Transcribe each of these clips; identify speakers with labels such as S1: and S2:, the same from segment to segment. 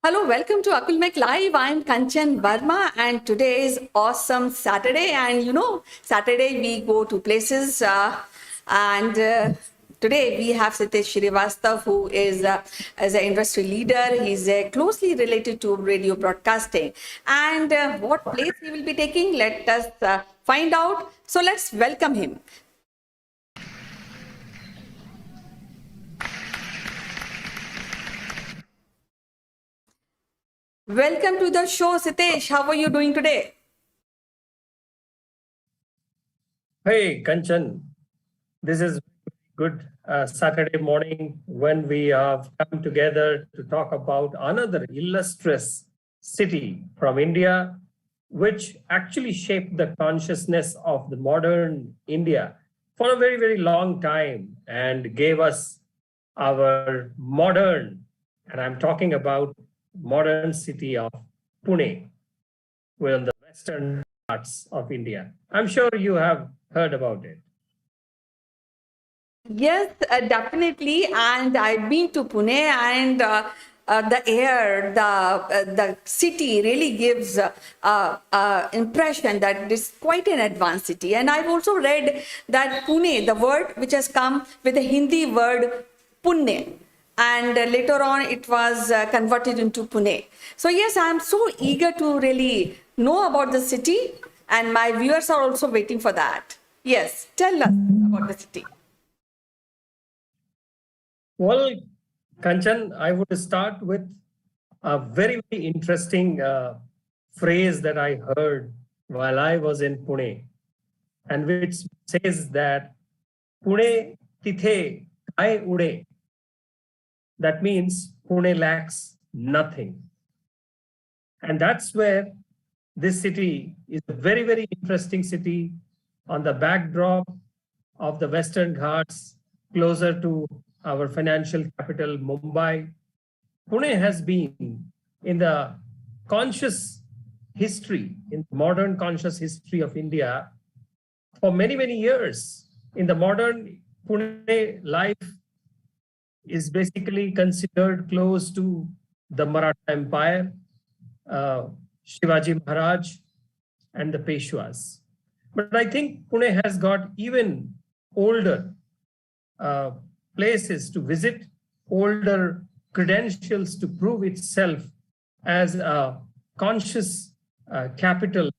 S1: Hello, welcome to Akulmach Live. I'm Kanchan Verma, and today is awesome Saturday. And Saturday we go to places, and today we have Sitesh Srivastav, who is as an industry leader. He's closely related to radio broadcasting. And what place he will be taking, let us find out. So let's welcome him. Welcome to the show, Sitesh. How are you doing today?
S2: Hey, Kanchan, this is good Saturday morning when we have come together to talk about another illustrious city from India, which actually shaped the consciousness of the modern India for a very, very long time and gave us our modern, and I'm talking about modern city of Pune, we're in the western parts of India. I'm sure you have heard about it.
S1: Yes, definitely. And I've been to Pune, and the air, the city really gives impression that it is quite an advanced city. And I've also read that Pune, the word which has come with the Hindi word Punne, and later on it was converted into Pune. So yes, I'm so eager to really know about the city, and my viewers are also waiting for that. Yes, tell us about the city.
S2: Well, Kanchan, I would start with a very, very interesting phrase that I heard while I was in Pune, and which says that Pune tithe kai ude. That means Pune lacks nothing. And that's where this city is a very, very interesting city on the backdrop of the Western Ghats, closer to our financial capital, Mumbai. Pune has been in the conscious history, in modern conscious history of India for many, many years. In the modern Pune life is basically considered close to the Maratha Empire, uh, Shivaji Maharaj, and the Peshwas. But I think Pune has got even older uh, places to visit, older credentials to prove itself as a conscious capital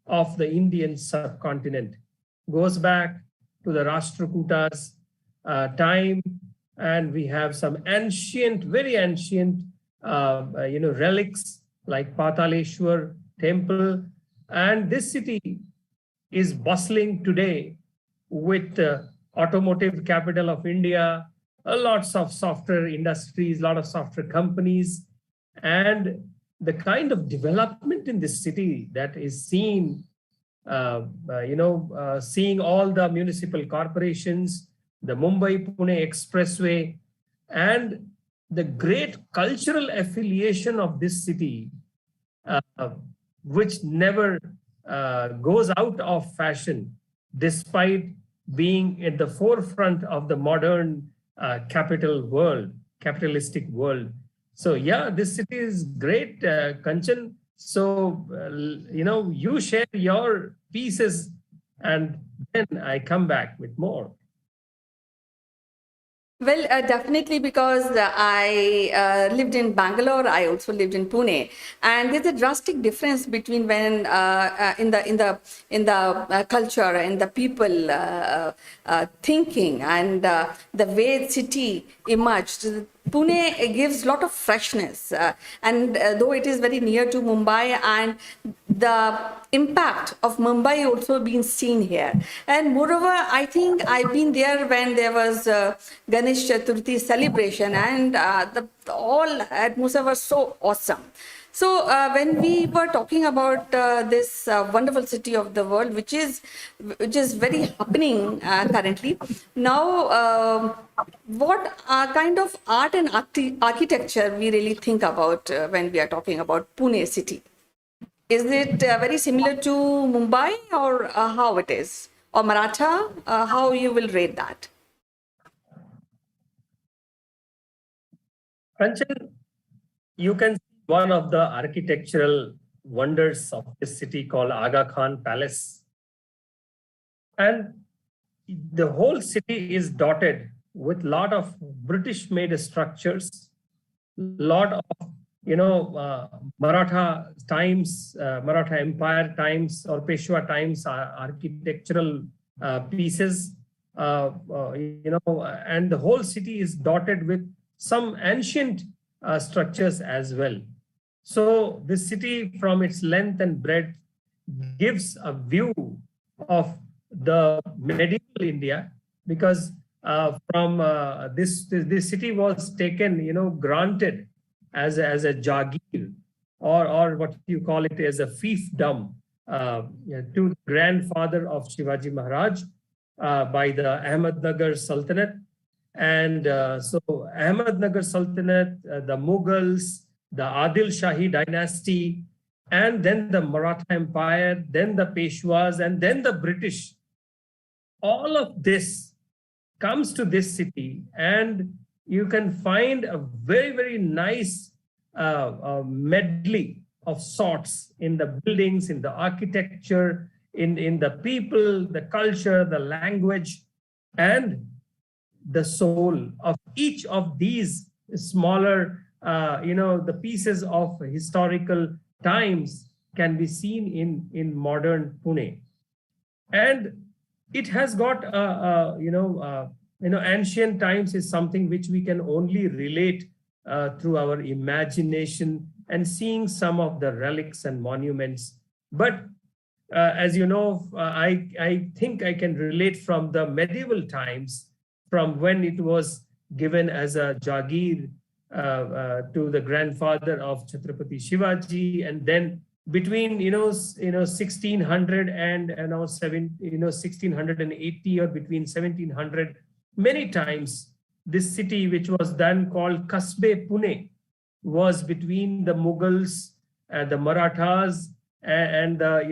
S2: of the Indian subcontinent. Goes back to the Rashtrakutas time, and we have some ancient, very ancient, relics like Pataleshwar temple. And this city is bustling today with automotive capital of India, lots of software industries, a lot of software companies, and the kind of development in this city that is seen, seeing all the municipal corporations, the Mumbai-Pune Expressway, and the great cultural affiliation of this city, uh, which never goes out of fashion, despite being at the forefront of the modern capitalistic world. So yeah, this city is great, Kanchan. So, you share your pieces and then I come back with more.
S1: Well, definitely, because I lived in Bangalore. I also lived in Pune, and there's a drastic difference between when in the culture and the people thinking and the way city emerged. Pune gives a lot of freshness, and though it is very near to Mumbai, and the impact of Mumbai also being seen here. And moreover, I think I've been there when there was Ganesh Chaturthi celebration, and the all atmosphere was so awesome. So when we were talking about this wonderful city of the world, which is very happening currently now, what kind of art and architecture we really think about when we are talking about Pune city? Is it very similar to Mumbai, or how it is, or Maratha? How you will rate that?
S2: Kanchan, you can see one of the architectural wonders of this city called Aga Khan Palace. And the whole city is dotted with a lot of British-made structures, lot of Maratha times, Maratha Empire times, or Peshwa times architectural pieces, and the whole city is dotted with some ancient structures as well. So this city, from its length and breadth, gives a view of the medieval India, because from this city was taken, granted as a jagir, or what you call it as a fiefdom, to the grandfather of Shivaji Maharaj by the Ahmednagar Sultanate. And so Ahmednagar Sultanate, the Mughals, the Adil Shahi dynasty, and then the Maratha Empire, then the Peshwas, and then the British. All of this comes to this city, and you can find a very, very nice medley of sorts in the buildings, in the architecture, in the people, the culture, the language, and the soul of each of these smaller, the pieces of historical times can be seen in modern Pune. And it has got, ancient times is something which we can only relate through our imagination and seeing some of the relics and monuments. But as you know, I think I can relate from the medieval times, from when it was given as a jagir to the grandfather of Chhatrapati Shivaji, and then between 1600 and 1680, or between 1700, many times this city, which was then called Kasbe Pune, was between the Mughals, the Marathas, and the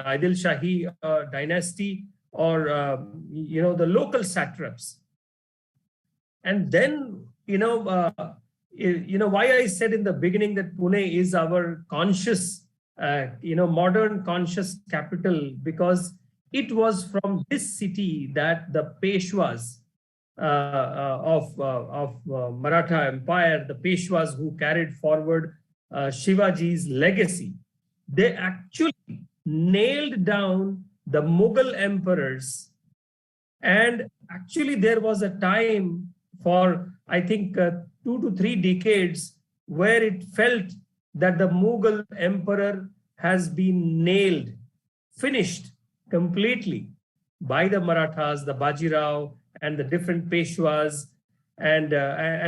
S2: Adil Shahi dynasty, or the local satraps. And then why I said in the beginning that Pune is our conscious, modern conscious capital, because it was from this city that the Peshwas of Maratha Empire, the Peshwas who carried forward Shivaji's legacy, they actually nailed down the Mughal emperors. And actually there was a time for, I think, 2 to 3 decades where it felt that the Mughal emperor has been nailed, finished completely by the Marathas, the Bajirao, and the different Peshwas, and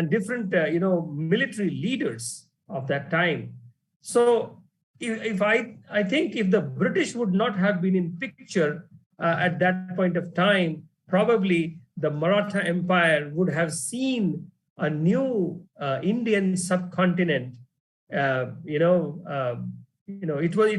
S2: different military leaders of that time. So if I think if the British would not have been in picture at that point of time, probably the Maratha Empire would have seen a new Indian subcontinent. It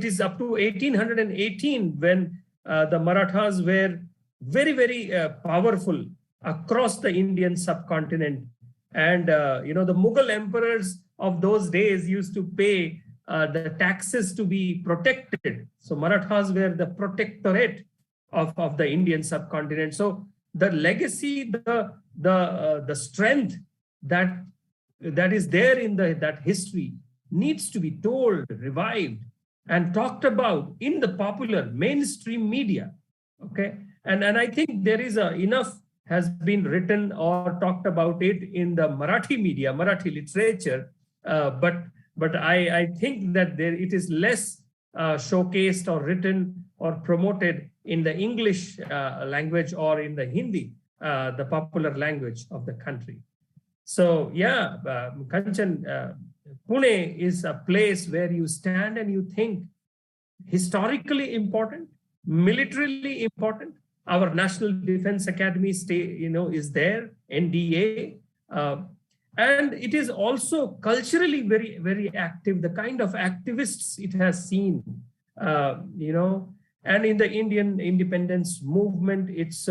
S2: is up to 1818 when the Marathas were very, very powerful across the Indian subcontinent. And the Mughal emperors of those days used to pay the taxes to be protected. So Marathas were the protectorate of the Indian subcontinent. So the legacy, the strength that is there in that history needs to be told, revived, and talked about in the popular mainstream media. Okay, and I think there is enough has been written or talked about it in the Marathi media, Marathi literature, but I think that it is less showcased or written or promoted in the English language or in the Hindi, the popular language of the country. So yeah, Kanchan, Pune is a place where you stand and you think historically important, militarily important. Our National Defense Academy is there, NDA, and it is also culturally very, very active. The kind of activists it has seen, and in the Indian independence movement, its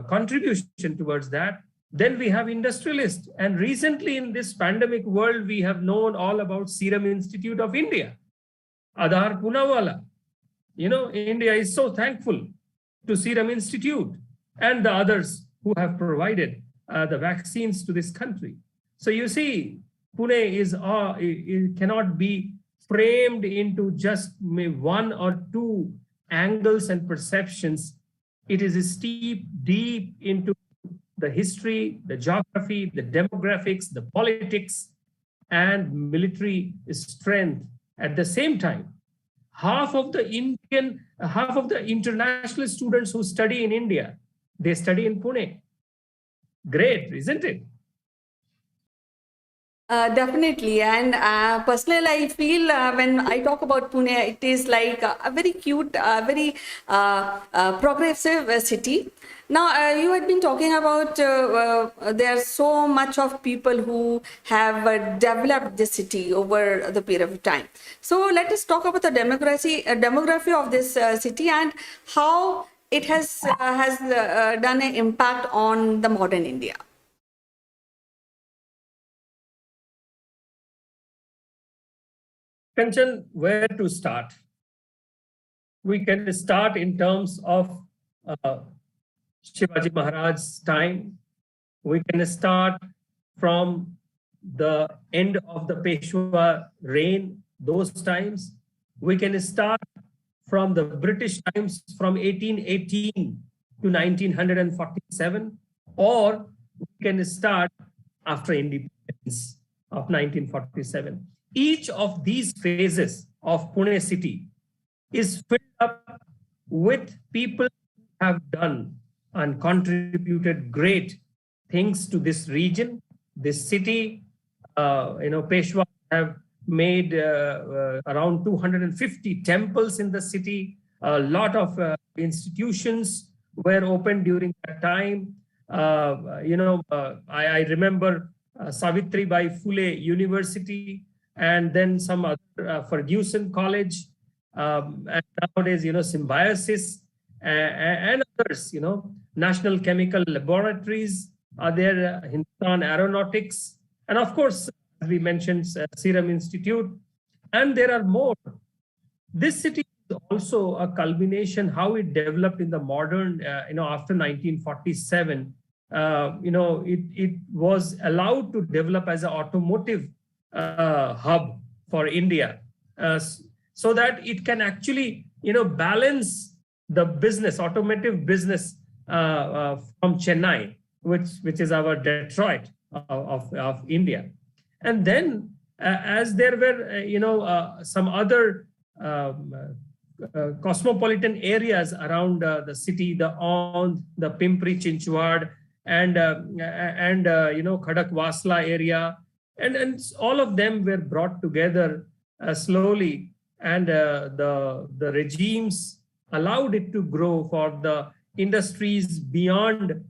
S2: contribution towards that. Then we have industrialists. And recently in this pandemic world, we have known all about Serum Institute of India, Adhar Poonawalla. India is so thankful to Serum Institute and the others who have provided the vaccines to this country. So you see, Pune it cannot be framed into just one or two angles and perceptions. It is steep, deep into the history, the geography, the demographics, the politics, and military strength at the same time. Half of the international students who study in India, they study in Pune. Great, isn't it?
S1: Definitely, and personally, I feel when I talk about Pune, it is like a very cute, very progressive city. Now, you had been talking about there's so much of people who have developed this city over the period of time. So let us talk about the demography of this city and how it has done an impact on the modern India.
S2: Kanchan, where to start? We can start in terms of Shivaji Maharaj's time. We can start from the end of the Peshwa reign, those times. We can start from the British times from 1818 to 1947, or we can start after independence of 1947. Each of these phases of Pune city is filled up with people who have done and contributed great things to this region, this city. Peshwa have made around 250 temples in the city. A lot of institutions were opened during that time. I remember Savitribai Phule University, and then some other Ferguson College, and nowadays, Symbiosis and others, National Chemical Laboratories are there, Hindustan Aeronautics, and of course, as we mentioned, Serum Institute, and there are more. This city is also a culmination how it developed in the modern, after 1947. It was allowed to develop as an automotive hub for India, so that it can actually, balance the business, automotive business from Chennai, which is our Detroit of India. And then as there were, some other cosmopolitan areas around the city, the Aundh, the Pimpri Chinchwad, and Khadakwasla area, and all of them were brought together slowly, and the regimes allowed it to grow for the industries beyond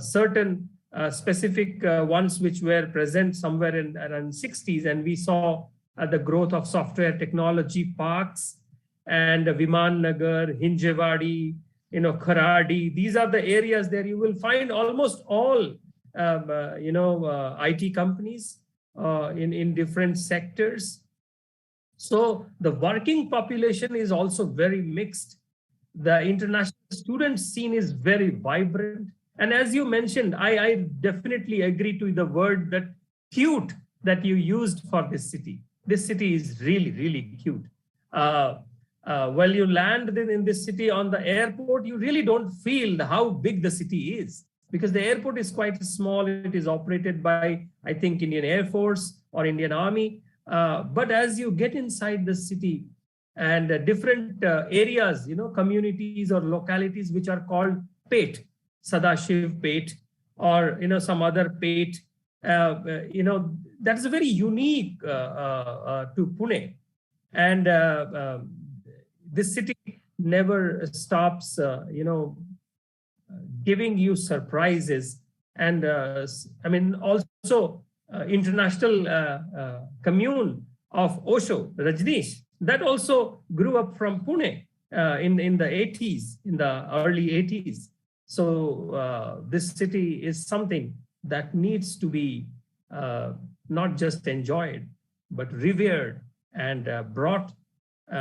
S2: certain specific ones which were present somewhere in around 60s, and we saw the growth of software technology parks and Viman Nagar, Hinjewadi, Kharadi. These are the areas there you will find almost all IT companies in different sectors. So the working population is also very mixed. The international student scene is very vibrant. And as you mentioned, I definitely agree to the word that cute that you used for this city. This city is really, really cute. While you land in this city on the airport, you really don't feel how big the city is, because the airport is quite small. It is operated by, I think, Indian Air Force or Indian Army. But as you get inside the city and different areas, communities or localities which are called Pet, Sadashiv Pet, or some other Pet, that is very unique to Pune. And this city never stops, giving you surprises. And also international commune of Osho, Rajneesh, that also grew up from Pune in the 80s, in the early 80s. So this city is something that needs to be not just enjoyed, but revered and brought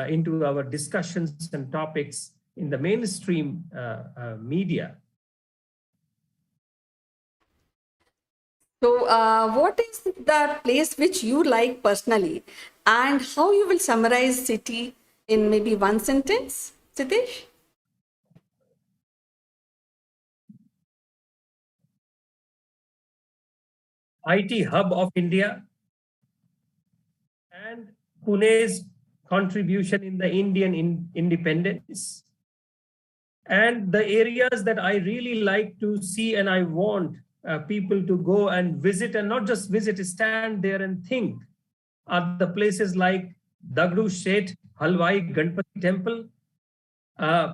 S2: into our discussions and topics in the mainstream media.
S1: So, what is the place which you like personally, and how you will summarize city in maybe one sentence, Sitish?
S2: IT hub of India and Pune's contribution in the Indian independence, and the areas that I really like to see and I want people to go and visit, and not just visit, stand there and think, are the places like Dagdu Shet Halwai Ganpati Temple, uh,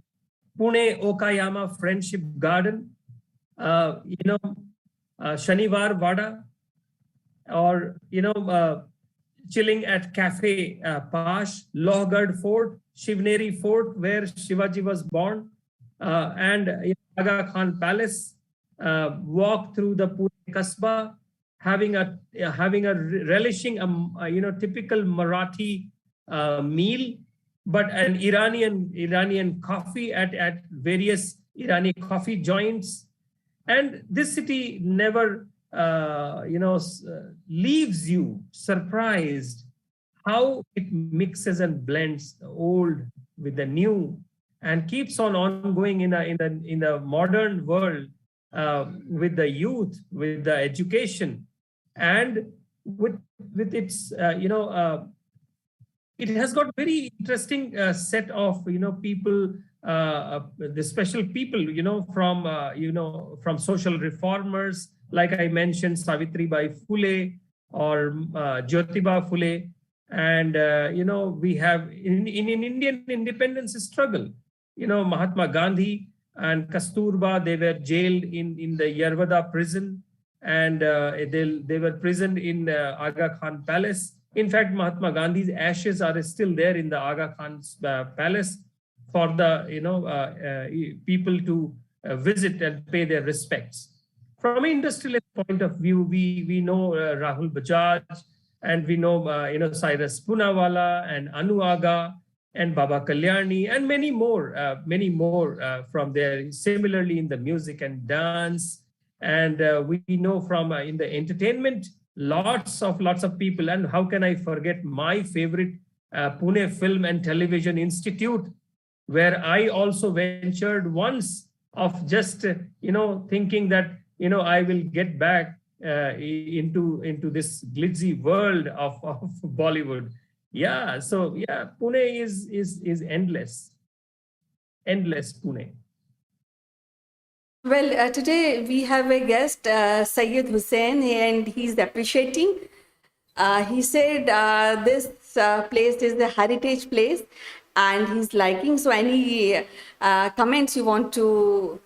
S2: Pune Okayama Friendship Garden, Shanivar Vada, or chilling at Cafe Pash, Lohgad Fort, Shivneri Fort, where Shivaji was born, and Aga Khan Palace. Walk through the Pune Kasbah, having a relishing, typical Marathi meal, but an Iranian coffee at various Iranian coffee joints. And this city never leaves you surprised how it mixes and blends the old with the new, and keeps on ongoing in a modern world, with the youth, with the education, and with its it has got very interesting set of people, the special people, from social reformers, like I mentioned, Savitri Bai Phule, or Jyotiba Phule. And we have in Indian independence struggle, Mahatma Gandhi and Kasturba, they were jailed in the Yerwada prison, and they were prisoned in Aga Khan Palace. In fact, Mahatma Gandhi's ashes are still there in the Aga Khan's palace for the people to visit and pay their respects. From an industrialist point of view, we know Rahul Bajaj, and we know Cyrus Poonawalla and Anu Aga and Baba Kalyani, and many more from there. Similarly, in the music and dance, and we know from in the entertainment, lots of people. And how can I forget my favorite Pune Film and Television Institute, where I also ventured once, of just thinking that I will get back into this glitzy world of Bollywood. Yeah, so yeah, Pune is endless Pune.
S1: Well, today we have a guest, Sayyid Hussain, and he's appreciating. He said this place is the heritage place, and he's liking. So, any comments you want to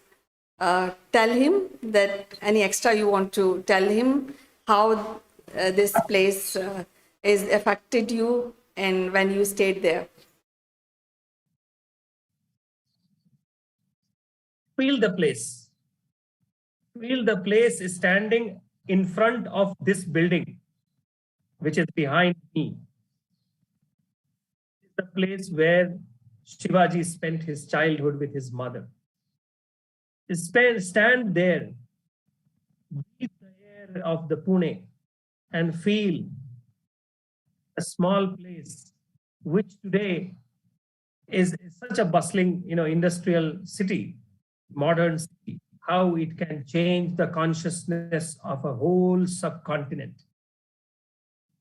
S1: tell him, that any extra you want to tell him, how this place is affected you and when you stayed there?
S2: Feel the place. Feel the place standing in front of this building, which is behind me. It's the place where Shivaji spent his childhood with his mother. Stand there, breathe the air of the Pune, and feel a small place, which today is such a bustling, industrial city, modern city, how it can change the consciousness of a whole subcontinent.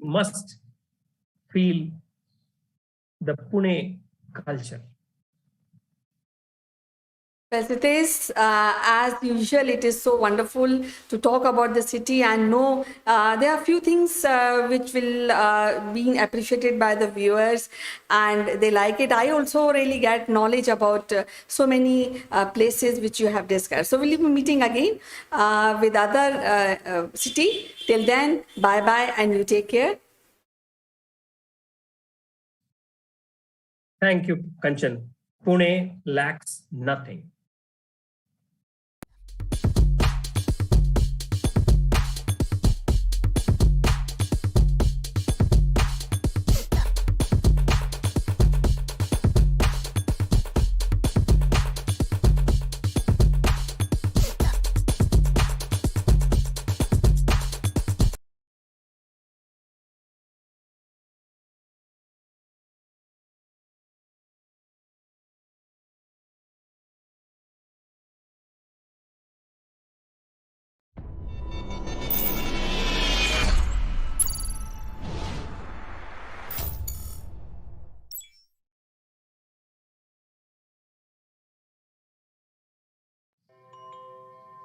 S2: Must feel the Pune culture.
S1: Well, it is, as usual, it is so wonderful to talk about the city and know there are few things which will be appreciated by the viewers and they like it. I also really get knowledge about so many places which you have discussed. So we'll be meeting again with other city. Till then, bye-bye and you take care.
S2: Thank you, Kanchan. Pune lacks nothing.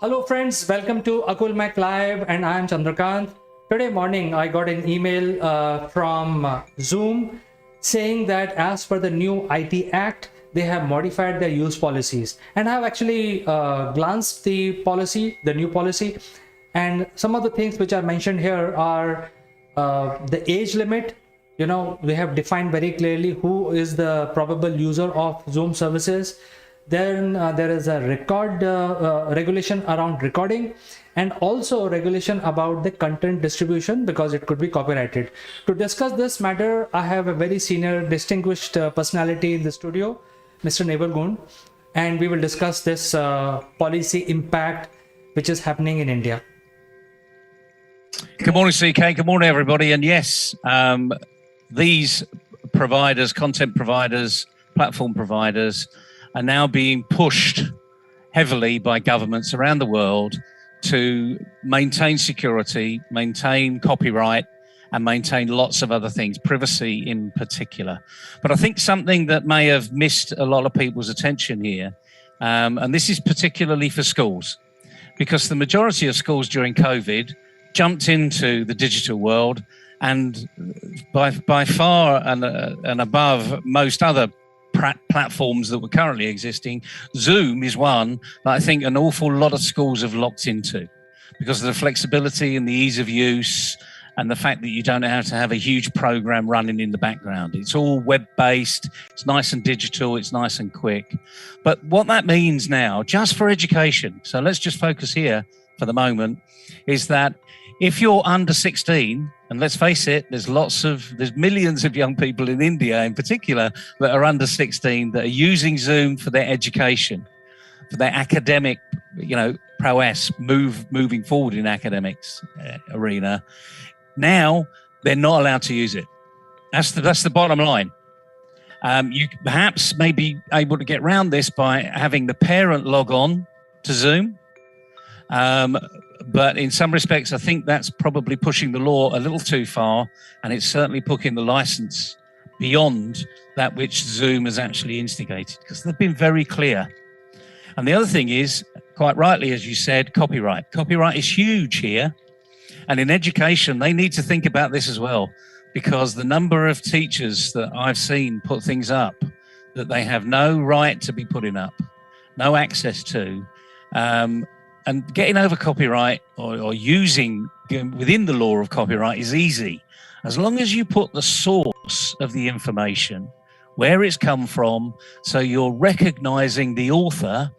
S3: Hello friends, welcome to Akulmach Live and I am Chandrakant. Today morning I got an email from Zoom saying that as per the new IT Act, they have modified their use policies. And I have actually glanced the policy, the new policy, and some of the things which are mentioned here are the age limit. You know, they have defined very clearly who is the probable user of Zoom services. Then there is a record regulation around recording, and also regulation about the content distribution because it could be copyrighted. To discuss this matter, I have a very senior distinguished personality in the studio, Mr. Naval Gund, and we will discuss this policy impact which is happening in India.
S4: Good morning, CK. Good morning, everybody. And yes, these providers, content providers, platform providers, are now being pushed heavily by governments around the world to maintain security, maintain copyright, and maintain lots of other things, privacy in particular. But I think something that may have missed a lot of people's attention here, and this is particularly for schools, because the majority of schools during COVID jumped into the digital world, and by far and above most other platforms that were currently existing, Zoom is one that I think an awful lot of schools have locked into because of the flexibility and the ease of use and the fact that you don't have to have a huge program running in the background. It's all web-based, it's nice and digital, it's nice and quick. But what that means now, just for education, so let's just focus here for the moment, is that if you're under 16, and let's face it, there's millions of young people in India in particular that are under 16 that are using Zoom for their education, for their academic, prowess, moving forward in academics arena. Now they're not allowed to use it. That's the bottom line. You perhaps may be able to get around this by having the parent log on to Zoom. But in some respects, I think that's probably pushing the law a little too far, and it's certainly putting the license beyond that which Zoom has actually instigated, because they've been very clear. And the other thing is, quite rightly, as you said, copyright. Copyright is huge here. And in education, they need to think about this as well, because the number of teachers that I've seen put things up that they have no right to be putting up, no access to, and getting over copyright or using within the law of copyright is easy. As long as you put the source of the information, where it's come from, so you're recognizing the author,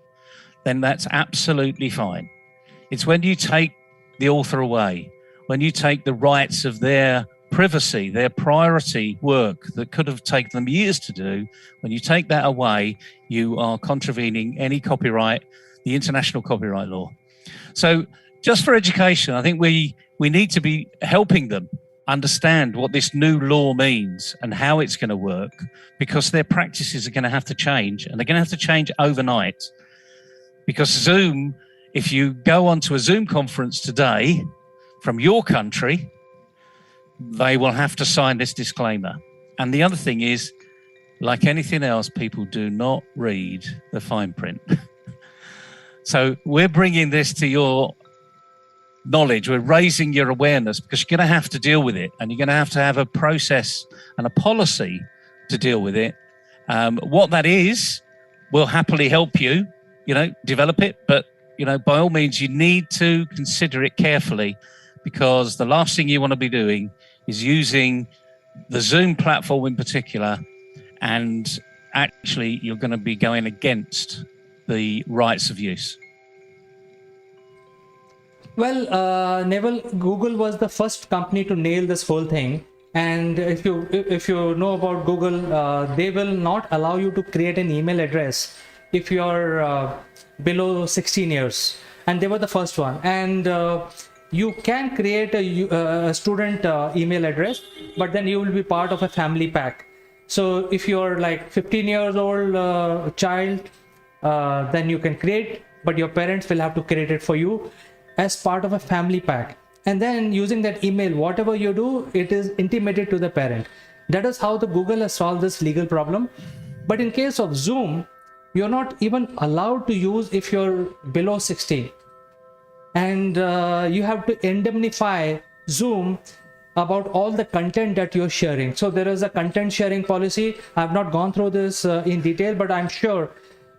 S4: then that's absolutely fine. It's when you take the author away, when you take the rights of their privacy, their priority work that could have taken them years to do, when you take that away, you are contravening any copyright, the international copyright law. So just for education, I think we need to be helping them understand what this new law means and how it's going to work, because their practices are going to have to change, and they're going to have to change overnight. Because Zoom, if you go onto a Zoom conference today from your country, they will have to sign this disclaimer. And the other thing is, like anything else, people do not read the fine print. So we're bringing this to your knowledge. We're raising your awareness, because you're going to have to deal with it, and you're going to have a process and a policy to deal with it. What that is, we'll happily help you, develop it. But, by all means, you need to consider it carefully, because the last thing you want to be doing is using the Zoom platform in particular, and actually you're going to be going against the rights of use.
S3: Well, Neville, Google was the first company to nail this whole thing. And if you know about Google, they will not allow you to create an email address if you're below 16 years. And they were the first one. And you can create a student email address, but then you will be part of a family pack. So if you're like 15 years old child, then you can create, but your parents will have to create it for you as part of a family pack. And then using that email, whatever you do, it is intimated to the parent. That is how the Google has solved this legal problem. But in case of Zoom, you're not even allowed to use if you're below 16. and you have to indemnify Zoom about all the content that you're sharing. So there is a content sharing policy. I've not gone through this in detail, but I'm sure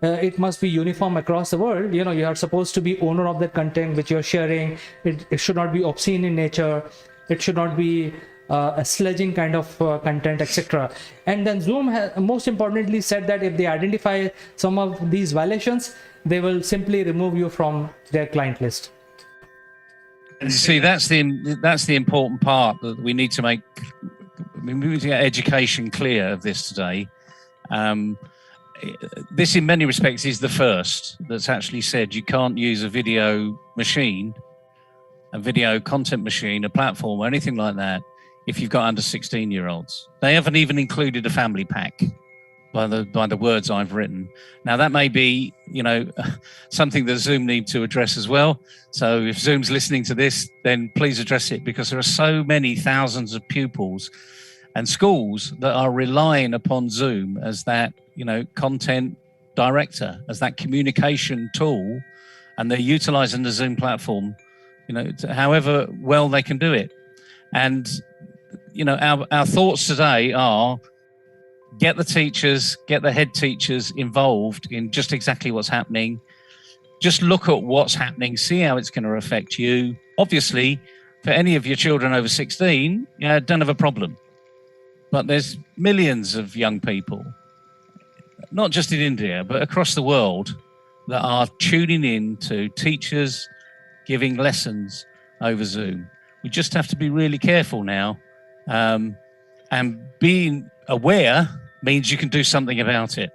S3: it must be uniform across the world. You know, you are supposed to be owner of the content which you're sharing. It should not be obscene in nature. It should not be a sledging kind of content, etc. And then Zoom has most importantly said that if they identify some of these violations, they will simply remove you from their client list.
S4: See, that's the important part that we need to make. We need to get education clear of this today. This, in many respects, is the first that's actually said you can't use a video machine, a video content machine, a platform, or anything like that if you've got under 16-year-olds. They haven't even included a family pack by the words I've written. Now, that may be, something that Zoom need to address as well. So if Zoom's listening to this, then please address it, because there are so many thousands of pupils and schools that are relying upon Zoom as that, content director, as that communication tool, and they're utilizing the Zoom platform, however well they can do it. And, our thoughts today are, get the teachers, get the head teachers involved in just exactly what's happening. Just look at what's happening, see how it's going to affect you. Obviously, for any of your children over 16, don't have a problem. But there's millions of young people, not just in India, but across the world, that are tuning in to teachers giving lessons over Zoom. We just have to be really careful now. And being aware means you can do something about it.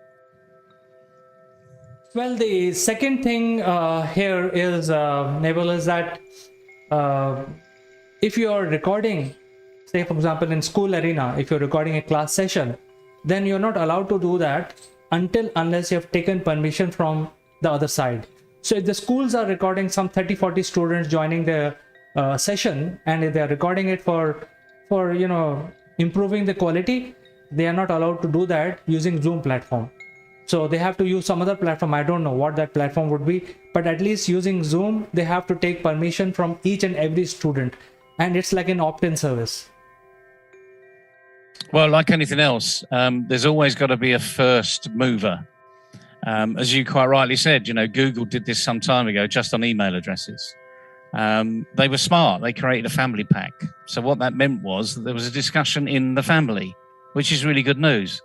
S3: Well, the second thing here is, Naval, is that if you are recording, say for example in school arena, if you're recording a class session, then you're not allowed to do that unless you have taken permission from the other side. So if the schools are recording some 30-40 students joining the session, and if they're recording it for improving the quality, they are not allowed to do that using Zoom platform. So they have to use some other platform. I don't know what that platform would be, but at least using Zoom, they have to take permission from each and every student, and it's like an opt-in service.
S4: Well, like anything else, there's always got to be a first mover. As you quite rightly said, Google did this some time ago just on email addresses. They were smart. They created a family pack. So what that meant was that there was a discussion in the family, which is really good news.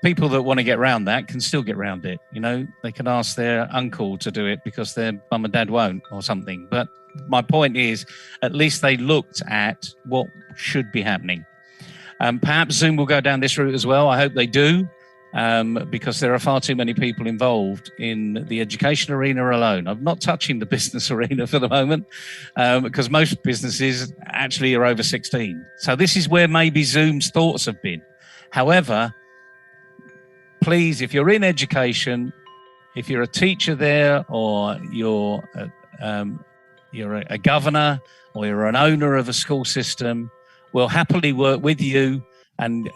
S4: People that want to get around that can still get around it. They can ask their uncle to do it because their mum and dad won't, or something. But my point is, at least they looked at what should be happening. Perhaps Zoom will go down this route as well. I hope they do, because there are far too many people involved in the education arena alone. I'm not touching the business arena for the moment, because most businesses actually are over 16. So this is where maybe Zoom's thoughts have been. However, please, if you're in education, if you're a teacher there, or you're a governor, or you're an owner of a school system, we'll happily work with you, and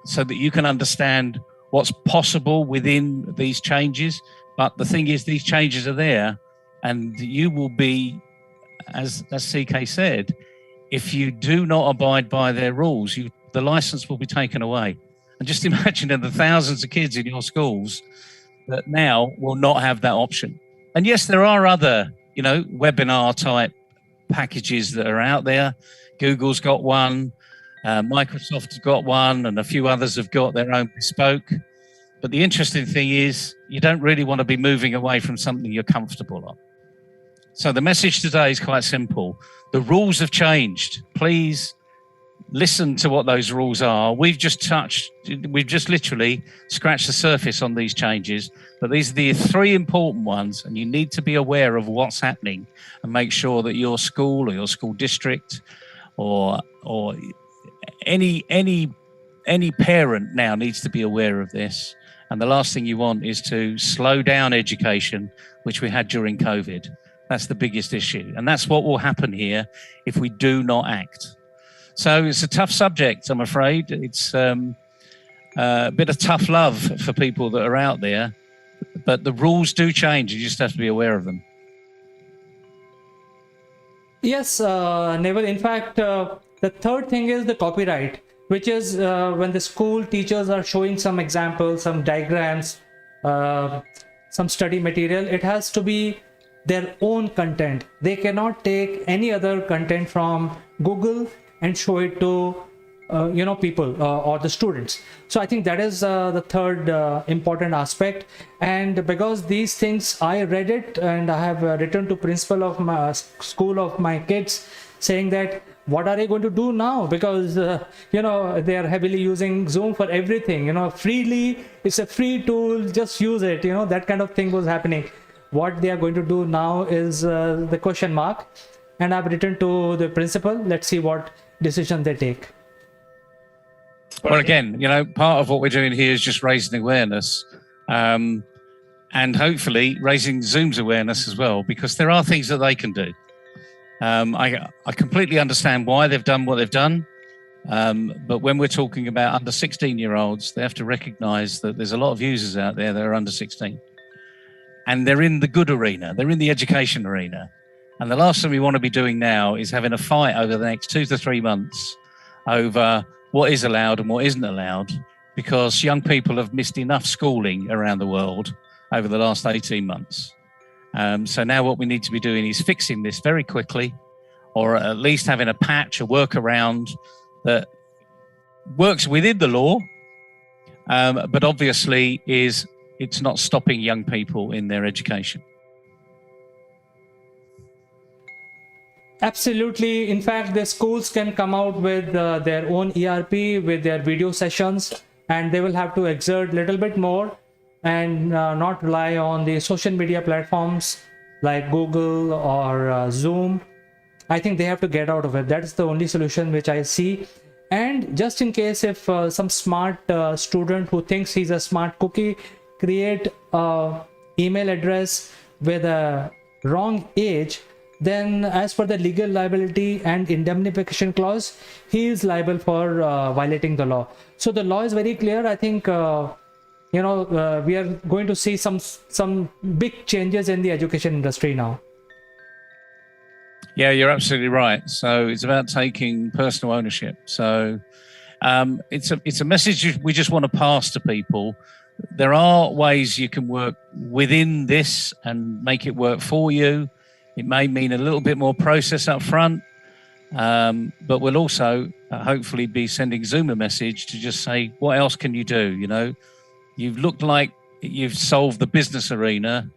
S4: so that you can understand what's possible within these changes. But the thing is, these changes are there, and you will be, as CK said, if you do not abide by their rules, the license will be taken away. And just imagine the thousands of kids in your schools that now will not have that option. And yes, there are other, webinar type packages that are out there. Google's got one, Microsoft's got one, and a few others have got their own bespoke. But the interesting thing is, you don't really want to be moving away from something you're comfortable on. So the message today is quite simple. The rules have changed. Please listen to what those rules are. We've just literally scratched the surface on these changes, but these are the three important ones, and you need to be aware of what's happening and make sure that your school or your school district or any parent now needs to be aware of this. And the last thing you want is to slow down education, which we had during COVID. That's the biggest issue. And that's what will happen here if we do not act. So it's a tough subject, I'm afraid. It's a bit of tough love for people that are out there, but the rules do change. You just have to be aware of them.
S3: Yes, Neville. In fact, the third thing is the copyright, which is when the school teachers are showing some examples, some diagrams, uh, some study material, it has to be their own content. They cannot take any other content from Google and show it to people or the students. So I think that is the third important aspect. And because these things, I read it and I have written to principal of my school of my kids saying that what are they going to do now, because they are heavily using Zoom for everything, freely. It's a free tool, just use it, that kind of thing was happening. What they are going to do now is the question mark. And I've written to the principal. Let's see what decision they take.
S4: Well, again, part of what we're doing here is just raising awareness, and hopefully raising Zoom's awareness as well, because there are things that they can do. I completely understand why they've done what they've done, but when we're talking about under 16-year-olds, they have to recognise that there's a lot of users out there that are under 16, and they're in the good arena, they're in the education arena, and the last thing we want to be doing now is having a fight over the next 2 to 3 months over what is allowed and what isn't allowed, because young people have missed enough schooling around the world over the last 18 months. So now what we need to be doing is fixing this very quickly, or at least having a patch, a workaround that works within the law, but obviously it's not stopping young people in their education.
S3: Absolutely. In fact, the schools can come out with their own ERP, with their video sessions, and they will have to exert a little bit more and not rely on the social media platforms like Google or Zoom. I think they have to get out of it. That is the only solution which I see. And just in case if some smart student who thinks he's a smart cookie create a email address with a wrong age, then as per the legal liability and indemnification clause, he is liable for violating the law. So the law is very clear. I think we are going to see some big changes in the education industry now.
S4: Yeah, you're absolutely right. So it's about taking personal ownership. So it's a message we just want to pass to people. There are ways you can work within this and make it work for you. It may mean a little bit more process up front, but we'll also hopefully be sending Zoom a message to just say, what else can you do? You've looked like you've solved the business arena,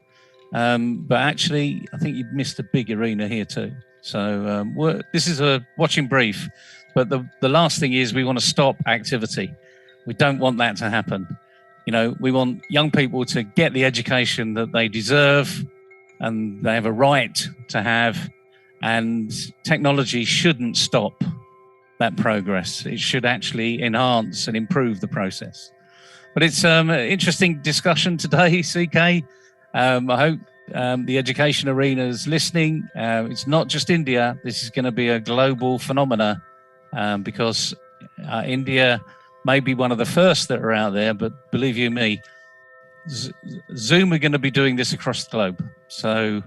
S4: but actually, I think you've missed a big arena here too. So this is a watching brief, but the last thing is we want to stop activity. We don't want that to happen. We want young people to get the education that they deserve and they have a right to have, and technology shouldn't stop that progress. It should actually enhance and improve the process. But it's an interesting discussion today, CK. I hope the education arena is listening. It's not just India. This is going to be a global phenomena because India may be one of the first that are out there, but believe you me, Zoom are going to be doing this across the globe. So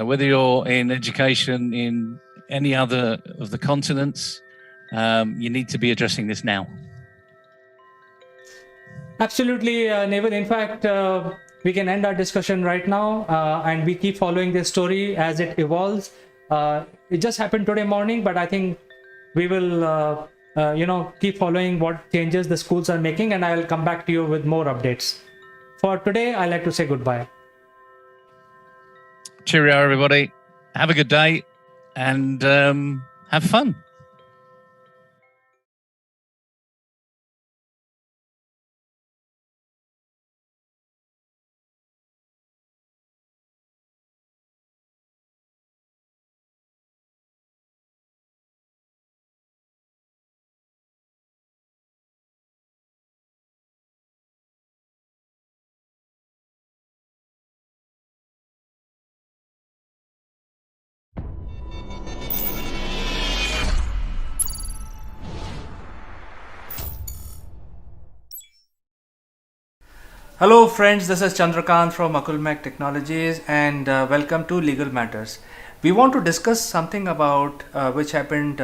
S4: whether you're in education in any other of the continents, you need to be addressing this now.
S3: Absolutely, Neville. In fact, we can end our discussion right now, and we keep following this story as it evolves. It just happened today morning, but I think we will keep following what changes the schools are making, and I will come back to you with more updates. For today, I'd like to say goodbye.
S4: Cheerio, everybody. Have a good day and have fun.
S3: Hello friends, this is Chandrakant from Akulmach Technologies and welcome to Legal Matters. We want to discuss something about which happened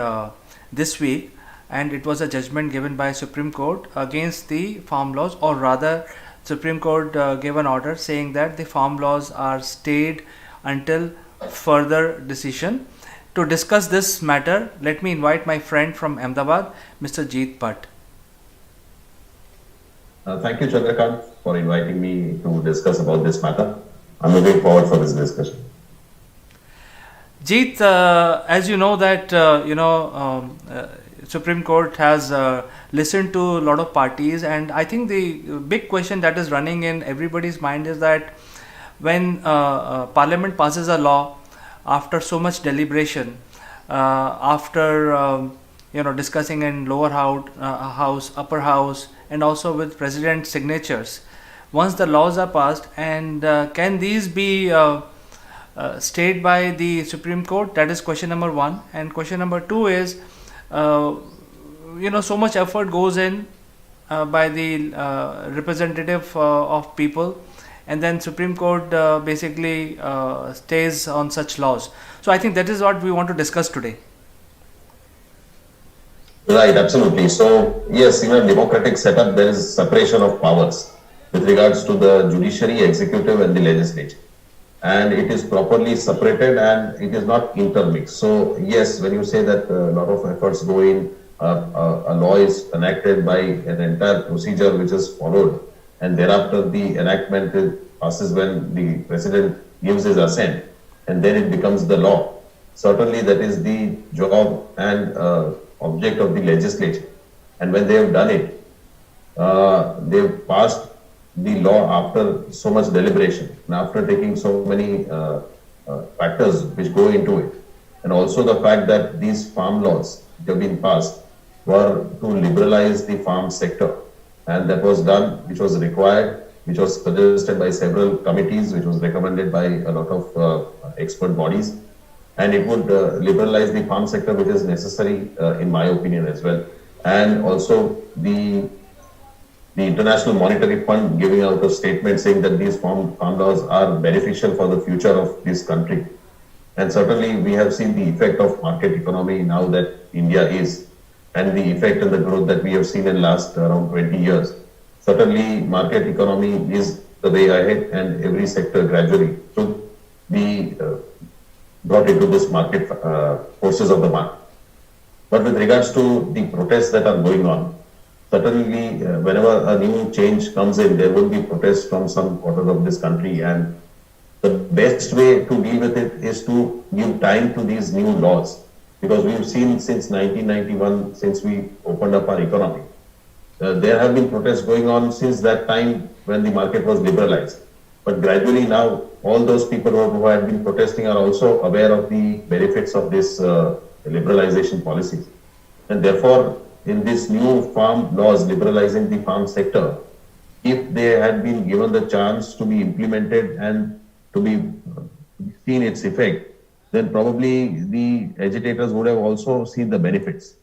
S3: this week, and it was a judgment given by Supreme Court against the farm laws, or rather Supreme Court gave an order saying that the farm laws are stayed until further decision. To discuss this matter, let me invite my friend from Ahmedabad, Mr. Jeet Bhatt.
S5: Thank you, Chandrakant, for inviting me to discuss about this matter. I'm looking forward for this discussion.
S3: Jeet, as you know that Supreme Court has listened to a lot of parties, and I think the big question that is running in everybody's mind is that when Parliament passes a law after so much deliberation, after discussing in lower house, upper house, and also with president's signatures, once the laws are passed, and can these be stayed by the Supreme Court? That is question number one. And question number two is, so much effort goes in by the representative of people, and then Supreme Court basically stays on such laws. So I think that is what we want to discuss today.
S5: Right, absolutely. So, yes, in a democratic setup, there is separation of powers with regards to the judiciary, executive, and the legislature. And it is properly separated and it is not intermixed. So, yes, when you say that a lot of efforts go in, a law is enacted by an entire procedure which is followed, and thereafter the enactment passes when the president gives his assent, and then it becomes the law. Certainly, that is the job and object of the legislature. And when they have done it, they have passed the law after so much deliberation and after taking so many factors which go into it. And also the fact that these farm laws which have been passed were to liberalize the farm sector. And that was done, which was required, which was suggested by several committees, which was recommended by a lot of expert bodies. And it would liberalize the farm sector, which is necessary, in my opinion, as well. And also the International Monetary Fund giving out a statement saying that these farm laws are beneficial for the future of this country. And certainly we have seen the effect of market economy now that India is, and the effect and the growth that we have seen in last around 20 years. Certainly market economy is the way ahead, and every sector gradually should be brought into this market forces of the market. But with regards to the protests that are going on, certainly whenever a new change comes in, there will be protests from some quarters of this country, and the best way to deal with it is to give time to these new laws, because we've seen since 1991, since we opened up our economy, there have been protests going on since that time when the market was liberalized. But gradually now, all those people who had been protesting are also aware of the benefits of this liberalization policies. And therefore, in this new farm laws liberalizing the farm sector, if they had been given the chance to be implemented and to be seen its effect, then probably the agitators would have also seen the benefits.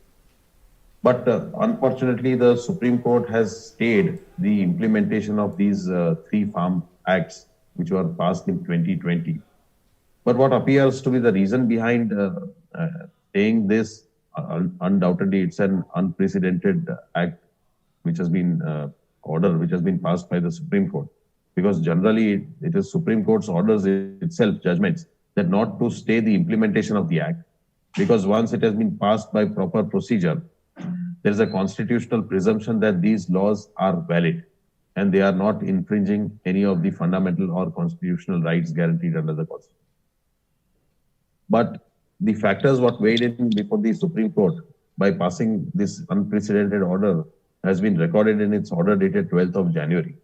S5: But unfortunately, the Supreme Court has stayed the implementation of these three farm acts which were passed in 2020. But what appears to be the reason behind saying this, undoubtedly it's an unprecedented act which has been which has been passed by the Supreme Court, because generally it is Supreme Court's orders itself, judgments, that not to stay the implementation of the act, because once it has been passed by proper procedure, there is a constitutional presumption that these laws are valid and they are not infringing any of the fundamental or constitutional rights guaranteed under the Constitution. But the factors what weighed in before the Supreme Court by passing this unprecedented order has been recorded in its order dated 12th of January.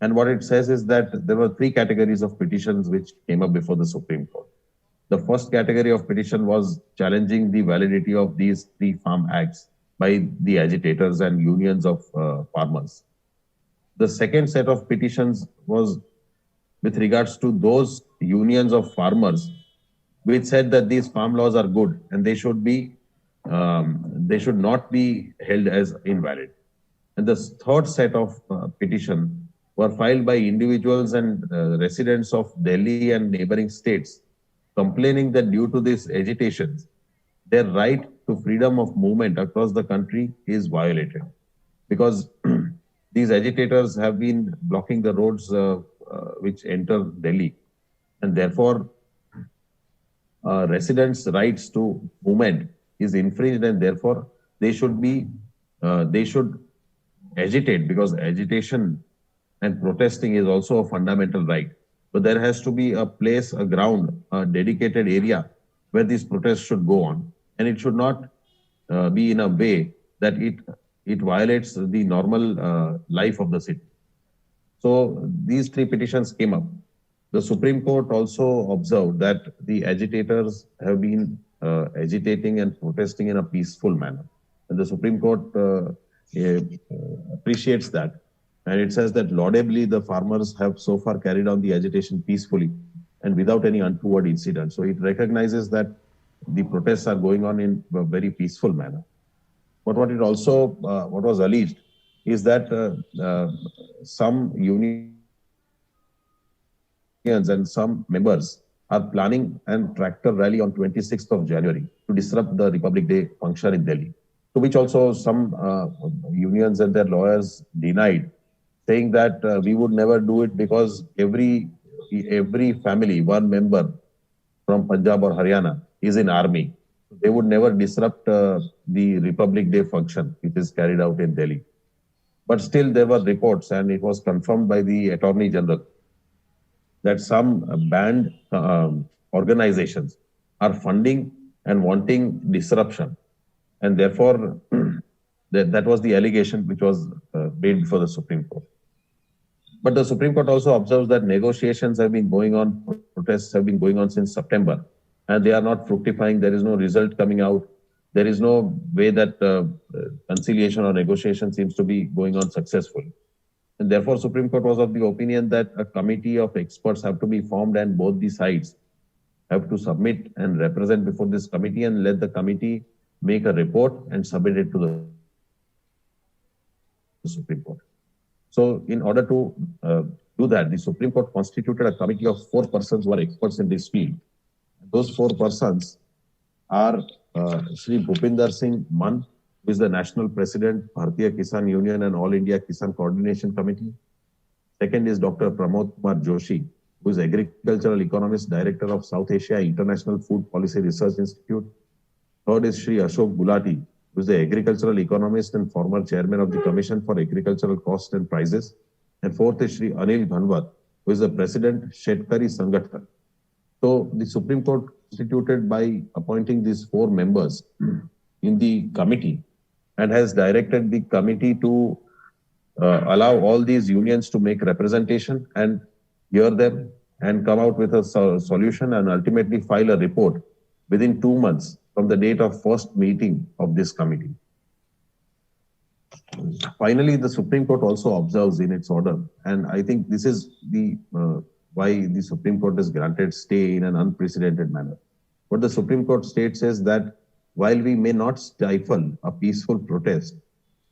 S5: And what it says is that there were three categories of petitions which came up before the Supreme Court. The first category of petition was challenging the validity of these three farm acts by the agitators and unions of farmers. The second set of petitions was with regards to those unions of farmers which said that these farm laws are good and they should not be held as invalid. And the third set of petition were filed by individuals and residents of Delhi and neighboring states complaining that due to these agitations, their right to freedom of movement across the country is violated. Because these agitators have been blocking the roads which enter Delhi. And therefore, residents' rights to movement is infringed, and therefore they should agitate, because agitation and protesting is also a fundamental right. But there has to be a place, a ground, a dedicated area where these protests should go on, and it should not be in a way that it violates the normal life of the city. So these three petitions came up. The Supreme Court also observed that the agitators have been agitating and protesting in a peaceful manner. And the Supreme Court appreciates that. And it says that laudably the farmers have so far carried on the agitation peacefully and without any untoward incident. So it recognizes that the protests are going on in a very peaceful manner. But what it also, what was alleged is that some unions and some members are planning an tractor rally on 26th of January to disrupt the Republic Day function in Delhi, to which also some unions and their lawyers denied, saying that we would never do it because every family, one member from Punjab or Haryana is in army. They would never disrupt the Republic Day function, which is carried out in Delhi. But still there were reports, and it was confirmed by the Attorney General, that some banned organizations are funding and wanting disruption. And therefore, that was the allegation which was made before the Supreme Court. But the Supreme Court also observes that negotiations have been going on, protests have been going on since September, and they are not fructifying. There is no result coming out. There is no way that conciliation or negotiation seems to be going on successfully. And therefore, Supreme Court was of the opinion that a committee of experts have to be formed, and both the sides have to submit and represent before this committee, and let the committee make a report and submit it to the Supreme Court. So in order to do that, the Supreme Court constituted a committee of 4 persons who are experts in this field. Those 4 persons are Shri Bhupinder Singh Mann, who is the National President, Bharatiya Kisan Union and All India Kisan Coordination Committee. Second is Dr. Pramod Kumar Joshi, who is Agricultural Economist, Director of South Asia International Food Policy Research Institute. Third is Shri Ashok Gulati, who is the Agricultural Economist and former Chairman of the Commission for Agricultural Cost and Prices. And fourth is Shri Anil Dhanwat, who is the President, Shetkari Sangathan. So the Supreme Court constituted by appointing these 4 members in the committee, and has directed the committee to allow all these unions to make representation and hear them and come out with a solution, and ultimately file a report within 2 months from the date of first meeting of this committee. Finally, the Supreme Court also observes in its order, and I think this is the why the Supreme Court has granted stay in an unprecedented manner. What the Supreme Court states is that while we may not stifle a peaceful protest,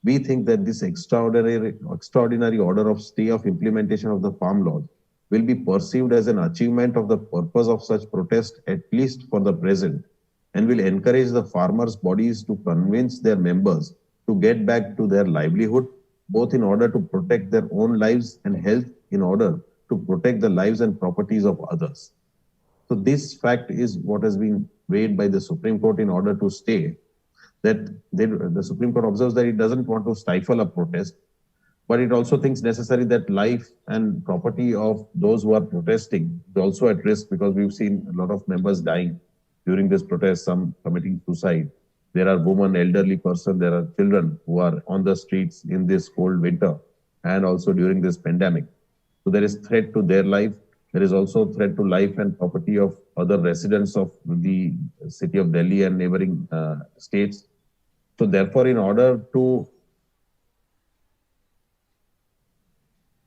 S5: we think that this extraordinary order of stay of implementation of the farm laws will be perceived as an achievement of the purpose of such protest, at least for the present, and will encourage the farmers' bodies to convince their members to get back to their livelihood, both in order to protect their own lives and health, in order to protect the lives and properties of others. So this fact is what has been weighed by the Supreme Court in order to stay, that the Supreme Court observes that it doesn't want to stifle a protest, but it also thinks necessary that life and property of those who are protesting is also at risk, because we've seen a lot of members dying during this protest, some committing suicide. There are women, elderly persons, there are children who are on the streets in this cold winter and also during this pandemic. So there is threat to their life. There is also threat to life and property of other residents of the city of Delhi and neighboring states. So therefore, in order to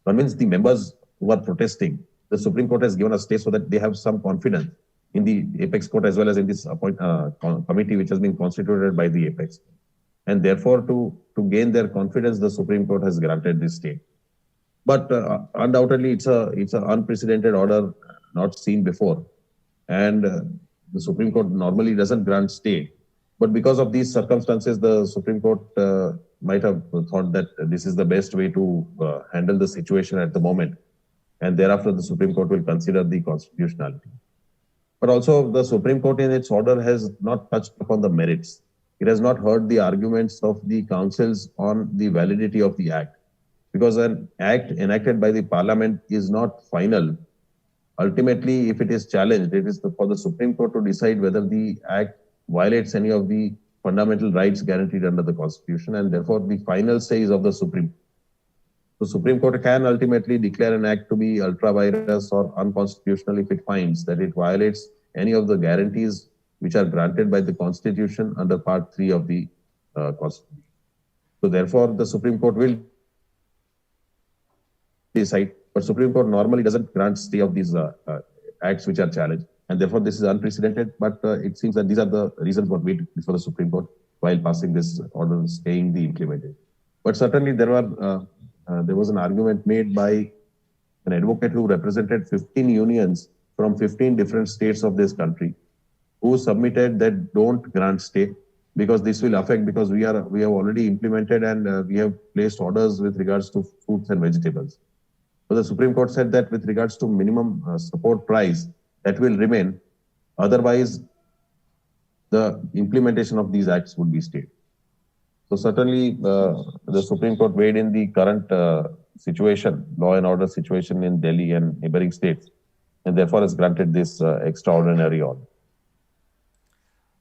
S5: convince the members who are protesting, the Supreme Court has given a stay so that they have some confidence in the Apex Court as well as in this committee which has been constituted by the Apex. And therefore, to gain their confidence, the Supreme Court has granted this stay. But undoubtedly, it's an unprecedented order, not seen before. and the Supreme Court normally doesn't grant stay. But because of these circumstances, the Supreme Court might have thought that this is the best way to handle the situation at the moment, and thereafter the Supreme Court will consider the constitutionality. But also, the Supreme Court in its order has not touched upon the merits. It has not heard the arguments of the councils on the validity of the act, because an act enacted by the parliament is not final. Ultimately, if it is challenged, it is for the Supreme Court to decide whether the act violates any of the fundamental rights guaranteed under the Constitution, and therefore the final say is of the Supreme. The Supreme Court can ultimately declare an act to be ultra vires or unconstitutional if it finds that it violates any of the guarantees which are granted by the Constitution under Part 3 of the Constitution. So therefore, the Supreme Court will decide, but Supreme Court normally doesn't grant stay of these acts which are challenged, and therefore this is unprecedented. But it seems that these are the reasons what wait before the Supreme Court while passing this order staying the implementation. But certainly there was an argument made by an advocate who represented 15 unions from 15 different states of this country, who submitted that don't grant stay because this will affect, because we have already implemented and we have placed orders with regards to fruits and vegetables. So the Supreme Court said that with regards to minimum support price, that will remain. Otherwise, the implementation of these acts would be stayed. So certainly, the Supreme Court weighed in the current situation, law and order situation in Delhi and neighboring states, and therefore has granted this extraordinary order.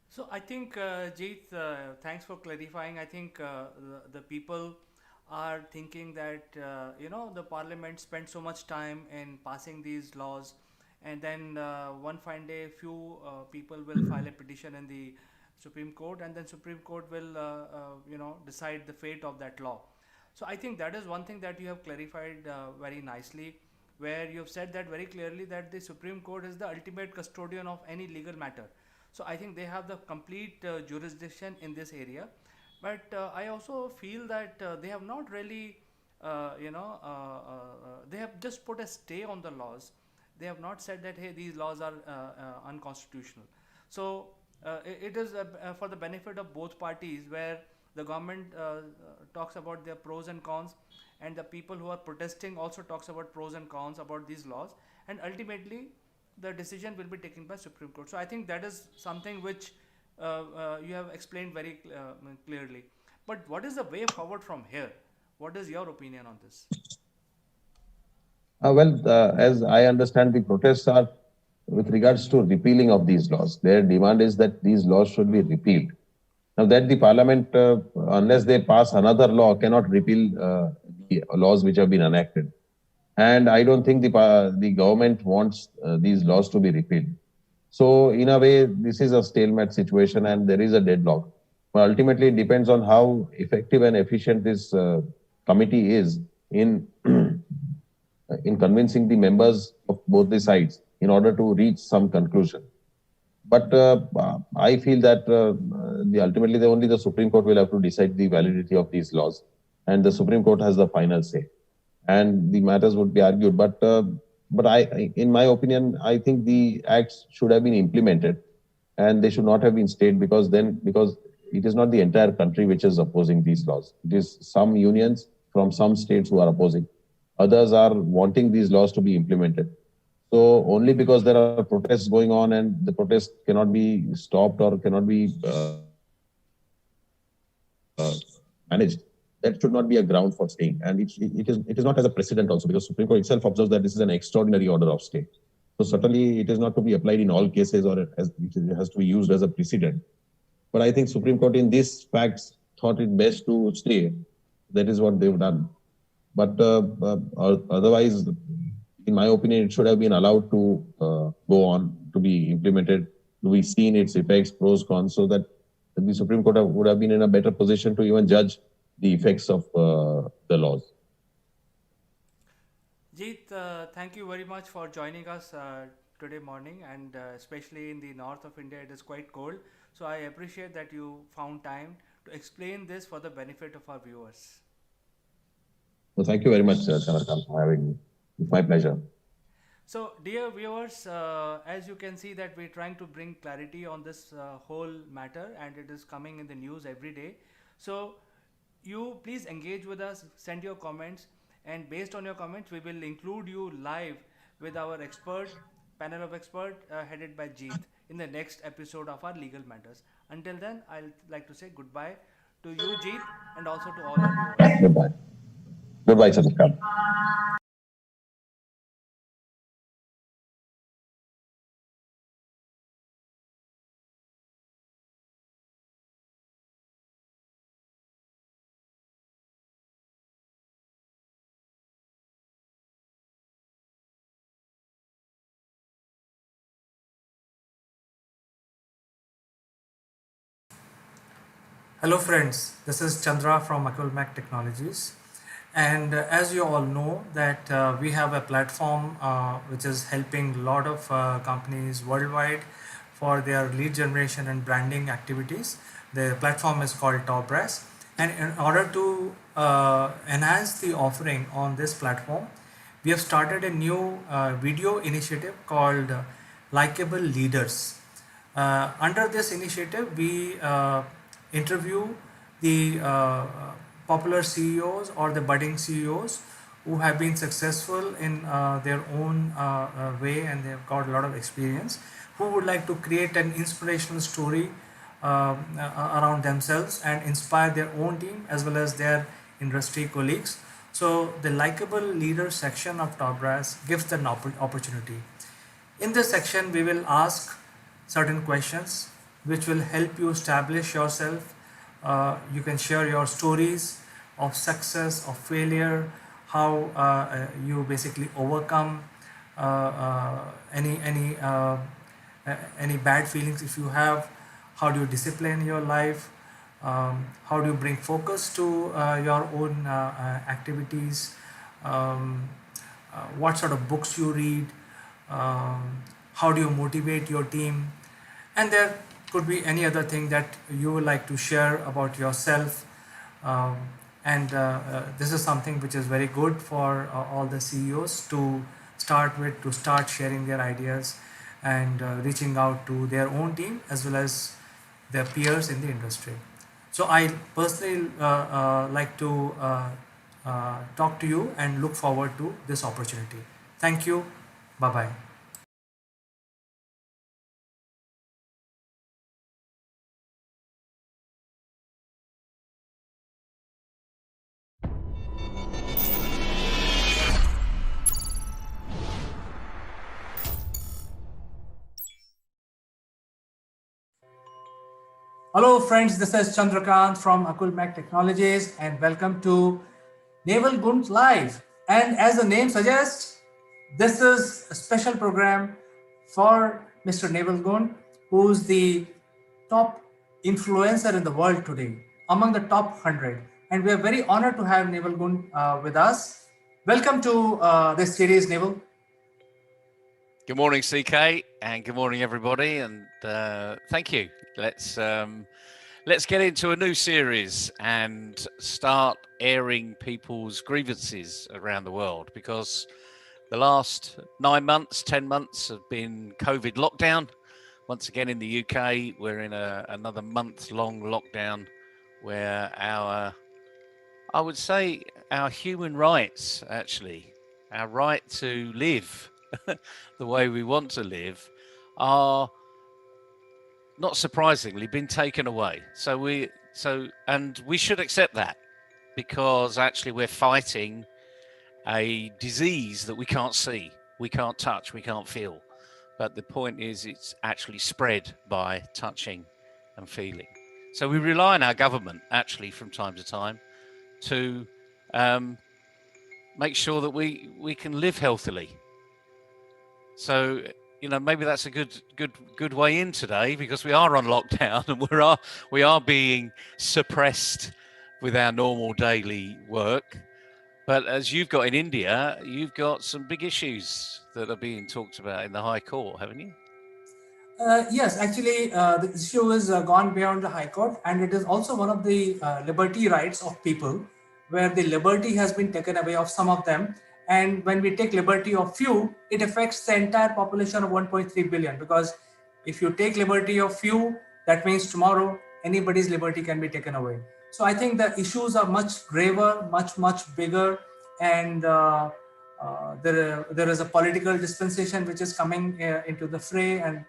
S3: So I think, Jeet, thanks for clarifying. I think the people are thinking that the parliament spent so much time in passing these laws, and then one fine day, few people will file a petition in the Supreme Court, and then Supreme Court will decide the fate of that law. So I think that is one thing that you have clarified very nicely, where you have said that very clearly that the Supreme Court is the ultimate custodian of any legal matter. So I think they have the complete jurisdiction in this area. But I also feel that they have not really, they have just put a stay on the laws. They have not said that, hey, these laws are unconstitutional. So it is for the benefit of both parties, where the government talks about their pros and cons, and the people who are protesting also talks about pros and cons about these laws, and ultimately the decision will be taken by Supreme Court. So I think that is something which you have explained very clearly. But what is the way forward from here? What is your opinion on this?
S5: As I understand, the protests are with regards to repealing of these laws. Their demand is that these laws should be repealed. Now that the parliament, unless they pass another law, cannot repeal the laws which have been enacted. And I don't think the government wants these laws to be repealed. So in a way, this is a stalemate situation and there is a deadlock. But ultimately, it depends on how effective and efficient this committee is in in convincing the members of both the sides in order to reach some conclusion. But I feel that ultimately only the Supreme Court will have to decide the validity of these laws, and the Supreme Court has the final say, and the matters would be argued. But in my opinion, I think the acts should have been implemented, and they should not have been stayed because it is not the entire country which is opposing these laws. It is some unions from some states who are opposing. Others are wanting these laws to be implemented. So only because there are protests going on and the protest cannot be stopped or cannot be managed, that should not be a ground for staying. And it is not as a precedent also, because Supreme Court itself observes that this is an extraordinary order of stay. So certainly it is not to be applied in all cases, or it has to be used as a precedent. But I think Supreme Court in these facts thought it best to stay. That is what they've done. But otherwise, in my opinion, it should have been allowed to go on, to be implemented, to be seen its effects, pros, cons, so that the Supreme Court would have been in a better position to even judge the effects of the laws.
S3: Jeet, thank you very much for joining us today morning, and especially in the north of India, it is quite cold. So I appreciate that you found time to explain this for the benefit of our viewers.
S5: Well, thank you very much, Chandrakant, for having me. It's my pleasure.
S3: So, dear viewers, as you can see that we're trying to bring clarity on this whole matter, and it is coming in the news every day. So, you please engage with us, send your comments, and based on your comments, we will include you live with our panel of expert headed by Jeet in the next episode of our Legal Matters. Until then, I'll like to say goodbye to you, Jeet, and also to all our viewers.
S5: Goodbye. Goodbye, Chandrakant.
S6: Hello friends, this is Chandra from Akulmach Technologies, and as you all know that we have a platform which is helping a lot of companies worldwide for their lead generation and branding activities. The platform is called Topbrass, and in order to enhance the offering on this platform, we have started a new video initiative called Likeable Leaders. Under this initiative, we interview the popular CEOs or the budding CEOs who have been successful in their own way, and they've got a lot of experience, who would like to create an inspirational story around themselves and inspire their own team as well as their industry colleagues. So the Likeable Leader section of Topbrass gives an opportunity. In this section, we will ask certain questions which will help you establish yourself. You can share your stories of success, of failure, how you basically overcome any bad feelings if you have. How do you discipline your life? How do you bring focus to your own activities? What sort of books you read? How do you motivate your team? And there could be any other thing that you would like to share about yourself. And this is something which is very good for all the CEOs to start with, to start sharing their ideas and reaching out to their own team as well as their peers in the industry. So I personally like to talk to you and look forward to this opportunity. Thank you. Bye-bye. Hello friends, this is Chandrakant from Akulmach Technologies and welcome to Naval Gund Live. And as the name suggests, this is a special program for Mr. Naval Gund, who's the top influencer in the world today, among the top 100. And we are very honored to have Naval Gund with us. Welcome to this series, Naval.
S4: Good morning, CK, and good morning, everybody, and thank you. Let's get into a new series and start airing people's grievances around the world, because the last 9 months, 10 months have been COVID lockdown. Once again in the UK, we're in another month-long lockdown where I would say our human rights, actually, our right to live the way we want to live, are not surprisingly been taken away. So we should accept that, because actually we're fighting a disease that we can't see, we can't touch, we can't feel. But the point is, it's actually spread by touching and feeling. So we rely on our government, actually, from time to time, to make sure that we can live healthily. So, you know, maybe that's a good way in today, because we are on lockdown and we are being suppressed with our normal daily work. But as you've got in India, you've got some big issues that are being talked about in the High Court, haven't you?
S6: Yes, actually, the issue is gone beyond the High Court, and it is also one of the liberty rights of people, where the liberty has been taken away of some of them, And when we take liberty of few, it affects the entire population of 1.3 billion, because if you take liberty of few, that means tomorrow anybody's liberty can be taken away. So I think the issues are much graver, much bigger, and there is a political dispensation which is coming into the fray, and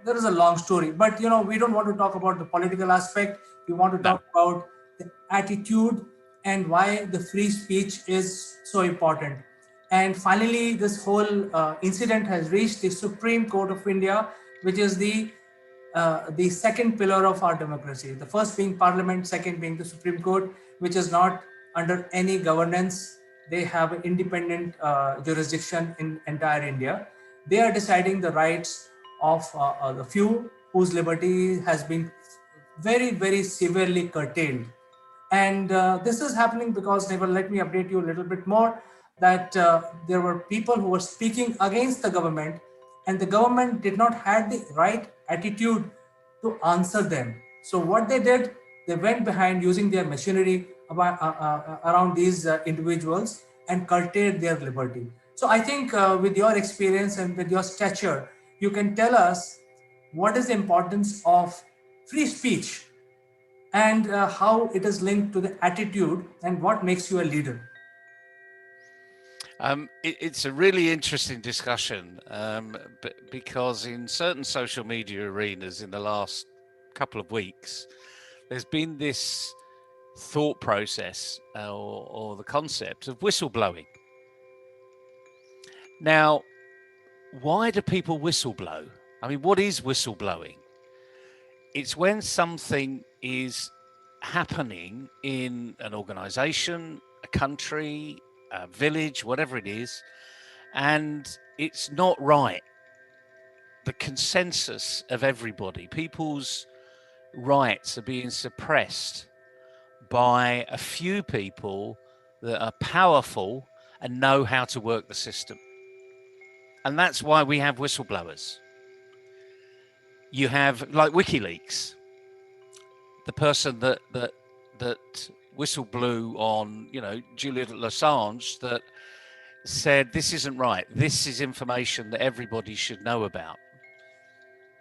S6: there is a long story. But we don't want to talk about the political aspect. We want to
S4: No.
S6: talk about the attitude and why the free speech is so important. And finally, this whole incident has reached the Supreme Court of India, which is the second pillar of our democracy. The first being Parliament, second being the Supreme Court, which is not under any governance. They have an independent jurisdiction in entire India. They are deciding the rights of the few whose liberty has been very severely curtailed. And this is happening because, Neval, let me update you a little bit more, that there were people who were speaking against the government, and the government did not have the right attitude to answer them. So what they did, they went behind using their machinery around these individuals and curtailed their liberty. So I think with your experience and with your stature, you can tell us what is the importance of free speech, and how it is linked to the attitude, and what makes you a leader.
S4: It's a really interesting discussion, because in certain social media arenas in the last couple of weeks, there's been this thought process or the concept of whistleblowing. Now, why do people whistleblow? I mean, what is whistleblowing? It's when something is happening in an organization, a country, a village, whatever it is, and it's not right. The consensus of everybody, people's rights are being suppressed by a few people that are powerful and know how to work the system. And that's why we have whistleblowers. You have, like WikiLeaks, the person that whistle blew on, Julian Assange, that said this isn't right. This is information that everybody should know about.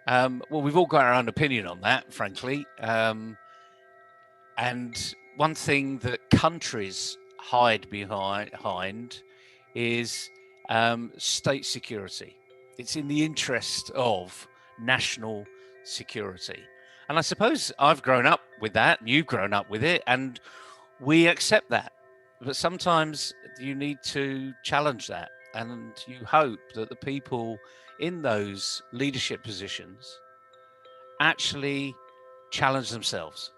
S4: Well, we've all got our own opinion on that, frankly. And one thing that countries hide behind is state security. It's in the interest of national security. And I suppose I've grown up with that, and you've grown up with it, and we accept that. But sometimes you need to challenge that, and you hope that the people in those leadership positions actually challenge themselves.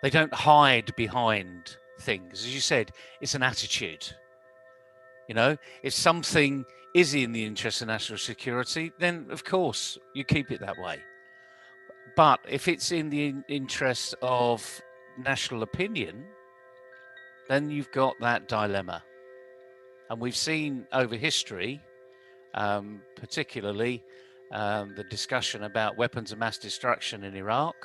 S4: They don't hide behind things. As you said, it's an attitude. If something is in the interest of national security, then of course you keep it that way. But if it's in the interest of national opinion, then you've got that dilemma. And we've seen over history, particularly the discussion about weapons of mass destruction in Iraq.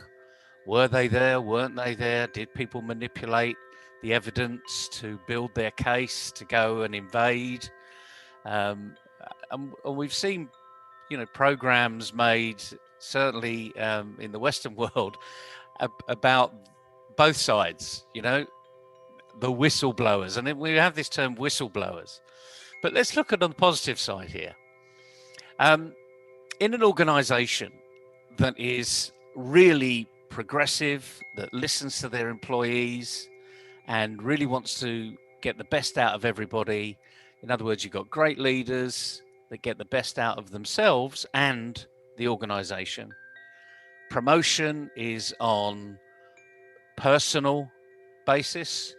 S4: Were they there? Weren't they there? Did people manipulate the evidence to build their case to go and invade? And we've seen, programs made, certainly in the Western world, about both sides, the whistleblowers. And we have this term whistleblowers. But let's look at the positive side here. In an organization that is really progressive, that listens to their employees and really wants to get the best out of everybody, in other words, you've got great leaders that get the best out of themselves and the organization. Promotion is on personal basis.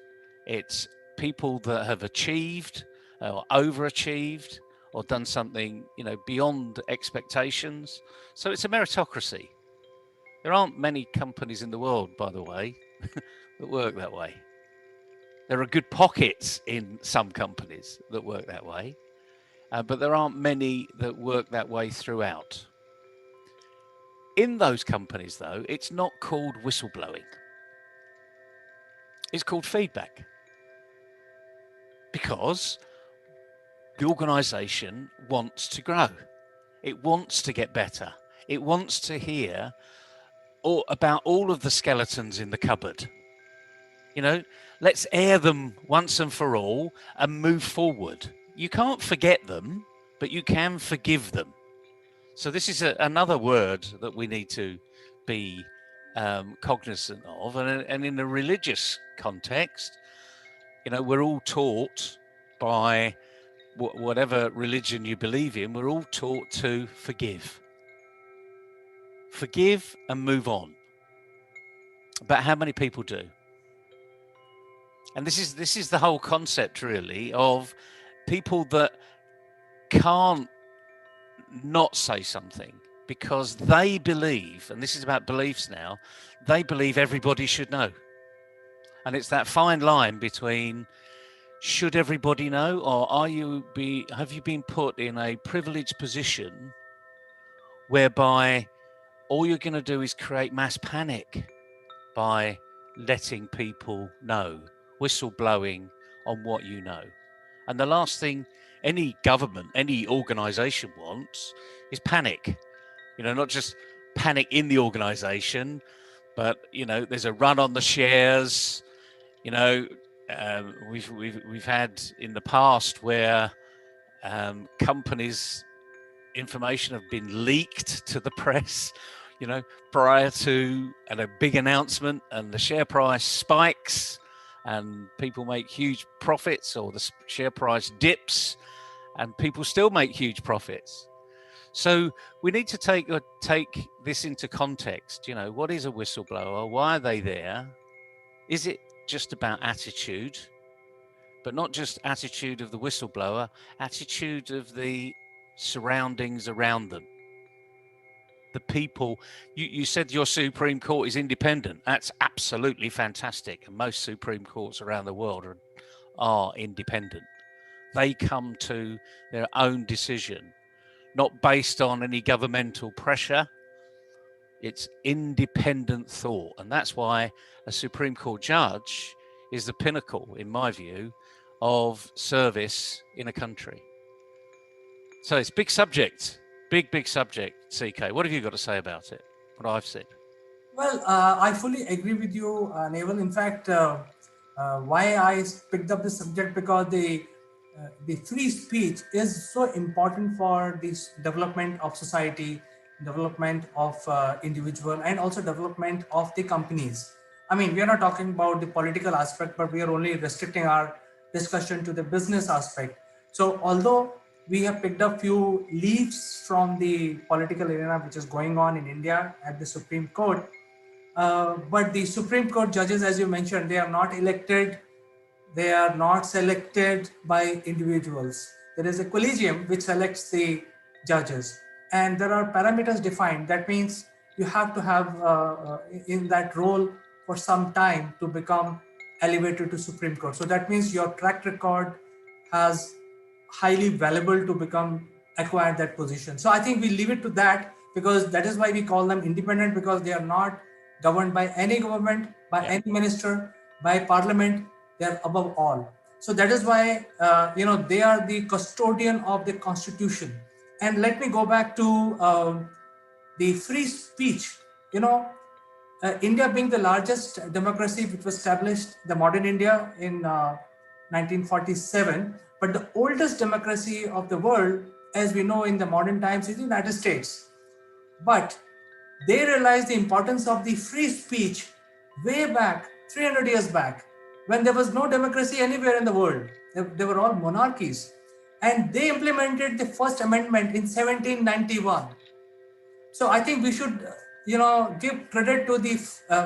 S4: It's people that have achieved or overachieved or done something, beyond expectations. So it's a meritocracy. There aren't many companies in the world, by the way, that work that way. There are good pockets in some companies that work that way, but there aren't many that work that way throughout. In those companies, though, it's not called whistleblowing. It's called feedback. Because the organization wants to grow. It wants to get better. It wants to hear about all of the skeletons in the cupboard. You know, let's air them once and for all and move forward. You can't forget them, but you can forgive them. So this is another word that we need to be cognizant of. And in a religious context, you know, we're all taught by whatever religion you believe in, we're all taught to forgive. Forgive and move on. But how many people do? And this is the whole concept, really, of people that can't not say something because they believe, and this is about beliefs now, they believe everybody should know. And it's that fine line between should everybody know, or have you been put in a privileged position whereby all you're going to do is create mass panic by letting people know, whistleblowing on what you know. And the last thing any government, any organization wants is panic. You know, not just panic in the organization, but, you know, there's a run on the shares. You know, we've had in the past where companies' information have been leaked to the press, you know, prior to a big announcement, and the share price spikes and people make huge profits, or the share price dips and people still make huge profits. So we need to take this into context. You know, what is a whistleblower? Why are they there? Is it just about attitude, but not just attitude of the whistleblower, attitude of the surroundings around them? The people, you said your Supreme Court is independent. That's absolutely fantastic. And most Supreme Courts around the world are independent. They come to their own decision, not based on any governmental pressure. It's independent thought. And that's why a Supreme Court judge is the pinnacle, in my view, of service in a country. So it's a big subject, big subject, CK. What have you got to say about it, what I've said?
S6: Well, I fully agree with you, Naval. In fact, why I picked up this subject, because the free speech is so important for this development of society, development of individual, and also development of the companies. I mean, we are not talking about the political aspect, but we are only restricting our discussion to the business aspect. So although we have picked up few leaves from the political arena which is going on in India at the Supreme Court, but the Supreme Court judges, as you mentioned, they are not elected, they are not selected by individuals. There is a collegium which selects the judges, and there are parameters defined. That means you have to have in that role for some time to become elevated to Supreme Court. So that means your track record has highly valuable to become acquire that position. So I think we leave it to that, because that is why we call them independent, because they are not governed by any government, by any minister, by parliament. They are above all. So that is why they are the custodian of the constitution. And let me go back to the free speech. India being the largest democracy which was established, the modern India, in 1947, but the oldest democracy of the world, as we know in the modern times, is the United States. But they realized the importance of the free speech way back, 300 years back, when there was no democracy anywhere in the world. They were all monarchies. And they implemented the First Amendment in 1791. So I think we should, give credit to the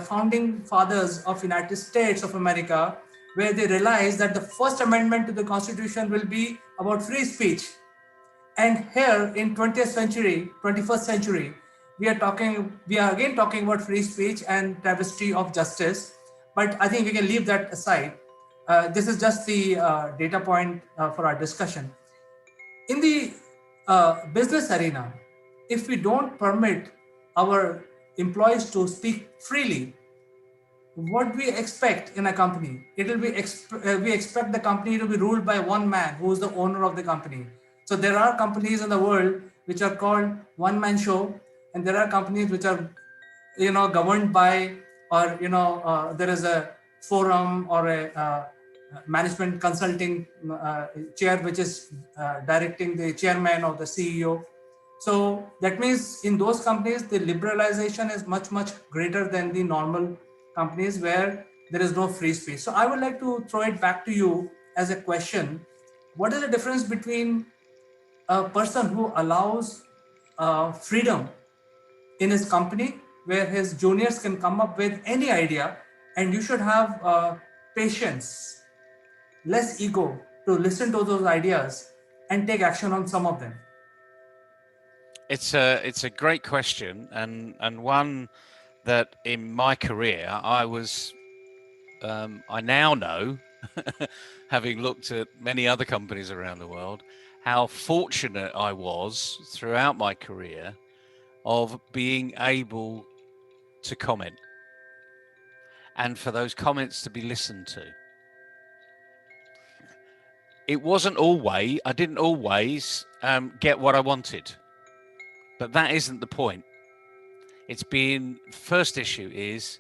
S6: founding fathers of United States of America, where they realized that the First Amendment to the Constitution will be about free speech. And here in 21st century, we are again talking about free speech and travesty of justice. But I think we can leave that aside. This is just the data point for our discussion. In the business arena, if we don't permit our employees to speak freely, what we expect in a company. It will be we expect the company to be ruled by one man who is the owner of the company. So there are companies in the world which are called one man show, and there are companies which are governed by, or there is a forum or a management consulting chair which is directing the chairman or the CEO. So that means in those companies the liberalization is much much greater than the normal companies where there is no free speech. So I would like to throw it back to you as a question: what is the difference between a person who allows freedom in his company, where his juniors can come up with any idea, and you should have patience, less ego to listen to those ideas and take action on some of them?
S4: It's a great question, and one that in my career I now know, having looked at many other companies around the world, how fortunate I was throughout my career of being able to comment and for those comments to be listened to. It wasn't always, I didn't always get what I wanted, but that isn't the point. It's been, first issue is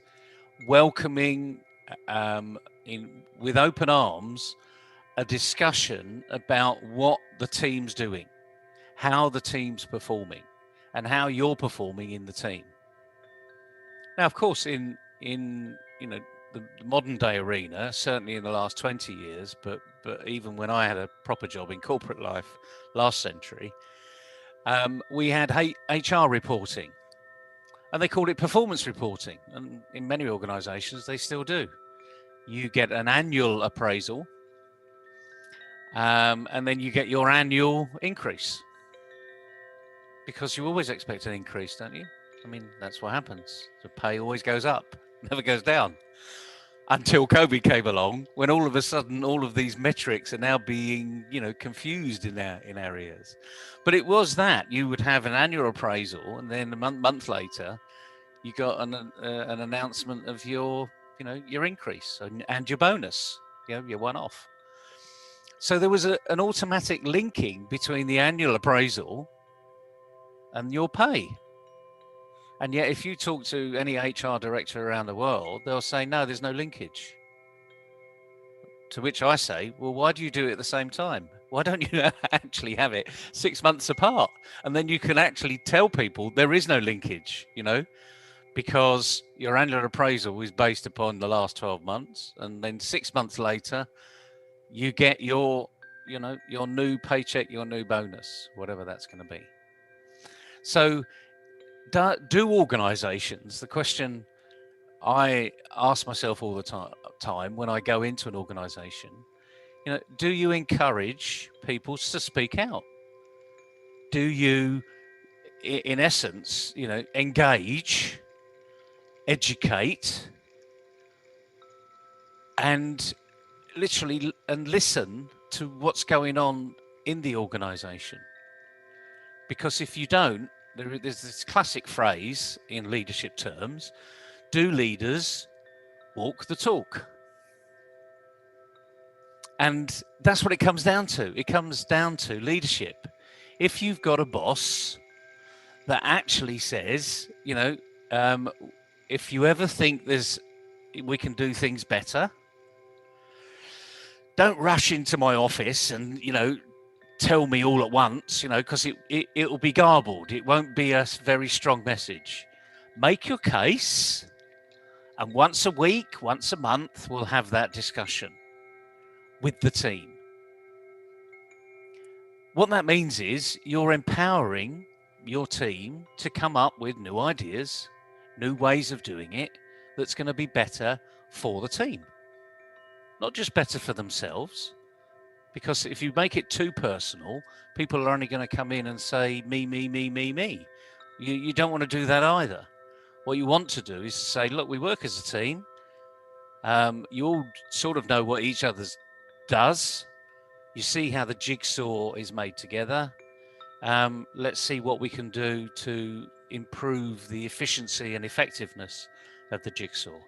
S4: welcoming with open arms a discussion about what the team's doing, how the team's performing, and how you're performing in the team. Now, of course, in the modern day arena, certainly in the last 20 years, but even when I had a proper job in corporate life last century, we had HR reporting, and they called it performance reporting. And in many organizations, they still do. You get an annual appraisal, and then you get your annual increase, because you always expect an increase, don't you? I mean, that's what happens. The pay always goes up, never goes down. Until COVID came along, when all of a sudden all of these metrics are now being, confused in areas. But it was that you would have an annual appraisal, and then a month later, you got an announcement of your increase and your bonus, your one-off. So there was an automatic linking between the annual appraisal and your pay. And yet, if you talk to any HR director around the world, they'll say, no, there's no linkage. To which I say, well, why do you do it at the same time? Why don't you actually have it 6 months apart? And then you can actually tell people there is no linkage, because your annual appraisal is based upon the last 12 months. And then 6 months later, you get your new paycheck, your new bonus, whatever that's going to be. So do organizations, the question I ask myself all the time when I go into an organization, do you encourage people to speak out? Do you, in essence, engage, educate, and literally listen to what's going on in the organization? Because if you don't, there's this classic phrase in leadership terms: do leaders walk the talk? And that's what it comes down to. It comes down to leadership. If you've got a boss that actually says, if you ever think we can do things better, don't rush into my office and, tell me all at once, because it'll be garbled. It won't be a very strong message. Make your case, and once a week, once a month, we'll have that discussion with the team. What that means is you're empowering your team to come up with new ideas, new ways of doing it that's going to be better for the team. Not just better for themselves, because if you make it too personal, people are only going to come in and say, me, me, me, me, me. You don't want to do that either. What you want to do is say, look, we work as a team. You all sort of know what each other does. You see how the jigsaw is made together. Let's see what we can do to improve the efficiency and effectiveness of the jigsaw.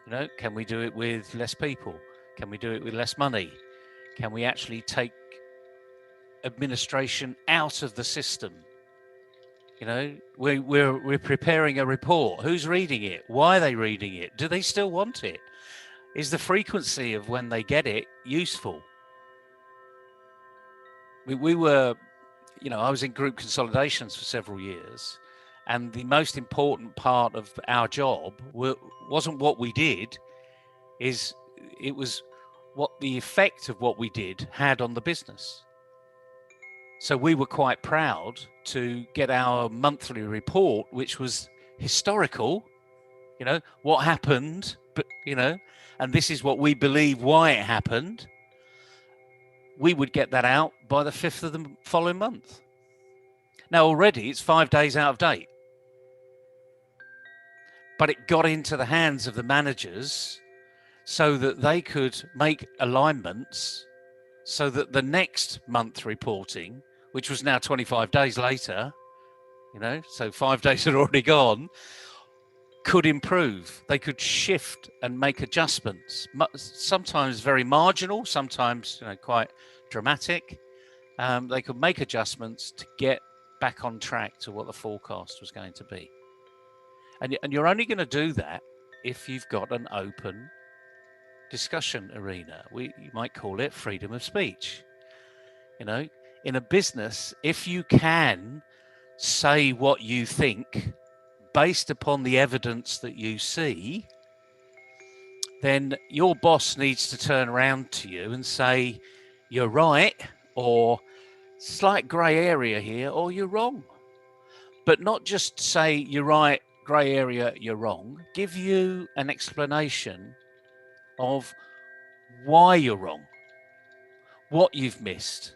S4: You know, can we do it with less people? Can we do it with less money? Can we actually take administration out of the system? You know, we're preparing a report. Who's reading it? Why are they reading it? Do they still want it? Is the frequency of when they get it useful? We were, you know, I was in group consolidations for several years, and the most important part of our job wasn't what we did, it was what the effect of what we did had on the business. So we were quite proud to get our monthly report, which was historical, you know, what happened, but, you know, and this is what we believe why it happened. We would get that out by the 5th of the following month. Now, already it's 5 days out of date. But it got into the hands of the managers so that they could make alignments so that the next month reporting, which was now 25 days later, you know, so 5 days had already gone, could improve. They could shift and make adjustments, sometimes very marginal, sometimes, you know, quite dramatic. They could make adjustments to get back on track to what the forecast was going to be. And you're only going to do that if you've got an open discussion arena. You might call it freedom of speech. You know, in a business, if you can say what you think based upon the evidence that you see, then your boss needs to turn around to you and say, you're right, or slight grey area here, or you're wrong. But not just say you're right, grey area, you're wrong. Give you an explanation of why you're wrong, what you've missed,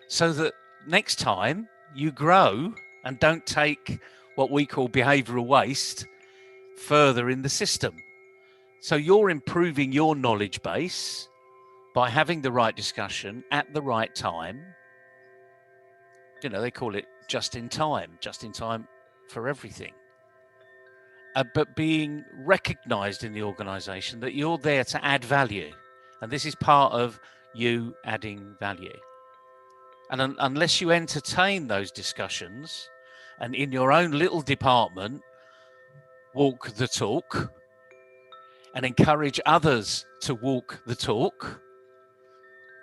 S4: so that next time you grow and don't take what we call behavioural waste further in the system. So you're improving your knowledge base by having the right discussion at the right time. You know, they call it just in time for everything. But being recognised in the organisation that you're there to add value. And this is part of you adding value. And unless you entertain those discussions and in your own little department, walk the talk and encourage others to walk the talk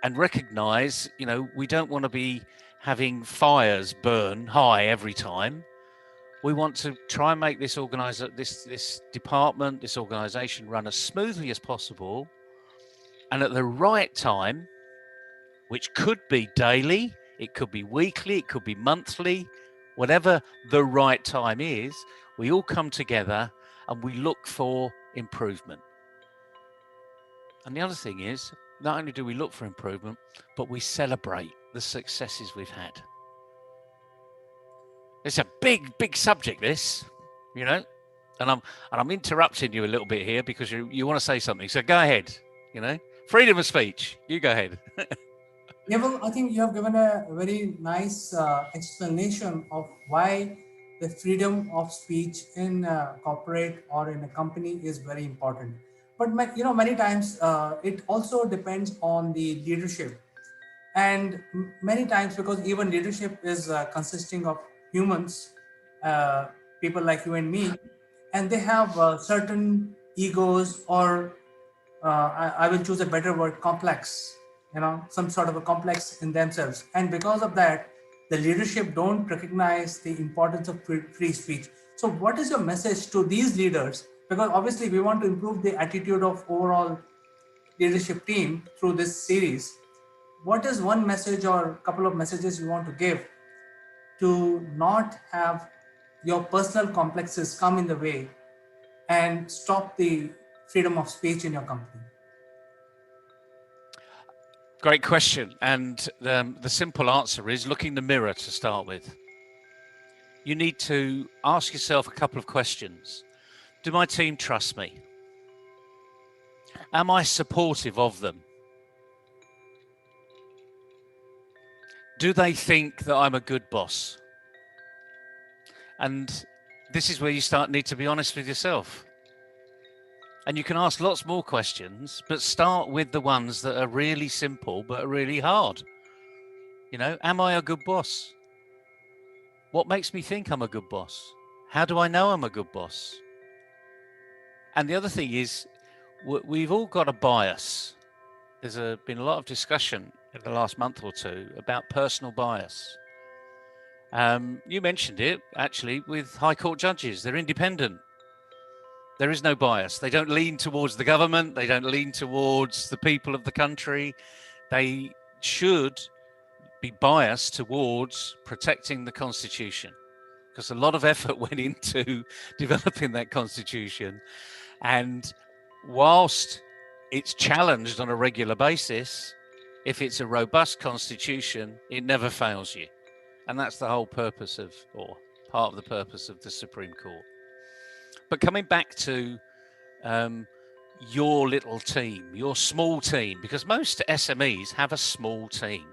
S4: and recognise, you know, we don't want to be having fires burn high every time. We want to try and make this department, this organisation run as smoothly as possible, and at the right time, which could be daily, it could be weekly, it could be monthly, whatever the right time is, we all come together and we look for improvement. And the other thing is, not only do we look for improvement, but we celebrate the successes we've had. It's a big subject, this, you know, and I'm interrupting you a little bit here because you want to say something. So go ahead, you know, freedom of speech. You go ahead.
S6: Yeah, well, I think you have given a very nice explanation of why the freedom of speech in a corporate or in a company is very important. But many times it also depends on the leadership, and many times, because even leadership is consisting of humans, uh, people like you and me, and they have certain egos, or I will choose a better word, complex, some sort of a complex in themselves. And because of that, the leadership don't recognize the importance of free speech. So what is your message to these leaders? Because obviously we want to improve the attitude of overall leadership team through this series. What is one message or a couple of messages you want to give to not have your personal complexes come in the way and stop the freedom of speech in your company?
S4: Great question. And the simple answer is look in the mirror to start with. You need to ask yourself a couple of questions. Do my team trust me? Am I supportive of them? Do they think that I'm a good boss? And this is where you need to be honest with yourself. And you can ask lots more questions, but start with the ones that are really simple but are really hard. You know, am I a good boss? What makes me think I'm a good boss? How do I know I'm a good boss? And the other thing is, we've all got a bias. There's been a lot of discussion in the last month or two about personal bias. You mentioned it, actually, with High Court judges. They're independent. There is no bias. They don't lean towards the government. They don't lean towards the people of the country. They should be biased towards protecting the Constitution, because a lot of effort went into developing that Constitution. And whilst it's challenged on a regular basis, if it's a robust Constitution, it never fails you. And that's the whole purpose of, or part of the purpose of the Supreme Court. But coming back to your little team, your small team, because most SMEs have a small team.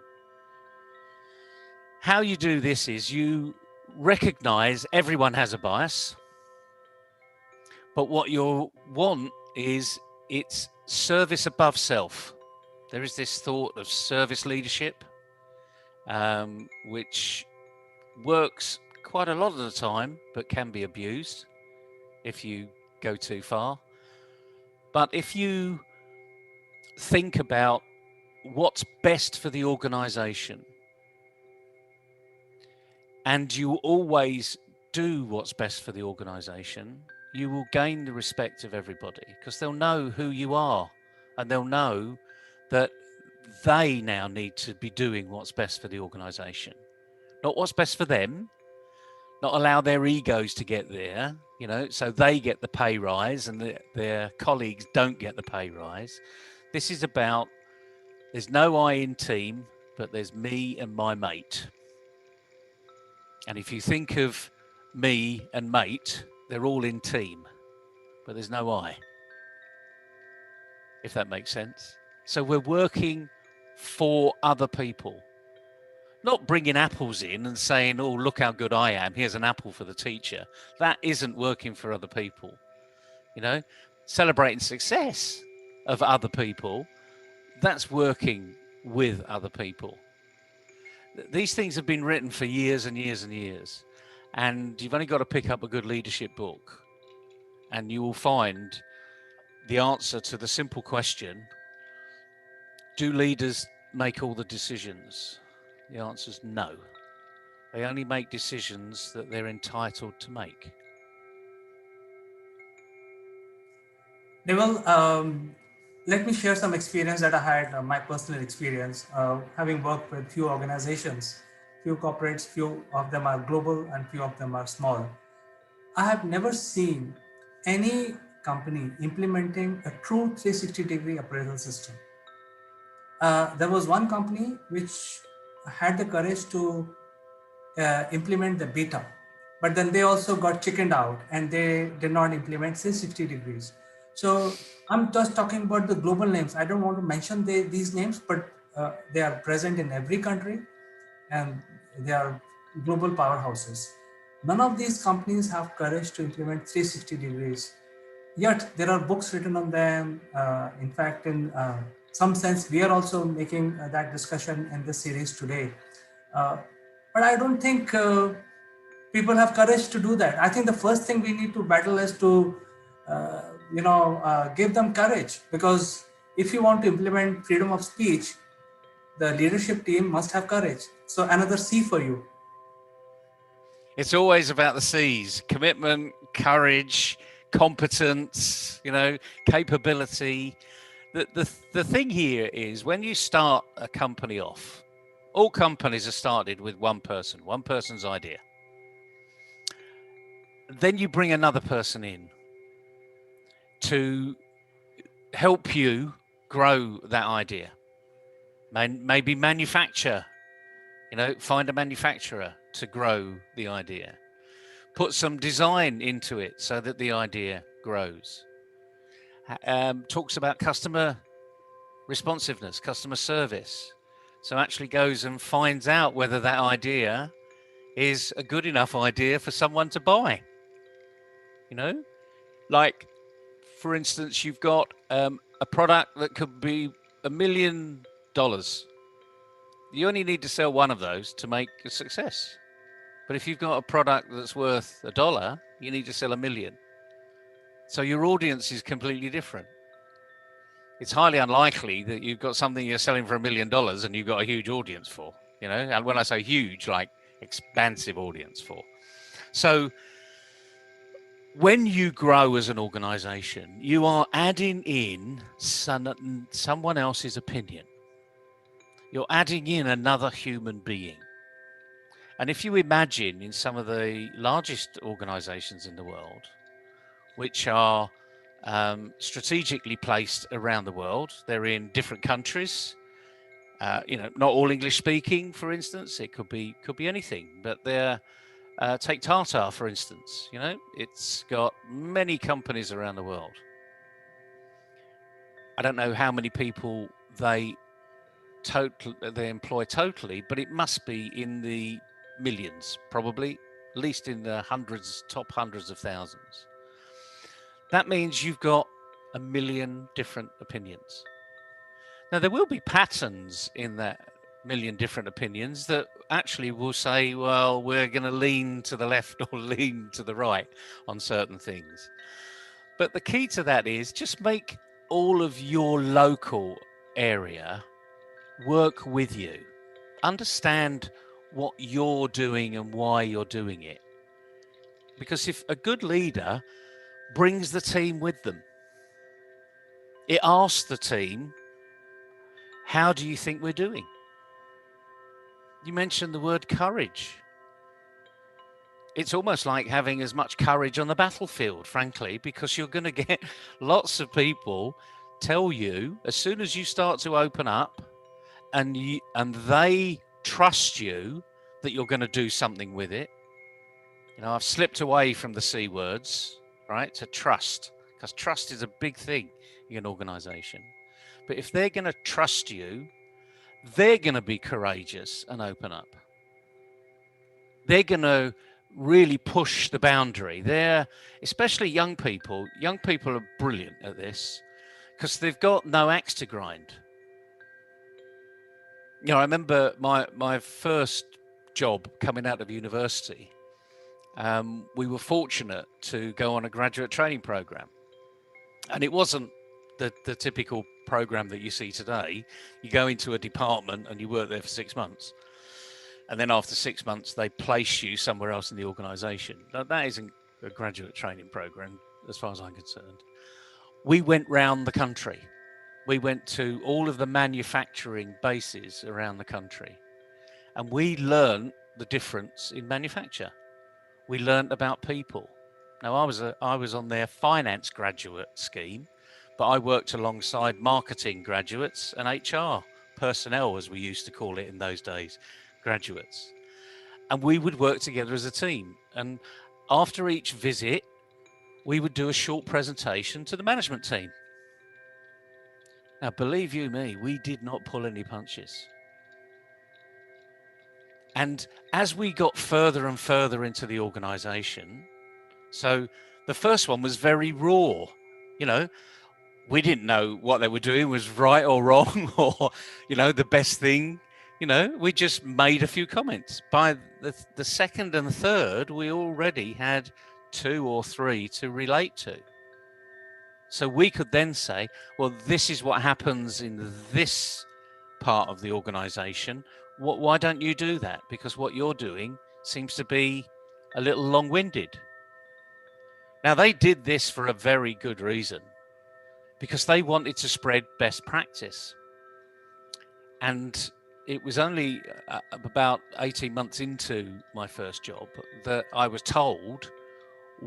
S4: How you do this is you recognize everyone has a bias, but what you want is it's service above self. There is this thought of service leadership, which works quite a lot of the time, but can be abused if you go too far. But if you think about what's best for the organization, and you always do what's best for the organization, you will gain the respect of everybody, because they'll know who you are, and they'll know that they now need to be doing what's best for the organization, not what's best for them, not allow their egos to get there, you know, so they get the pay rise and their colleagues don't get the pay rise. This is about, there's no I in team, but there's me and my mate. And if you think of me and mate, they're all in team, but there's no I, if that makes sense. So we're working for other people, not bringing apples in and saying, oh, look how good I am, here's an apple for the teacher. That isn't working for other people. You know, celebrating success of other people, that's working with other people. These things have been written for years and years and years, and you've only got to pick up a good leadership book and you will find the answer to the simple question, do leaders make all the decisions? The answer is no. They only make decisions that they're entitled to make.
S6: Deval, let me share some experience that I had, my personal experience, having worked with few organizations, few corporates, few of them are global and few of them are small. I have never seen any company implementing a true 360-degree appraisal system. There was one company which had the courage to implement the beta, but then they also got chickened out and they did not implement 360 degrees. So I'm just talking about the global names. I don't want to mention these names, but they are present in every country and they are global powerhouses. None of these companies have courage to implement 360 degrees. Yet there are books written on them. In fact, in some sense, we are also making that discussion in this series today. But I don't think people have courage to do that. I think the first thing we need to battle is to, give them courage, because if you want to implement freedom of speech, the leadership team must have courage. So another C for you.
S4: It's always about the C's: commitment, courage, competence, capability. The thing here is, when you start a company off, all companies are started with one person's idea. Then you bring another person in to help you grow that idea. Maybe manufacture, find a manufacturer to grow the idea. Put some design into it so that the idea grows. Talks about customer responsiveness, customer service. So actually goes and finds out whether that idea is a good enough idea for someone to buy. Like for instance, you've got a product that could be $1 million. You only need to sell one of those to make a success. But if you've got a product that's worth $1, you need to sell 1 million. So your audience is completely different. It's highly unlikely that you've got something you're selling for $1 million and you've got a huge audience for, you know, and when I say huge, like expansive audience for. So when you grow as an organization, you are adding in someone else's opinion. You're adding in another human being. And if you imagine in some of the largest organizations in the world, which are strategically placed around the world, they're in different countries, you know, not all English speaking, for instance, it could be anything, but they're take Tata, for instance, you know, it's got many companies around the world. I don't know how many people they employ totally, but it must be in the millions, probably, at least in the top hundreds of thousands. That means you've got 1 million different opinions. Now, there will be patterns in that 1 million different opinions that actually will say, well, we're going to lean to the left or lean to the right on certain things. But the key to that is just make all of your local area work with you. Understand what you're doing and why you're doing it. Because if a good leader brings the team with them, it asks the team, how do you think we're doing? You mentioned the word courage. It's almost like having as much courage on the battlefield, frankly, because you're going to get lots of people tell you as soon as you start to open up and they trust you that you're going to do something with it. You know, I've slipped away from the C words, right, to trust, because trust is a big thing in an organization. But if they're going to trust you, they're going to be courageous and open up. They're going to really push the boundary. Especially young people are brilliant at this because they've got no axe to grind. You know, I remember my first job coming out of university. We were fortunate to go on a graduate training program, and it wasn't the typical program that you see today. You go into a department and you work there for 6 months, and then after 6 months they place you somewhere else in the organization. Now, that isn't a graduate training program as far as I'm concerned. We went round the country. We went to all of the manufacturing bases around the country, and we learned the difference in manufacture. We learned about people. Now, I was on their finance graduate scheme, but I worked alongside marketing graduates and HR personnel, as we used to call it in those days, graduates. And we would work together as a team. And after each visit, we would do a short presentation to the management team. Now, believe you me, we did not pull any punches. And as we got further and further into the organization, so the first one was very raw. You know, we didn't know what they were doing was right or wrong or, you know, the best thing. You know, we just made a few comments. By the second and third, we already had 2 or 3 to relate to. So we could then say, well, this is what happens in this part of the organization. Why don't you do that? Because what you're doing seems to be a little long-winded. Now, they did this for a very good reason, because they wanted to spread best practice. And it was only about 18 months into my first job that I was told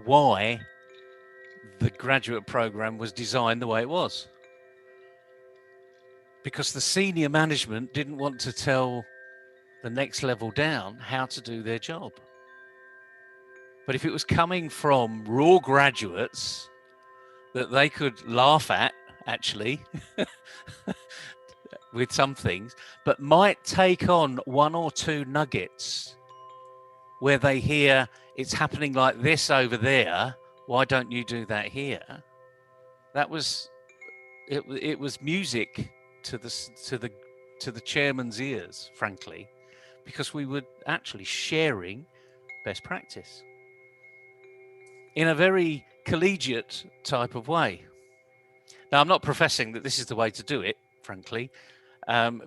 S4: why the graduate program was designed the way it was. Because the senior management didn't want to tell the next level down how to do their job. But if it was coming from raw graduates that they could laugh at, actually, with some things, but might take on 1 or 2 nuggets where they hear it's happening like this over there, why don't you do that here? That was it was music to the chairman's ears, frankly, because we were actually sharing best practice in a very collegiate type of way. Now, I'm not professing that this is the way to do it, frankly,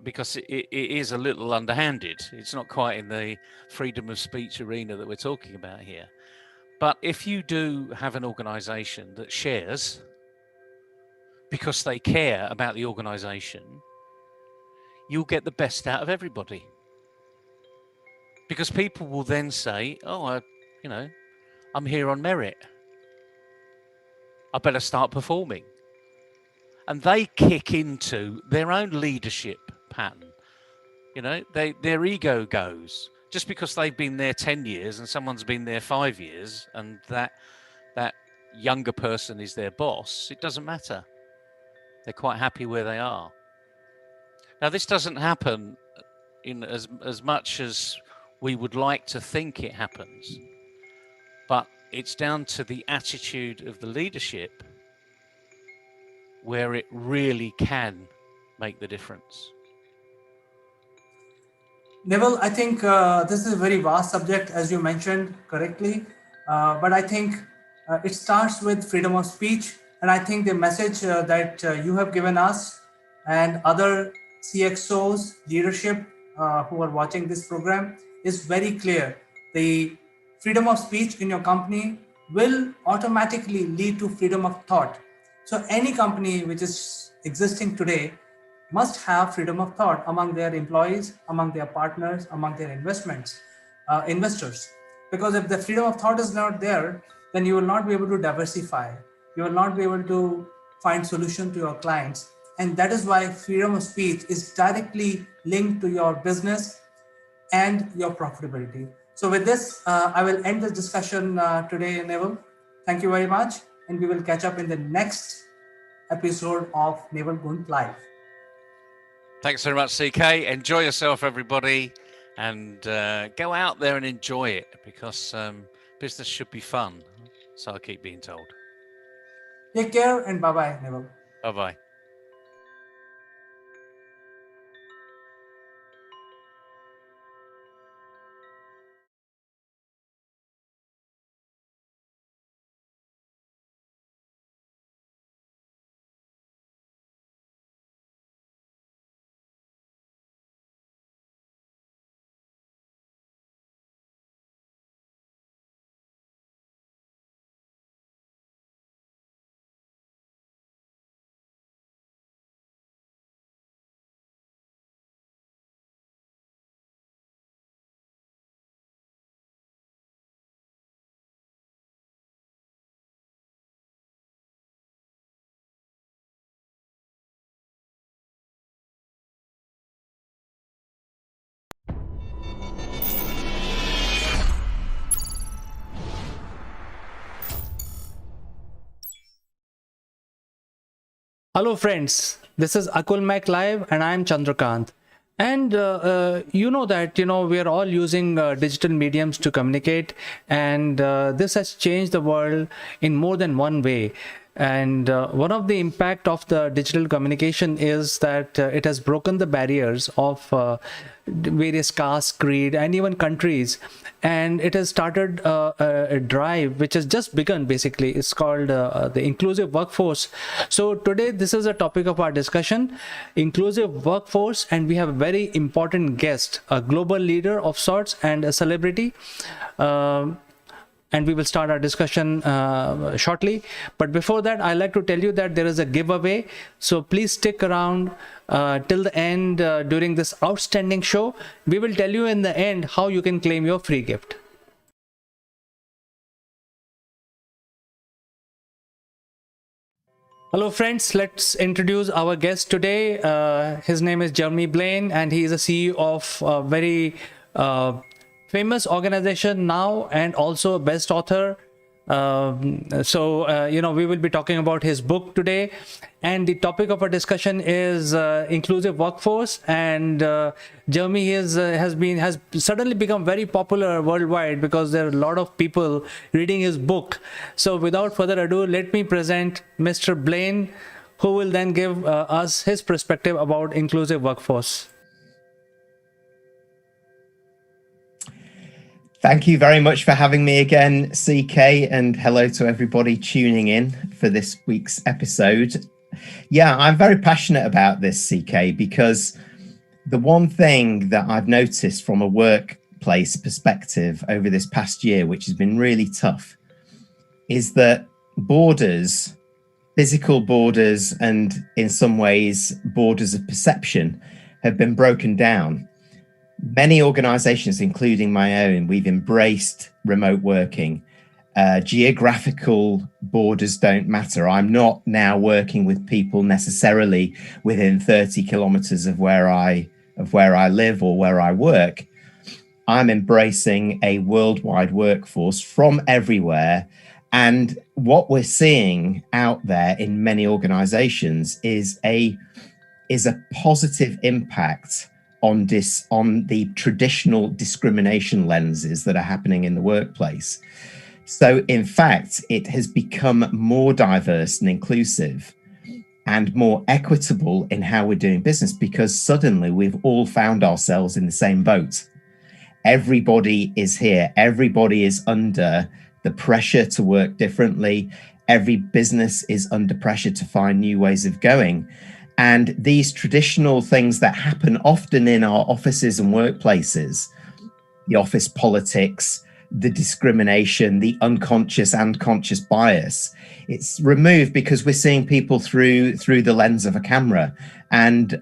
S4: because it is a little underhanded. It's not quite in the freedom of speech arena that we're talking about here. But if you do have an organization that shares because they care about the organization, you'll get the best out of everybody. Because people will then say, oh, I'm here on merit. I better start performing. And they kick into their own leadership pattern. Their ego goes. Just because they've been there 10 years and someone's been there 5 years and that younger person is their boss, it doesn't matter. They're quite happy where they are. Now, this doesn't happen in as much as we would like to think it happens, but it's down to the attitude of the leadership where it really can make the difference.
S6: Neville, I think this is a very vast subject, as you mentioned correctly, but I think it starts with freedom of speech. And I think the message that you have given us and other CXOs, leadership who are watching this program is very clear. The freedom of speech in your company will automatically lead to freedom of thought. So any company which is existing today must have freedom of thought among their employees, among their partners, among their investors. Because if the freedom of thought is not there, then you will not be able to diversify. You will not be able to find solution to your clients. And that is why freedom of speech is directly linked to your business and your profitability. So with this, I will end this discussion today, Neville. Thank you very much. And we will catch up in the next episode of Neville Gunt Live.
S4: Thanks very much, CK. Enjoy yourself, everybody, and go out there and enjoy it, because business should be fun. So I keep being told.
S6: Take care and bye-bye, Neville.
S4: Bye-bye.
S3: Hello friends, this is Akulmach Live and I am Chandrakant. And you know that we are all using digital mediums to communicate, and this has changed the world in more than one way. And one of the impact of the digital communication is that it has broken the barriers of various castes, creed, and even countries. And it has started a drive which has just begun. Basically, it's called the inclusive workforce. So today, this is a topic of our discussion: inclusive workforce, and we have a very important guest, a global leader of sorts and a celebrity. And we will start our discussion shortly. But before that, I'd like to tell you that there is a giveaway. So please stick around till the end during this outstanding show. We will tell you in the end how you can claim your free gift. Hello friends, let's introduce our guest today. His name is Jeremy Blaine, and he is a CEO of a very famous organization now, and also a best author, We will be talking about his book today, and the topic of our discussion is inclusive workforce. And Jeremy has suddenly become very popular worldwide because there are a lot of people reading his book. So without further ado, let me present Mr. Blaine, who will then give us his perspective about inclusive workforce.
S7: Thank you very much for having me again, CK, and hello to everybody tuning in for this week's episode. Yeah, I'm very passionate about this, CK, because the one thing that I've noticed from a workplace perspective over this past year, which has been really tough, is that borders, physical borders, and in some ways borders of perception have been broken down. Many organizations, including my own, we've embraced remote working. Geographical borders don't matter. I'm not now working with people necessarily within 30 kilometers of where I live or where I work. I'm embracing a worldwide workforce from everywhere. And what we're seeing out there in many organizations is a positive impact on the traditional discrimination lenses that are happening in the workplace. So in fact, it has become more diverse and inclusive and more equitable in how we're doing business, because suddenly we've all found ourselves in the same boat. Everybody is here. Everybody is under the pressure to work differently. Every business is under pressure to find new ways of going. And these traditional things that happen often in our offices and workplaces, the office politics, the discrimination, the unconscious and conscious bias, it's removed because we're seeing people through the lens of a camera, and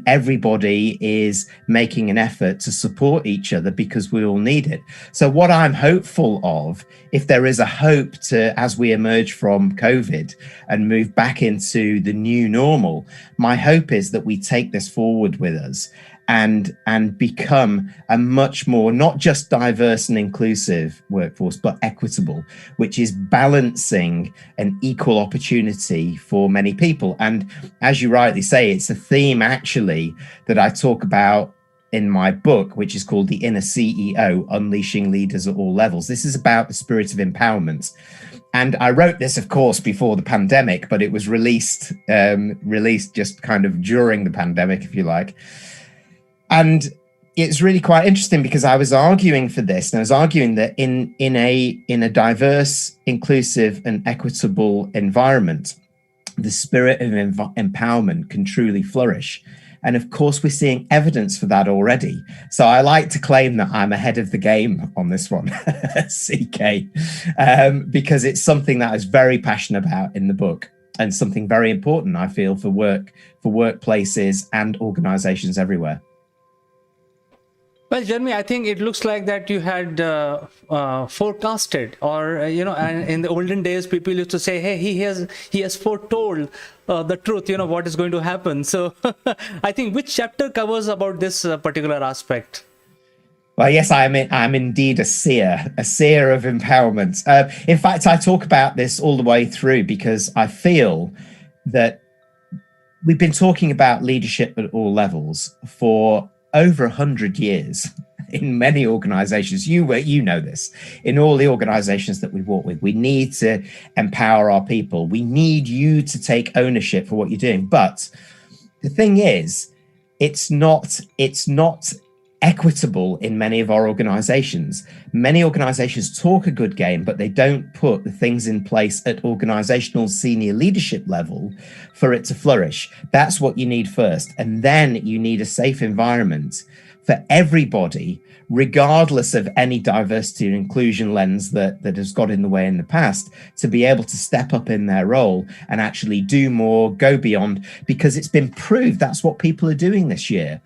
S7: everybody is making an effort to support each other because we all need it. So what I'm hopeful of, if there is a hope to, as we emerge from COVID and move back into the new normal, my hope is that we take this forward with us and become a much more, not just diverse and inclusive workforce, but equitable, which is balancing an equal opportunity for many people. And as you rightly say, it's a theme actually that I talk about in my book, which is called The Inner CEO, Unleashing Leaders at All Levels. This is about the spirit of empowerment. And I wrote this, of course, before the pandemic, but it was released just kind of during the pandemic, if you like. And it's really quite interesting because I was arguing for this, and I was arguing that in a diverse, inclusive, and equitable environment, the spirit of empowerment can truly flourish. And of course, we're seeing evidence for that already. So I like to claim that I'm ahead of the game on this one, CK, because it's something that I was very passionate about in the book, and something very important, I feel, for workplaces and organizations everywhere.
S3: Well, Jeremy, I think it looks like that you had forecasted, or and in the olden days, people used to say, "Hey, he has foretold the truth. What is going to happen." So, I think which chapter covers about this particular aspect?
S7: Well, yes, I'm indeed a seer of empowerment. In fact, I talk about this all the way through because I feel that we've been talking about leadership at all levels for over 100 years in many organizations. You know this. In all the organizations that we work with, we need to empower our people. We need you to take ownership for what you're doing. But the thing is, it's not equitable in many of our organizations. Many organizations talk a good game, but they don't put the things in place at organizational senior leadership level for it to flourish. That's what you need first. And then you need a safe environment for everybody, regardless of any diversity and inclusion lens that has got in the way in the past, to be able to step up in their role and actually do more, go beyond, because it's been proved that's what people are doing this year.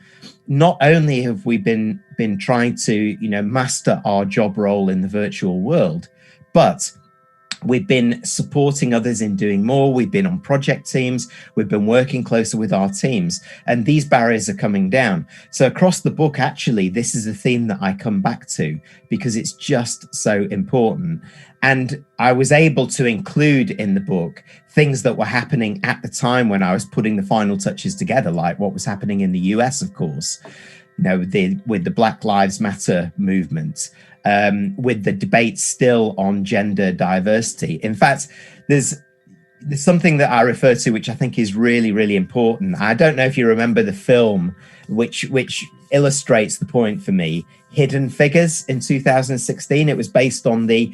S7: Not only have we been trying to, master our job role in the virtual world, but We've been supporting others in doing more. We've been on project teams. We've been working closer with our teams, and these barriers are coming down. So across the book, actually, this is a theme that I come back to because it's just so important. And I was able to include in the book things that were happening at the time when I was putting the final touches together, like what was happening in the US, of course, with the Black Lives Matter movement. With the debate still on gender diversity. In fact, there's something that I refer to, which I think is really, really important. I don't know if you remember the film, which illustrates the point for me, Hidden Figures in 2016. It was based on the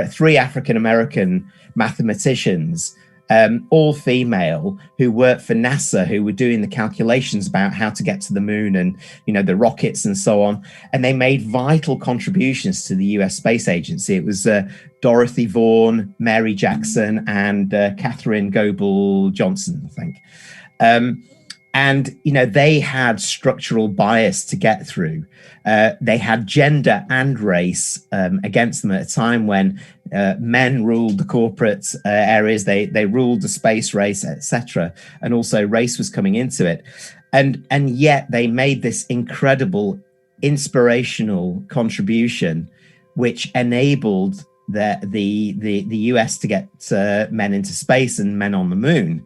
S7: three African-American mathematicians, all female, who worked for NASA, who were doing the calculations about how to get to the moon and, the rockets and so on. And they made vital contributions to the US Space Agency. It was Dorothy Vaughan, Mary Jackson, and Catherine Goebel Johnson, I think. And they had structural bias to get through. They had gender and race against them at a time when men ruled the corporate areas. They ruled the space race, etc. And also race was coming into it. And yet they made this incredible inspirational contribution, which enabled the US to get men into space and men on the moon.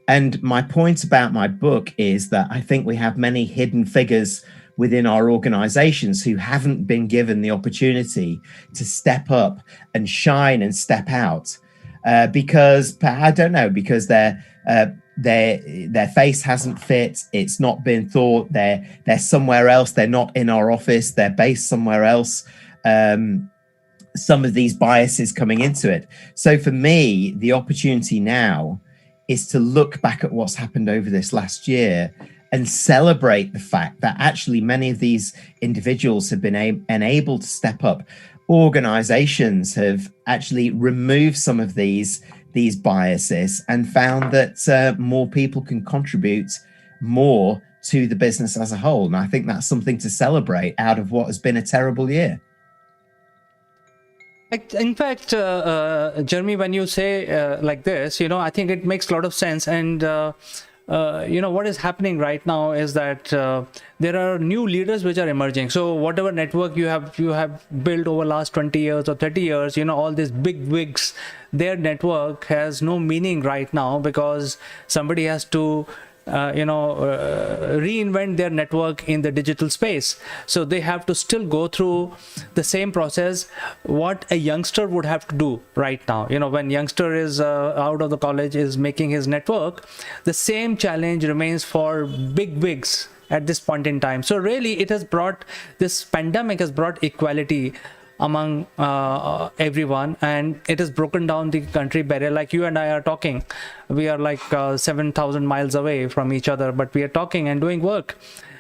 S7: And my point about my book is that I think we have many hidden figures within our organizations who haven't been given the opportunity to step up and shine and step out because their face hasn't fit. It's not been thought. They're somewhere else. They're not in our office. They're based somewhere else. Some of these biases coming into it. So for me, the opportunity now is to look back at what's happened over this last year and celebrate the fact that actually many of these individuals have been enabled to step up. Organizations have actually removed some of these biases and found that more people can contribute more to the business as a whole. And I think that's something to celebrate out of what has been a terrible year.
S3: In fact, Jeremy, when you say like this, I think it makes a lot of sense. And, what is happening right now is that there are new leaders which are emerging. So whatever network you have built over last 20 years or 30 years, all these big wigs, their network has no meaning right now because somebody has to reinvent their network in the digital space. So they have to still go through the same process what a youngster would have to do right now. When youngster is out of the college, is making his network, the same challenge remains for big wigs at this point in time. So really this pandemic has brought equality among everyone, and it has broken down the country barrier. Like you and I are talking, we are like 7,000 miles away from each other, but we are talking and doing work.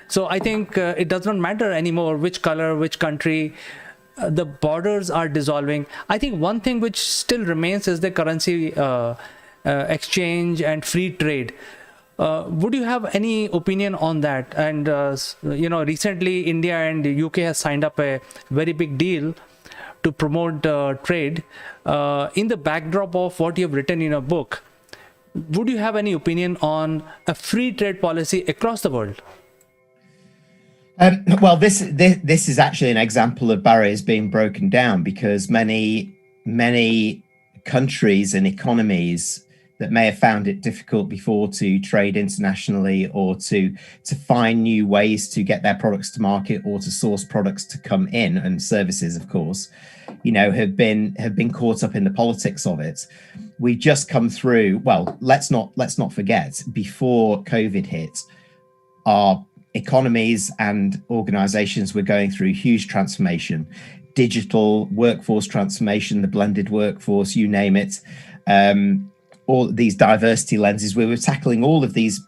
S3: So I think it does not matter anymore which color, which country. The borders are dissolving. I think one thing which still remains is the currency exchange and free trade. Would you have any opinion on that? And recently India and the UK has signed up a very big deal to promote trade. In the backdrop of what you have written in your book, would you have any opinion on a free trade policy across the world?
S7: Well, this is actually an example of barriers being broken down because many countries and economies that may have found it difficult before to trade internationally or to find new ways to get their products to market or to source products to come in, and services, of course, have been caught up in the politics of it. We've just come through. Well, let's not forget, before COVID hit, our economies and organizations were going through huge transformation, digital workforce transformation, the blended workforce, you name it. All these diversity lenses, we were tackling all of these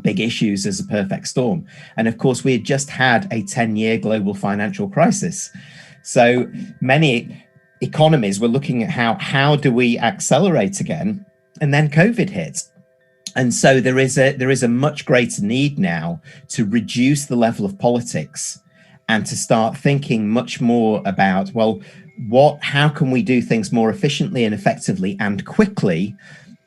S7: big issues as a perfect storm. And of course, we had just had a 10-year global financial crisis. So many economies were looking at how do we accelerate again? And then COVID hit. And so there is a much greater need now to reduce the level of politics and to start thinking much more about, well, how can we do things more efficiently and effectively and quickly,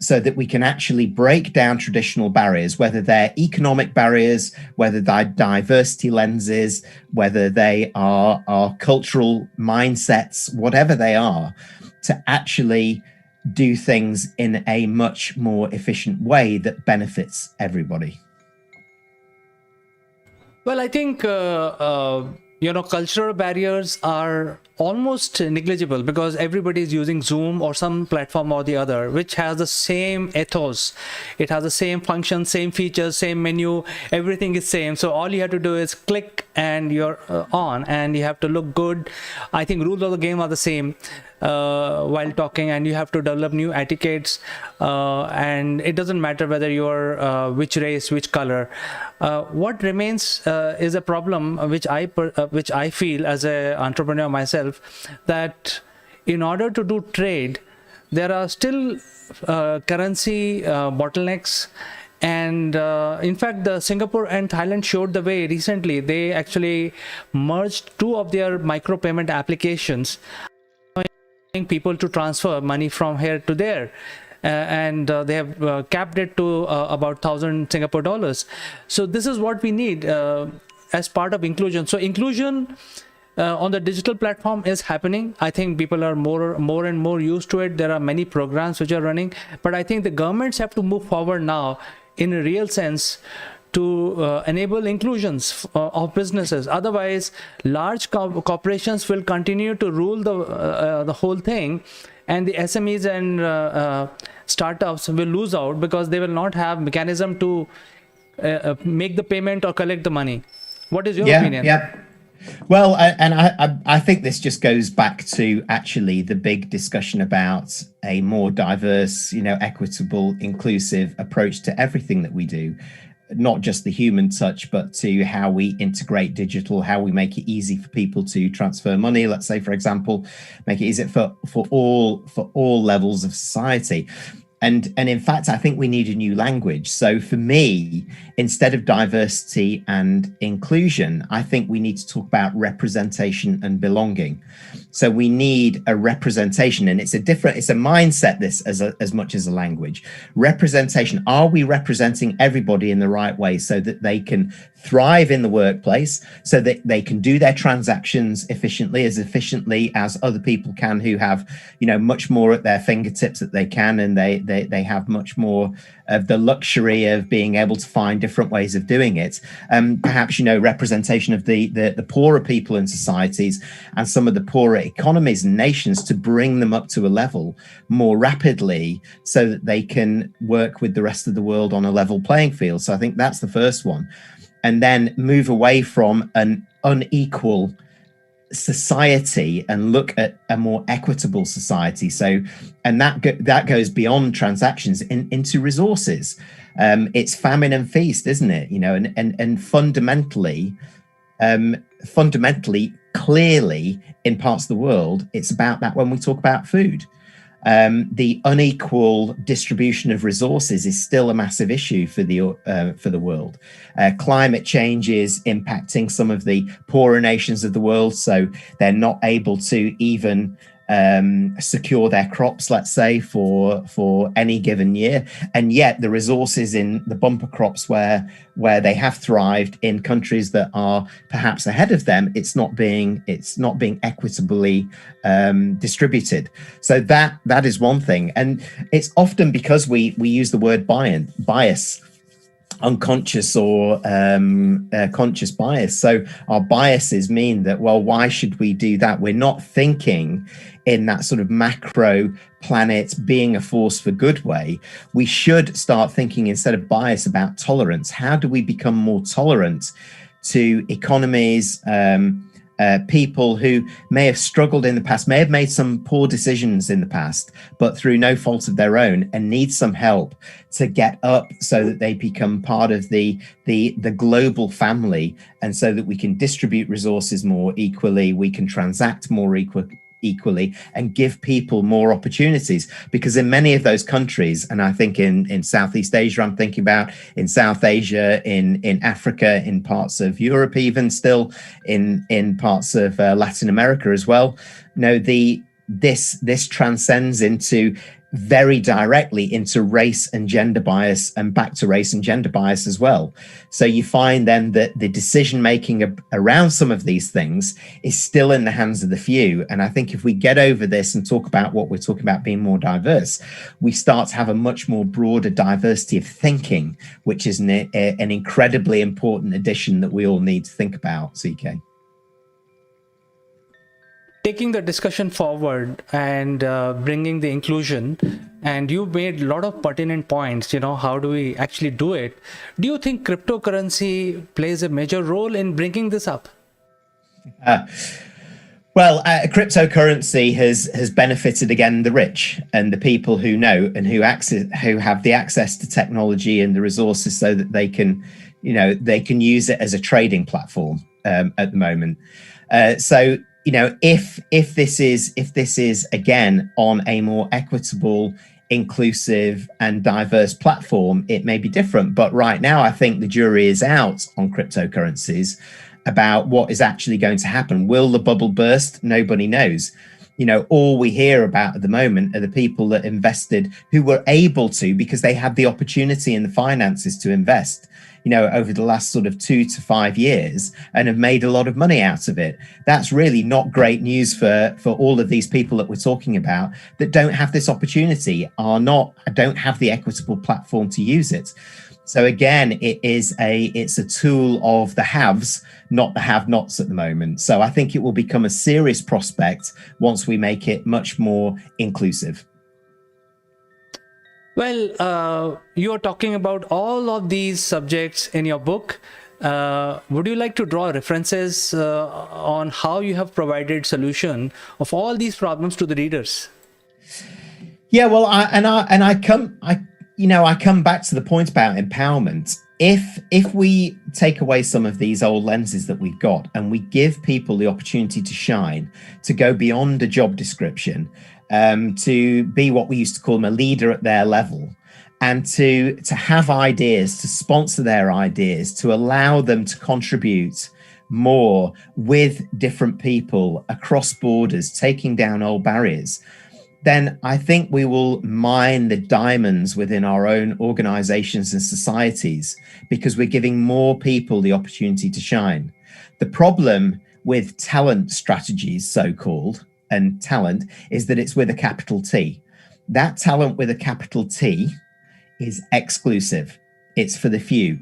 S7: so that we can actually break down traditional barriers, whether they're economic barriers, whether they're diversity lenses, whether they are cultural mindsets, whatever they are, to actually do things in a much more efficient way that benefits everybody.
S3: Well, I think cultural barriers are almost negligible because everybody is using Zoom or some platform or the other, which has the same ethos. It has the same function, same features, same menu. Everything is same. So all you have to do is click and you're on, and you have to look good. I think rules of the game are the same while talking, and you have to develop new etiquettes. And it doesn't matter whether you're which race, which color. What remains is a problem which I feel as an entrepreneur myself, that in order to do trade, there are still currency bottlenecks. And in fact, the Singapore and Thailand showed the way recently. They actually merged two of their micro payment applications, allowing people to transfer money from here to there. And they have capped it to about 1,000 Singapore dollars. So this is what we need as part of inclusion. So inclusion on the digital platform is happening. I think people are more and more used to it. There are many programs which are running, but I think the governments have to move forward now in a real sense to enable inclusions of businesses. Otherwise, large corporations will continue to rule the whole thing, and the SMEs and startups will lose out because they will not have mechanism to make the payment or collect the money. What is your opinion?
S7: Yeah. Well, I think this just goes back to actually the big discussion about a more diverse, equitable, inclusive approach to everything that we do. Not just the human touch, but to how we integrate digital, how we make it easy for people to transfer money. Let's say, for example, make it easy for all levels of society. And in fact, I think we need a new language. So for me, instead of diversity and inclusion, I think we need to talk about representation and belonging. So we need a representation, and it's a mindset, this as much as a language. Representation. Are we representing everybody in the right way so that they can thrive in the workplace, so that they can do their transactions efficiently as other people can, who have, much more at their fingertips that they can, and they have much more of the luxury of being able to find different ways of doing it. Perhaps, representation of the poorer people in societies and some of the poorer economies and nations, to bring them up to a level more rapidly so that they can work with the rest of the world on a level playing field. So I think that's the first one. And then move away from an unequal society and look at a more equitable society. So, and that goes beyond transactions into resources. It's famine and feast, isn't it? And fundamentally, clearly, in parts of the world, it's about that when we talk about food. The unequal distribution of resources is still a massive issue for the world. Climate change is impacting some of the poorer nations of the world, so they're not able to even secure their crops, let's say, for any given year. And yet the resources in the bumper crops where they have thrived in countries that are perhaps ahead of them, it's not being equitably distributed. So that is one thing. And it's often because we use the word bias, unconscious or conscious bias. So our biases mean that, well, why should we do that? We're not thinking in that sort of macro planet being a force for good way. We should start thinking, instead of bias, about tolerance. How do we become more tolerant to economies, people who may have struggled in the past, may have made some poor decisions in the past, but through no fault of their own, and need some help to get up so that they become part of the global family, and so that we can distribute resources more equally, we can transact more equally and give people more opportunities, because in many of those countries, and I think in Southeast Asia, I'm thinking about in South Asia, in Africa, in parts of Europe, even still in parts of Latin America as well, this transcends into very directly into race and gender bias, and back to race and gender bias as well. So you find then that the decision making around some of these things is still in the hands of the few. And I think if we get over this and talk about what we're talking about being more diverse, we start to have a much more broader diversity of thinking, which is an incredibly important addition that we all need to think about, CK.
S3: Taking the discussion forward and bringing the inclusion, and you made a lot of pertinent points, how do we actually do it? Do you think cryptocurrency plays a major role in bringing this up?
S7: Cryptocurrency has benefited, again, the rich and the people who know and who have the access to technology and the resources so that they can use it as a trading platform at the moment. If this is again on a more equitable, inclusive and diverse platform, it may be different. But right now, I think the jury is out on cryptocurrencies about what is actually going to happen. Will the bubble burst? Nobody knows. All we hear about at the moment are the people that invested, who were able to, because they had the opportunity and the finances to invest, over the last sort of 2 to 5 years, and have made a lot of money out of it. That's really not great news for all of these people that we're talking about that don't have this opportunity, don't have the equitable platform to use it. So again, it's a tool of the haves, not the have-nots at the moment. So I think it will become a serious prospect once we make it much more inclusive.
S3: Well, you're talking about all of these subjects in your book. Would you like to draw references on how you have provided solution of all these problems to the readers?
S7: Yeah, well, I come back to the point about empowerment. If we take away some of these old lenses that we've got and we give people the opportunity to shine, to go beyond a job description, to be what we used to call them, a leader at their level, and to have ideas, to sponsor their ideas, to allow them to contribute more with different people across borders, taking down old barriers, then I think we will mine the diamonds within our own organizations and societies, because we're giving more people the opportunity to shine. The problem with talent strategies, so-called, and talent, is that it's with a capital T. That talent with a capital T is exclusive. It's for the few.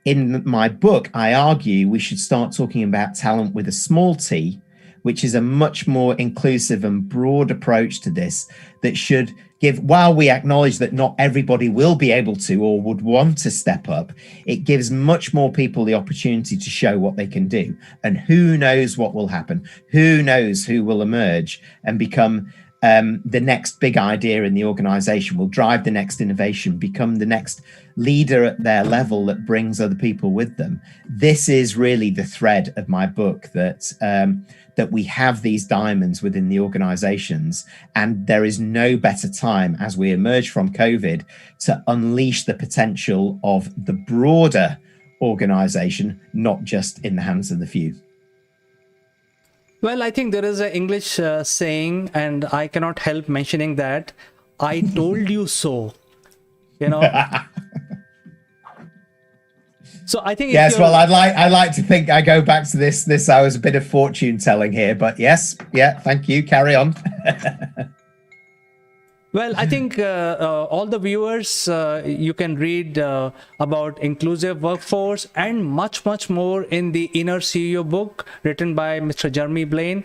S7: In my book, I argue we should start talking about talent with a small t, which is a much more inclusive and broad approach to this, that should give, while we acknowledge that not everybody will be able to or would want to step up, it gives much more people the opportunity to show what they can do. And who knows what will happen? Who knows who will emerge and become the next big idea in the organization, will drive the next innovation, become the next leader at their level that brings other people with them. This is really the thread of my book, that we have these diamonds within the organizations, and there is no better time as we emerge from COVID to unleash the potential of the broader organization, not just in the hands of the few.
S3: Well, I think there is an English saying, and I cannot help mentioning that, I told you so, So I think
S7: yes, well, I like to think I go back to this. I was a bit of fortune telling here, but yes, yeah, thank you. Carry on.
S3: Well, I think all the viewers, you can read about inclusive workforce and much, much more in the Inner CEO book written by Mr. Jeremy Blaine.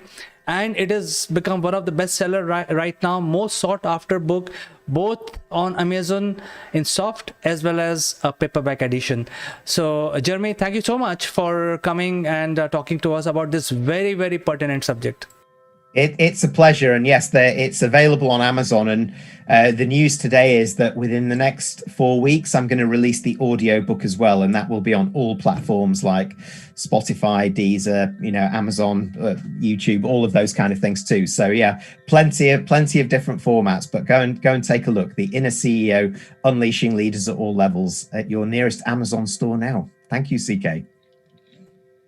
S3: And it has become one of the bestseller right now, most sought after book, both on Amazon in soft as well as a paperback edition. So Jeremy, thank you so much for coming and talking to us about this very, very pertinent subject.
S7: It's a pleasure, and yes, it's available on Amazon. And the news today is that within the next 4 weeks, I'm going to release the audio book as well, and that will be on all platforms like Spotify, Deezer, Amazon, YouTube, all of those kind of things too. So yeah, plenty of different formats. But go and take a look. The Inner CEO: Unleashing Leaders at All Levels at your nearest Amazon store now. Thank you, CK.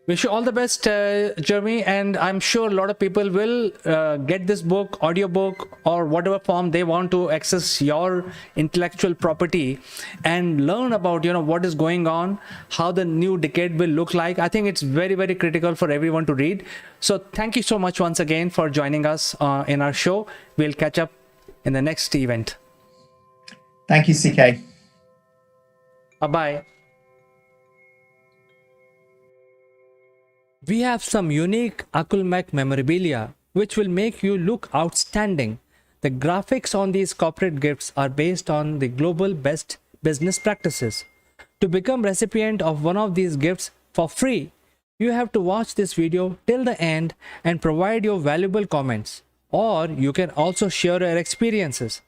S3: Wish you all the best, Jeremy, and I'm sure a lot of people will get this book, audiobook, or whatever form they want to access your intellectual property and learn about, what is going on, how the new decade will look like. I think it's very, very critical for everyone to read. So thank you so much once again for joining us in our show. We'll catch up in the next event.
S7: Thank you, CK.
S3: Bye-bye. We have some unique Akulmach memorabilia which will make you look outstanding. The graphics on these corporate gifts are based on the global best business practices. To become recipient of one of these gifts for free, you have to watch this video till the end and provide your valuable comments. Or you can also share your experiences.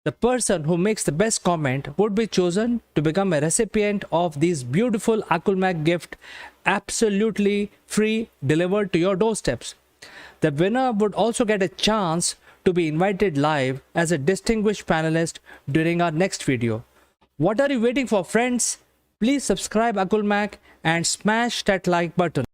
S3: The person who makes the best comment would be chosen to become a recipient of these beautiful Akulmach gift, absolutely free, delivered to your doorsteps. The winner would also get a chance to be invited live as a distinguished panelist during our next video. What are you waiting for, friends? Please subscribe Akulmach and smash that like button.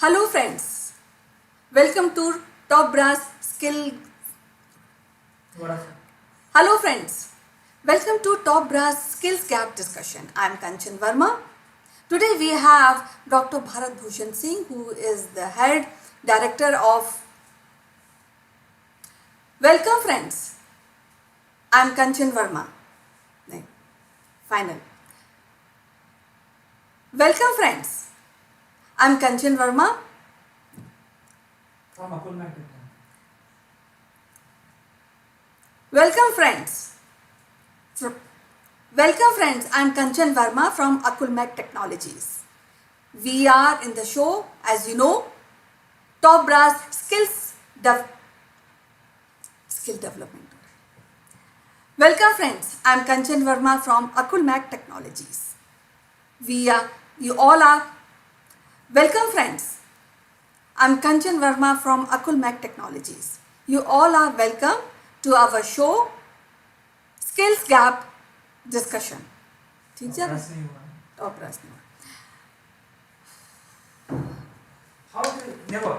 S1: Hello friends, welcome to Top Brass Skill. Hello friends, welcome to Top Brass Skills Gap discussion. I am Kanchan Verma. Today we have Dr. Bharat Bhushan Singh, who is the head director of. Welcome friends, I am Kanchan Verma. Final. Welcome friends. I'm Kanchan Verma
S3: From Akulmach.
S1: Welcome friends. Welcome friends. I'm Kanchan Verma from Akulmach Technologies. We are in the show, as you know, Top Brass Skill Development. Welcome friends. I'm Kanchan Verma from Akulmach Technologies. You all are. Welcome friends. I'm Kanchan Verma from Akulmach Technologies. You all are welcome to our show Skills Gap Discussion. ठीक है? Top Brass नहीं हुआ.
S8: How never?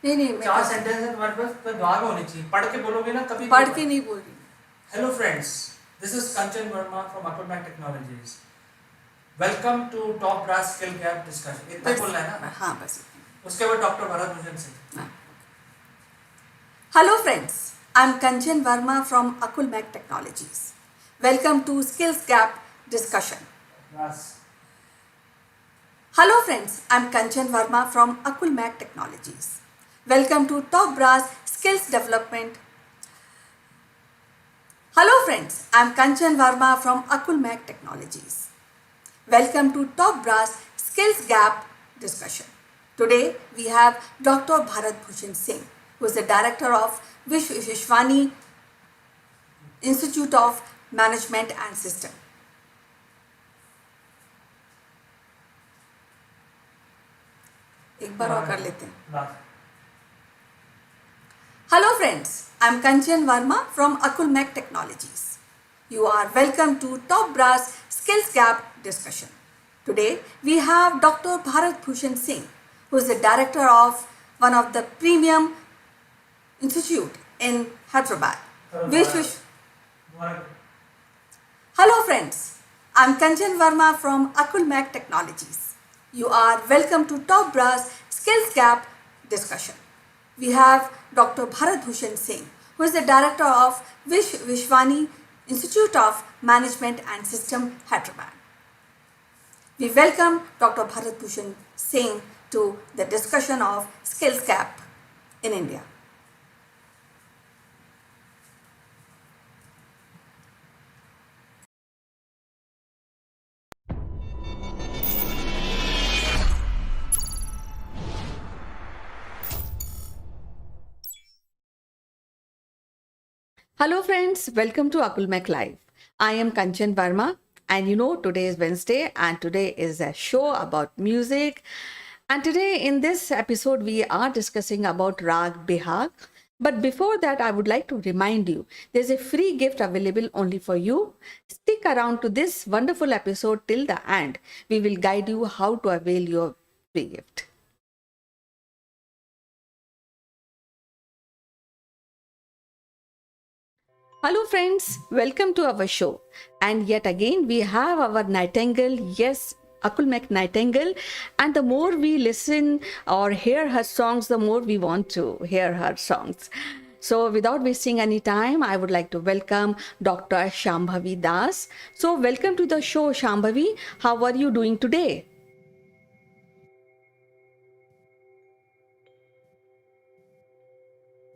S1: नहीं
S8: चार sentence है तुम्हारे पास, तो दिमाग में होनी चाहिए. पढ़ के बोलोगे ना कभी.
S1: पढ़ के नहीं बोल रही.
S8: Hello friends, this is Kanchan Verma from Akulmach Technologies. Welcome to Top Brass Skill Gap Discussion. इतना बोलना है ना?
S1: हाँ बस.
S8: उसके बाद doctor Bharat Bhushan Singh.
S1: Hello friends, I'm Kanchan Verma from Akulmach Technologies. Welcome to Skills Gap Discussion.
S8: Brass.
S1: Hello friends, I'm Kanchan Verma from Akulmach Technologies. Welcome to Top Brass Skills Development. Hello friends, I'm Kanchan Verma from Akulmach Technologies. Welcome to Top Brass Skills Gap Discussion. Today we have Dr. Bharat Bhushan Singh, who is the director of Vishwani Institute of Management and System. एक बार और कर लेते हैं. Hello friends, I'm Kanchan Verma from Akulmach Technologies. You are welcome to Top Brass Skills Gap discussion. Today we have Dr. Bharat Bhushan Singh, who is the director of one of the premium institute in Hyderabad. Hello friends, I'm Kanchan Verma from Akulmach Technologies. You are welcome to Top Brass Skills Gap discussion. We have Dr. Bharat Bhushan Singh, who is the director of Vishwani Institute of Management and System, Hyderabad. We welcome Dr. Bharat Bhushan Singh to the discussion of skills gap in India. Hello friends, welcome to Akulmach Live. I am Kanchan Verma, and you know today is Wednesday and today is a show about music. And today in this episode we are discussing about Rag Bihag. But before that I would like to remind you there's a free gift available only for you. Stick around to this wonderful episode till the end. We will guide you how to avail your free gift. Hello, friends, welcome to our show. And yet again, we have our Nightingale, yes, Akulmach Nightingale. And the more we listen or hear her songs, the more we want to hear her songs. So, without wasting any time, I would like to welcome Dr. Shambhavi Das. So, welcome to the show, Shambhavi. How are you doing today?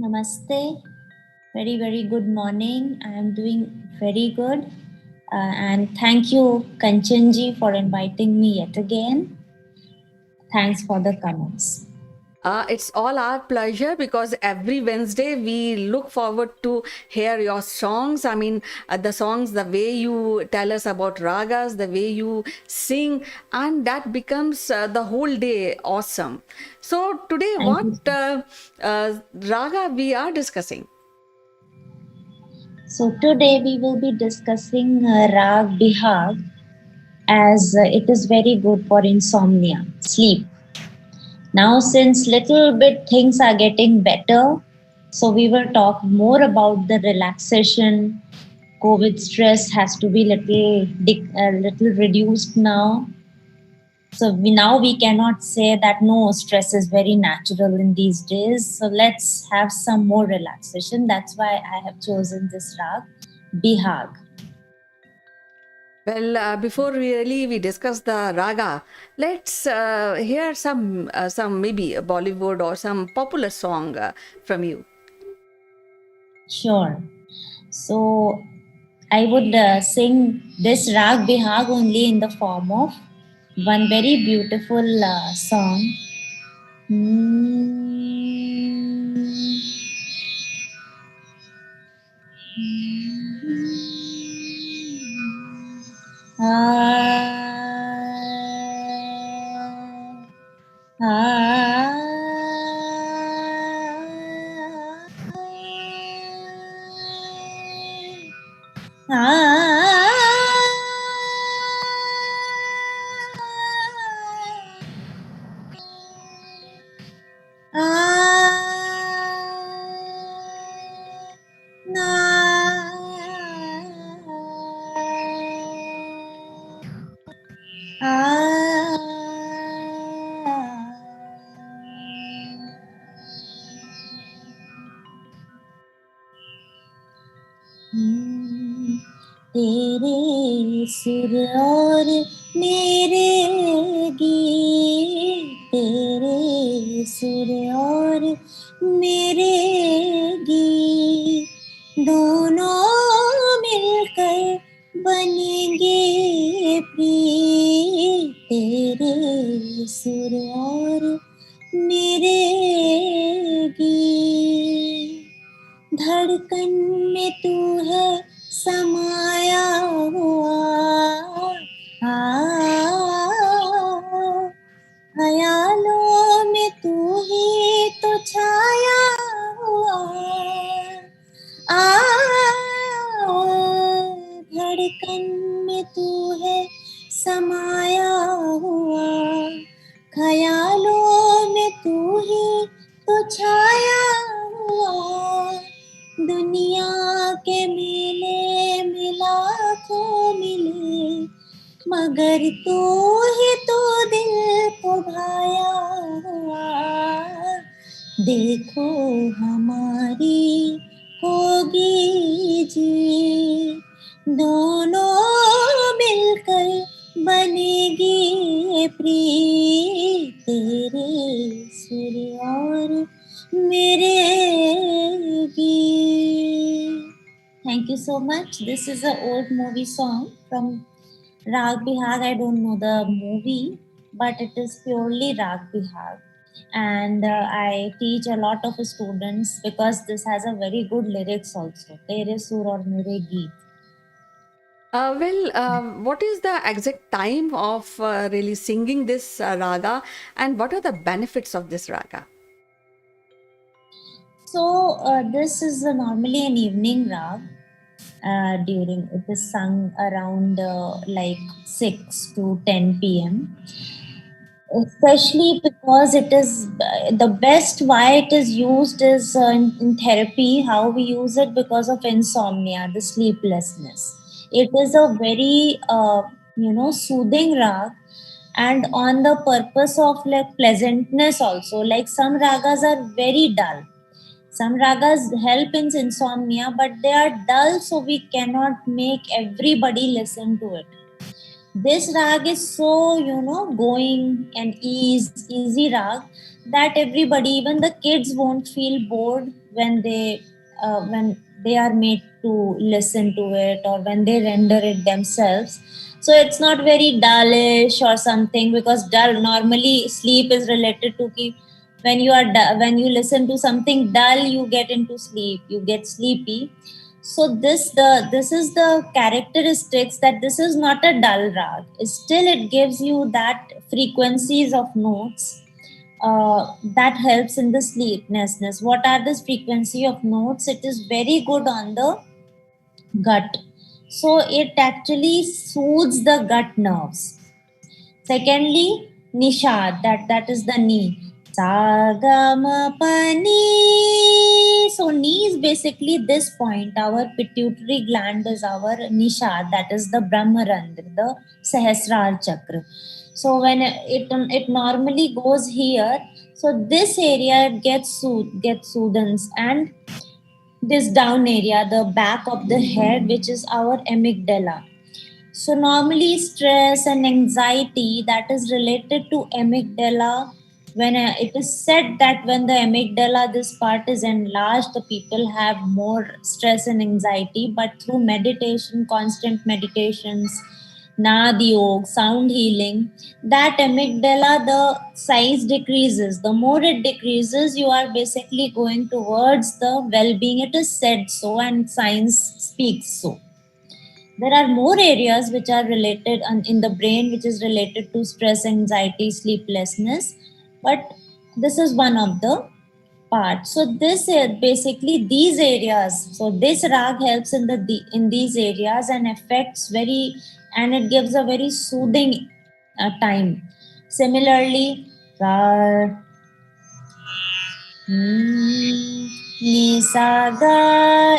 S9: Namaste. Very good morning. I am doing very good. And thank you, Kanchanji, for inviting me yet again. Thanks for the comments.
S1: It's all our pleasure because every Wednesday we look forward to hear your songs. I mean, the songs, the way you tell us about ragas, the way you sing, and that becomes the whole day awesome. So today,
S9: Thank
S1: what raga we are discussing?
S9: So today we will be discussing Rag Bihag, as it is very good for insomnia, sleep. Now, since little bit things are getting better, so we will talk more about the relaxation. COVID stress has to be little reduced now. So we cannot say that no, stress is very natural in these days. So let's have some more relaxation. That's why I have chosen this rag, Bihag.
S1: Well, before we discuss the raga, let's hear some maybe a Bollywood or some popular song from you.
S9: Sure. So I would sing this rag Bihag only in the form of one very beautiful song. तेरे सुर और मेरे गीत, तेरे सुर और मेरे गीत दोनों मिलकर बनेंगे प्रीत, तेरे सुर और मेरे गीत धड़कन में तू है समाया हुआ, ख्यालों में तू ही तो छाया हुआ, छाया हुआ, दुनिया के मेले में लाखों मिले, मगर तू ही तो दिल को भाया हुआ। देखो हमारी होगी जी, दोनों मिलकर बनेगी ये प्रीत, तेरे सुर और मेरे गीत. Thank you so much. This is an old movie song from Rag Bihag. I don't know the movie, but it is purely Rag Bihag. And I teach a lot of students because this has a very good lyrics also. Tere sur aur mere geet.
S1: What is the exact time of really singing this raga, and what are the benefits of this raga?
S9: So this is normally an evening rag. During it is sung around like 6 to 10 p.m. Especially because it is the best why it is used is in therapy, how we use it because of insomnia, the sleeplessness. It is a very soothing rag, and on the purpose of like pleasantness also. Like some ragas are very dull, some ragas help in insomnia, but they are dull, so we cannot make everybody listen to it. This rag is so going and easy rag that everybody, even the kids, won't feel bored when they are made to listen to it or when they render it themselves. So it's not very dullish or something, because dull normally sleep is related to ki when when you listen to something dull, you get into sleep, you get sleepy. So this is the characteristics, that this is not a dull rag. Still it gives you that frequencies of notes that helps in the sleeplessness. What are this frequency of notes? It is very good on the gut, so it actually soothes the gut nerves. Secondly, nishad, that is the knee. Sagama pani. So knee is basically this point. Our pituitary gland is our nishad, that is the Brahmarandra, the Sahasrar chakra. So when it normally goes here, so this area gets soothed, and this down area, the back of the head, which is our amygdala. So normally stress and anxiety, that is related to amygdala. When it is said that when the amygdala, this part is enlarged, the people have more stress and anxiety. But through meditation, constant meditations, nad yoga, sound healing, that amygdala, the size decreases. The more it decreases, you are basically going towards the well-being. It is said so, and science speaks so. There are more areas which are related in the brain, which is related to stress, anxiety, sleeplessness, but this is one of the parts. So this basically these areas. So this rag helps in these areas and affects and it gives a very soothing time. Similarly, ra, Nisaga,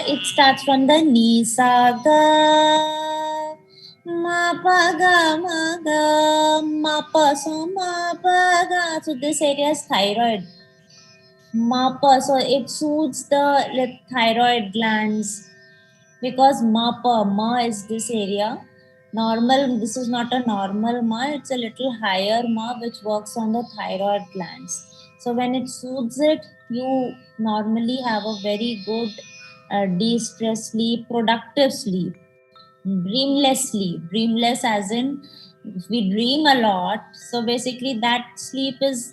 S9: it starts from the Nisaga, Mapaga, Maga, Mapa, so Mapaga. So this area is thyroid. Mapa, so it soothes the thyroid glands, because ma is this area. This is not a normal ma, it's a little higher ma which works on the thyroid glands. So when it soothes it, you normally have a very good de-stress sleep, productive sleep, dreamless as in we dream a lot. So basically that sleep is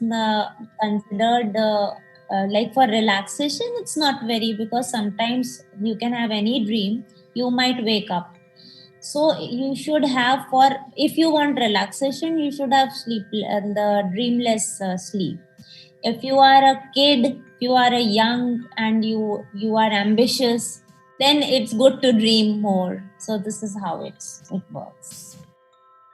S9: considered like for relaxation. It's not very, because sometimes you can have any dream, you might wake up. So you should have, for if you want relaxation, you should have sleep, the dreamless sleep. If you are a kid, if you are a young and you are ambitious, then it's good to dream more. So this is how it works.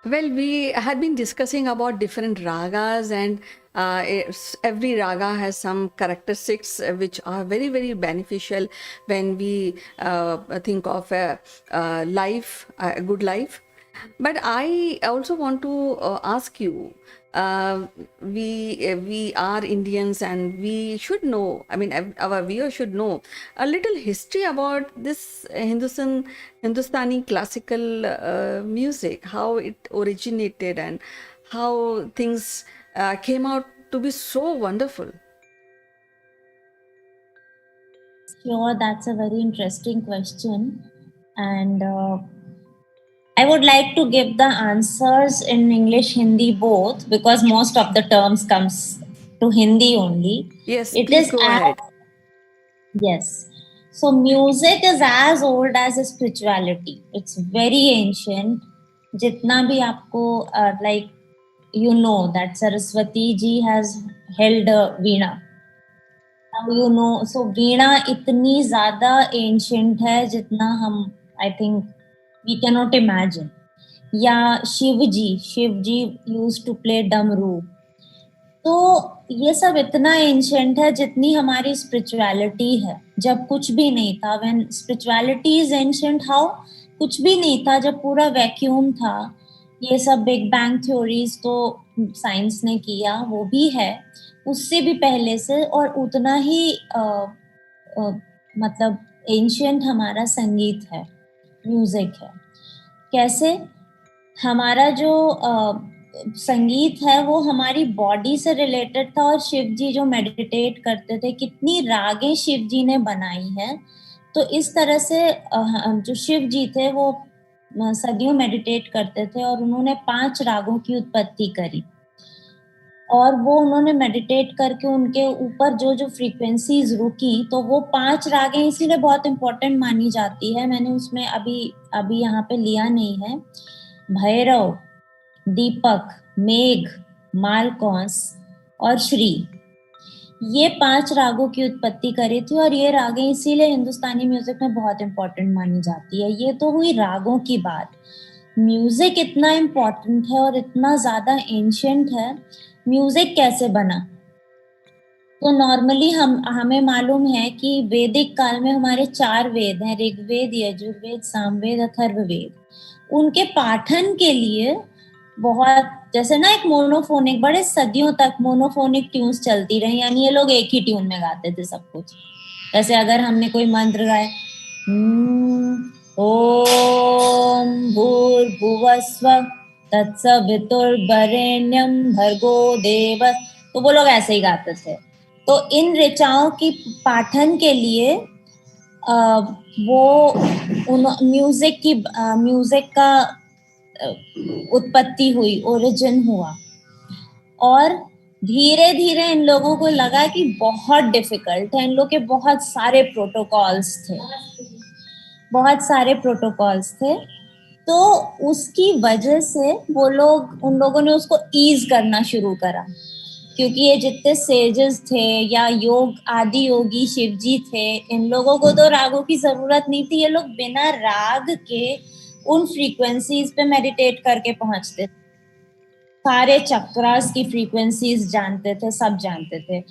S1: Well, we had been discussing about different ragas, and Every raga has some characteristics which are very, very beneficial when we think of a life, a good life. But I also want to ask you, we are Indians and we should know. I mean, our viewers should know a little history about this Hindustani classical music, how it originated and how things came out to be so wonderful.
S9: Sure, that's a very interesting question. And I would like to give the answers in English, Hindi both, because most of the terms comes to Hindi only.
S1: Yes,
S9: It
S1: please
S9: is
S1: go
S9: as,
S1: ahead.
S9: yes. So music is as old as spirituality. It's very ancient. जितना भी आपको like you know that Saraswati ji has held a veena. Now you know, so veena इतनी ज़्यादा ancient है जितना हम I think we cannot imagine. या शिव जी used to play डमरू. तो ये सब इतना एंशंट है जितनी हमारी स्पिरिचुअलिटी है. जब कुछ भी नहीं था, when spirituality is ancient, how कुछ भी नहीं था, जब पूरा वैक्यूम था. ये सब बिग बैंग थ्योरीज तो साइंस ने किया, वो भी है. उससे भी पहले से और उतना ही मतलब एंशंट हमारा संगीत है, म्यूजिक है. कैसे? हमारा जो संगीत है वो हमारी बॉडी से रिलेटेड था. और शिव जी जो मेडिटेट करते थे, कितनी रागें शिव जी ने बनाई हैं. तो इस तरह से जो शिव जी थे वो सदियों मेडिटेट करते थे और उन्होंने 5 रागों की उत्पत्ति करी. और वो उन्होंने मेडिटेट करके उनके ऊपर जो जो फ्रीक्वेंसीज रुकी, तो वो 5 रागें इसीलिए बहुत इंपॉर्टेंट मानी जाती है. मैंने उसमें अभी यहाँ पे लिया नहीं है. भैरव, दीपक, मेघ, मालकौंस और श्री, ये 5 रागों की उत्पत्ति करी थी. और ये रागें इसीलिए हिंदुस्तानी म्यूजिक में बहुत इंपॉर्टेंट मानी जाती है. ये तो हुई रागों की बात. म्यूजिक इतना इम्पोर्टेंट है और इतना ज्यादा एंशिएंट है. म्यूजिक कैसे बना? तो नॉर्मली हमें मालूम है कि वैदिक काल में हमारे 4 वेद हैं, ऋग्वेद, यजुर्वेद, सामवेद, अथर्ववेद. उनके पाठन के लिए बहुत, जैसे ना एक मोनोफोनिक, बड़े सदियों तक मोनोफोनिक ट्यून्स चलती रही. यानी ये लोग एक ही ट्यून में गाते थे सब कुछ. जैसे अगर हमने कोई मंत्र गाए, ओम भूर्भुवस्व तत्सवितुर्वरेण्यं भर्गो देवस्य, तो वो लोग ऐसे ही गाते थे. तो इन ऋचाओं की पाठन के लिए वो म्यूजिक का उत्पत्ति हुई, ओरिजिन हुआ. और धीरे धीरे इन लोगों को लगा कि बहुत डिफिकल्ट है. इन लोग के बहुत सारे प्रोटोकॉल्स थे. तो उसकी वजह से उन लोगों ने उसको ईज करना शुरू करा. क्योंकि ये जितने सेजेस थे या आदि योगी शिव जी थे, इन लोगों को तो रागों की जरूरत नहीं थी. ये लोग बिना राग के उन फ्रीक्वेंसीज पे मेडिटेट करके पहुंचते थे. सारे चक्रास की फ्रीक्वेंसीज जानते थे, सब जानते थे.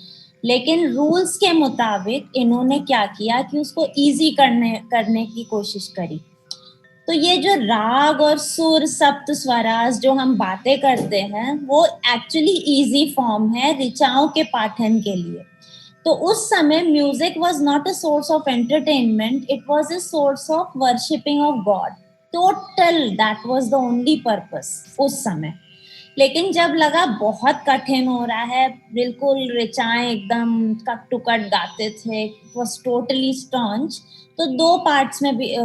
S9: लेकिन रूल्स के मुताबिक इन्होंने क्या किया कि उसको इजी करने की कोशिश करी. तो ये जो राग और सुर, सप्त स्वराज जो हम बातें करते हैं, वो एक्चुअली इजी फॉर्म है ऋचाओं के पाठन के लिए. तो उस समय music was not a source of entertainment, it was a source of worshipping of God. Total that was the only purpose उस समय. लेकिन जब लगा बहुत कठिन हो रहा है, बिल्कुल ऋचाएं एकदम कट टू कट गाते थे, इट वाज टोटली स्टॉन्च, तो 2 पार्ट्स में भी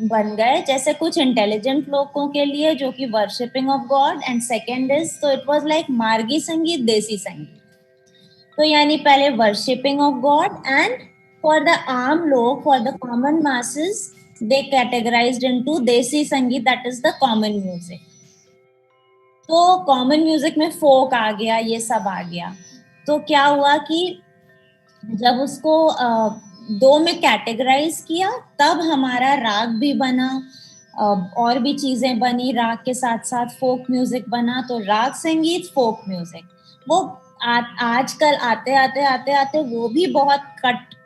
S9: बन गए. जैसे कुछ इंटेलिजेंट लोगों के लिए जो कि worshipping of God, and second is, तो इट वाज लाइक मार्गी संगीत, देसी संगीत. तो यानी पहले worshipping of God, and for the आम लोग, for the common masses, they categorised into देसी संगीत, that is the common music. तो कॉमन म्यूजिक में फोक आ गया, ये सब आ गया. तो क्या हुआ कि जब उसको 2 में कैटेगराइज किया, तब हमारा राग भी बना, और भी चीजें बनी. राग के साथ साथ फोक म्यूजिक बना. तो राग संगीत, फोक म्यूजिक, वो आजकल आते आते आते आते वो भी बहुत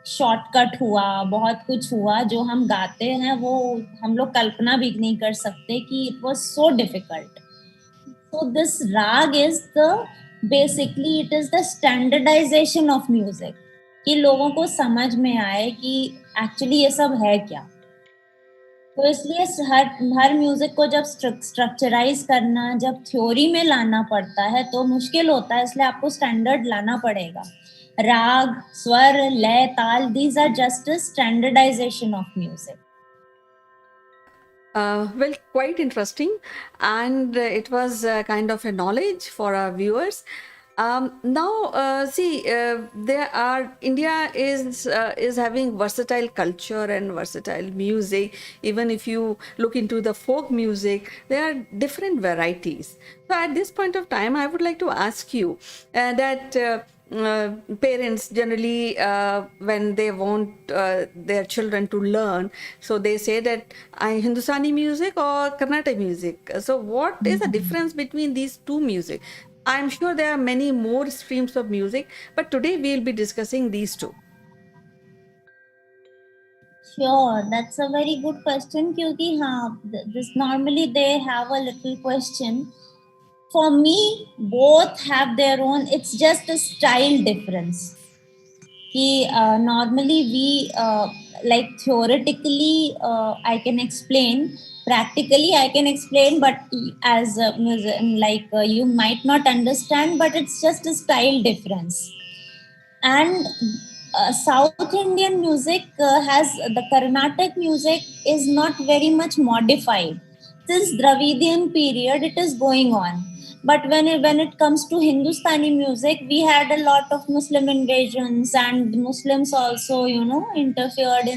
S9: शॉर्टकट हुआ, बहुत कुछ हुआ जो हम गाते हैं वो हम लोग कल्पना भी नहीं कर सकते कि it was so difficult. So this rag is the basically it is the standardization of music कि लोगों को समझ में आए कि एक्चुअली ये सब है क्या. तो इसलिए हर म्यूजिक को जब स्ट्रक्चराइज करना, जब थ्योरी में लाना पड़ता है तो मुश्किल होता है, इसलिए आपको स्टैंडर्ड लाना पड़ेगा. राग, स्वर, लय, ताल, these are just a standardization of music.
S1: Well, quite interesting, and it was kind of a knowledge for our viewers. Now, see, India is having versatile culture and versatile music. Even if you look into the folk music, there are different varieties. So, at this point of time, I would like to ask you that. Parents generally when they want their children to learn, so they say that Hindustani music or Carnatic music. So what is the difference between these two music? I'm sure there are many more streams of music, but today we'll be discussing these two.
S9: Sure, that's a very good question क्योंकि हाँ, this normally they have a little question. For me, both have their own. It's just a style difference. कि normally we like theoretically I can explain, practically I can explain, but as you might not understand, but it's just a style difference. And South Indian music has the Carnatic music is not very much modified. Since Dravidian period, it is going on. But when it comes to Hindustani music, we had a lot of Muslim invasions, and Muslims also, interfered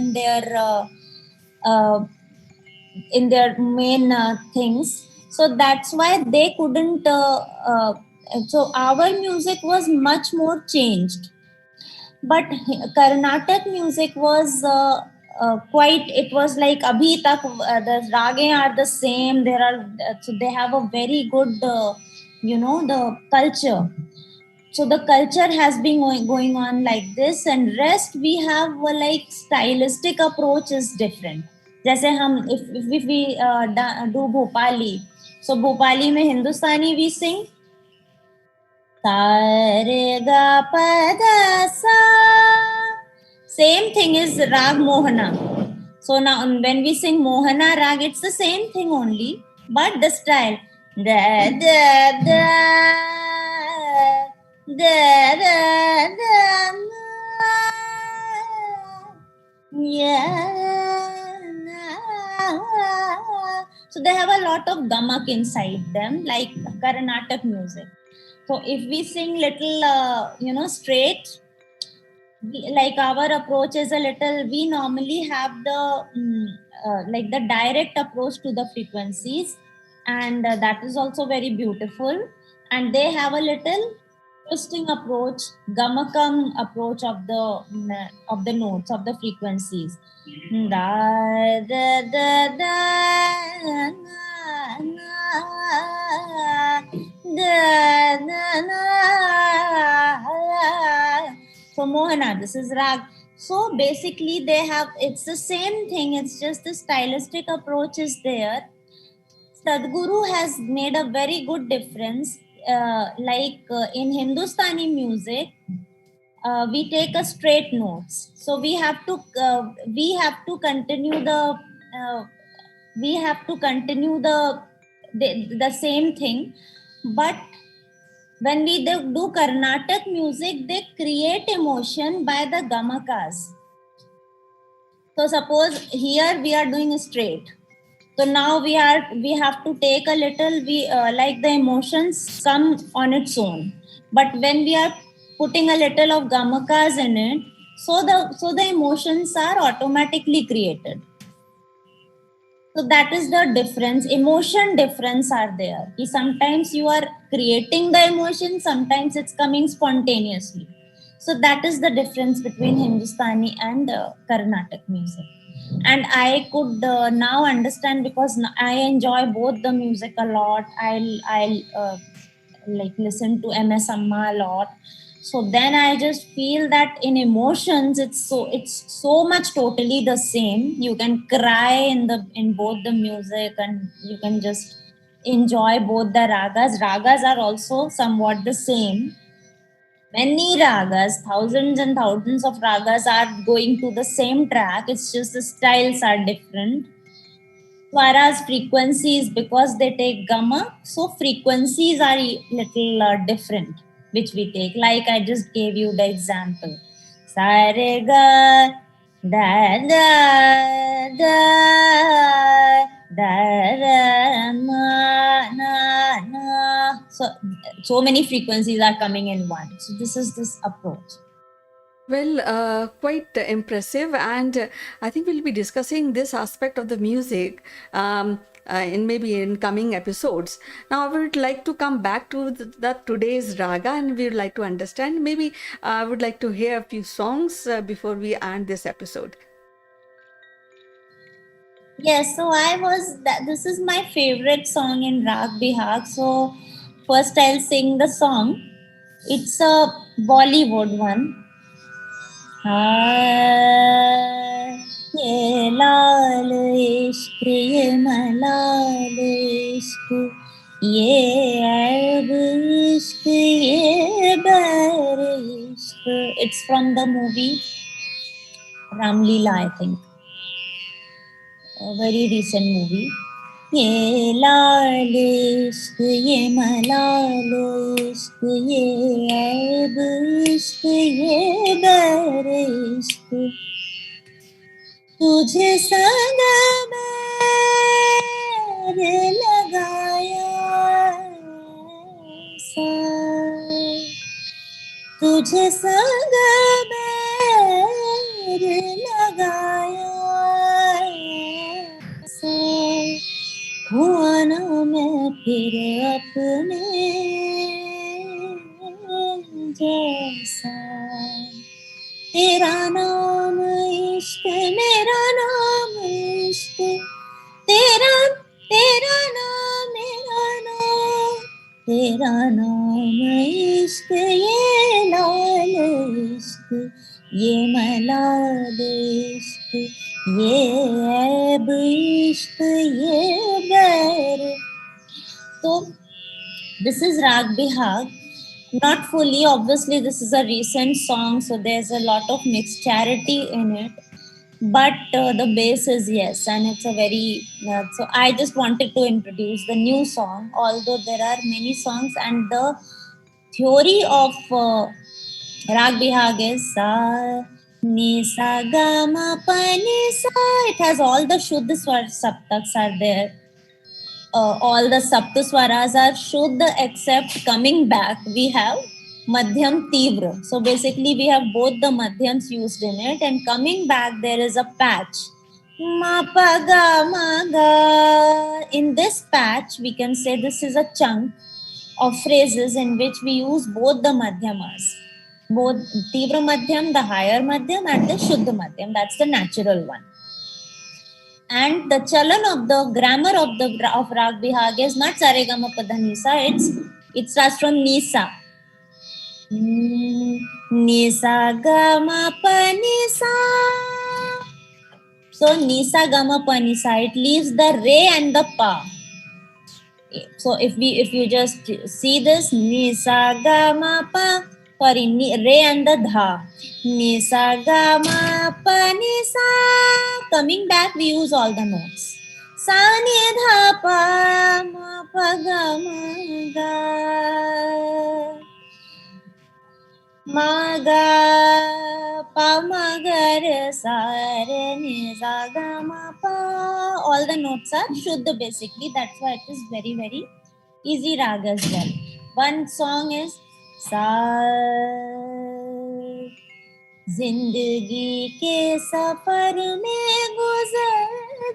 S9: uh, in their main things. So that's why they couldn't. So our music was much more changed, but Carnatic music was quite. It was like abhi tak the rage are the same. There are so they have a very good, the culture. So the culture has been going on like this, and rest we have like stylistic approach is different. जैसे हम if we do Bhopali, so Bhopali में Hindustani we sing Sare ga pa da sa. Same thing is Rag Mohana. So now when we sing Mohana Rag, it's the same thing only, but the style. Da da da da da da yeah. So they have a lot of gamak inside them, like Carnatic music. So if we sing little, straight, like our approach is a little, we normally have like the direct approach to the frequencies, and that is also very beautiful. And they have a little twisting approach, gamakam approach of the notes of the frequencies. Da da da da na, da na na. So Mohana, this is rag. So basically it's the same thing, it's just the stylistic approach is there. Sadhguru has made a very good difference. In Hindustani music, we take a straight notes. So we have to continue the same thing. But when we do Carnatic music, they create emotion by the gamakas. So suppose here we are doing straight. So now we have to take a little, like the emotions come on its own. But when we are putting a little of gamakas in it, so the emotions are automatically created. So that is the difference. Emotion difference are there. Sometimes you are creating the emotion, sometimes it's coming spontaneously. So that is the difference between Hindustani and Carnatic music. And I could now understand because I enjoy both the music a lot. like listen to MS Amma a lot. So then I just feel that in emotions it's so much totally the same. You can cry in both the music, and you can just enjoy both the ragas. Ragas are also somewhat the same. Many ragas, thousands and thousands of ragas are going to the same track. It's just the styles are different. Whereas frequencies, because they take gamma, so frequencies are little different, which we take. Like I just gave you the example. Sa re ga da da da da ra ma na na. So many frequencies are coming in one. So this is this approach.
S1: Well, quite impressive, and I think we'll be discussing this aspect of the music in maybe in coming episodes. Now, I would like to come back to the today's raga, and we would like to understand. Maybe I would like to hear a few songs before we end this episode.
S9: Yes, so this is my favorite song in Rag Bihag. So first I'll sing the song. It's a Bollywood one. ये लाल इश्क ये मलाल इश्क ये ऐब इश्क ये बैर इश्क. It's from the movie Ramlila, I think. A very recent movie. ये लाल इश्क ये मलाल इश्क ये ऐब इश्क ये बैर इश्क तुझे संग बैर लगाया सा तुझे संग बैर लगाया सा हुआ ना मैं फिर अपने जैसा तेरा नाम इश्क मेरा नाम इश्क तेरा तेरा नाम मेरा नाम तेरा नाम इश्क ये लाल इश्क ये मलाल इश्क ये ऐब इश्क ये बैर. So this is Rag Bihag. Not fully, obviously this is a recent song, so there's a lot of mixturity in it, but the bass is yes, and it's a very so I just wanted to introduce the new song, although there are many songs, and the theory of Rag Bihag is sa ni sa ga ma pa ni sa. It has all the Shuddha Swar Saptaks are there. All the Saptaswaras are Shuddha, except coming back we have Madhyam Tivra. So basically we have both the Madhyams used in it, and coming back there is a patch. Ma pa ga ma ga. In this patch we can say this is a chunk of phrases in which we use both the Madhyamas. Both Tivra Madhyam, the higher Madhyam, and the Shuddha Madhyam. That's the natural one. And the chalan of the grammar of Rag Bihag is not Saregama Padhanisa. It starts from Nisa. Nisa Gama Panisa. So Nisa Gama Panisa. It leaves the Re and the Pa. So if you just see this, Nisa Gama Pa. Sorry, Re and the Dha. Nisa Gama Pa Nisa. Coming back, we use all the notes. Sa ni dha pa ma pa ga ma ga pa ma ga re sa re ni sa ga ma pa. All the notes are Shuddha basically. That's why it is very, very easy raga as well. One song is sa. जिंदगी के सफर में गुजर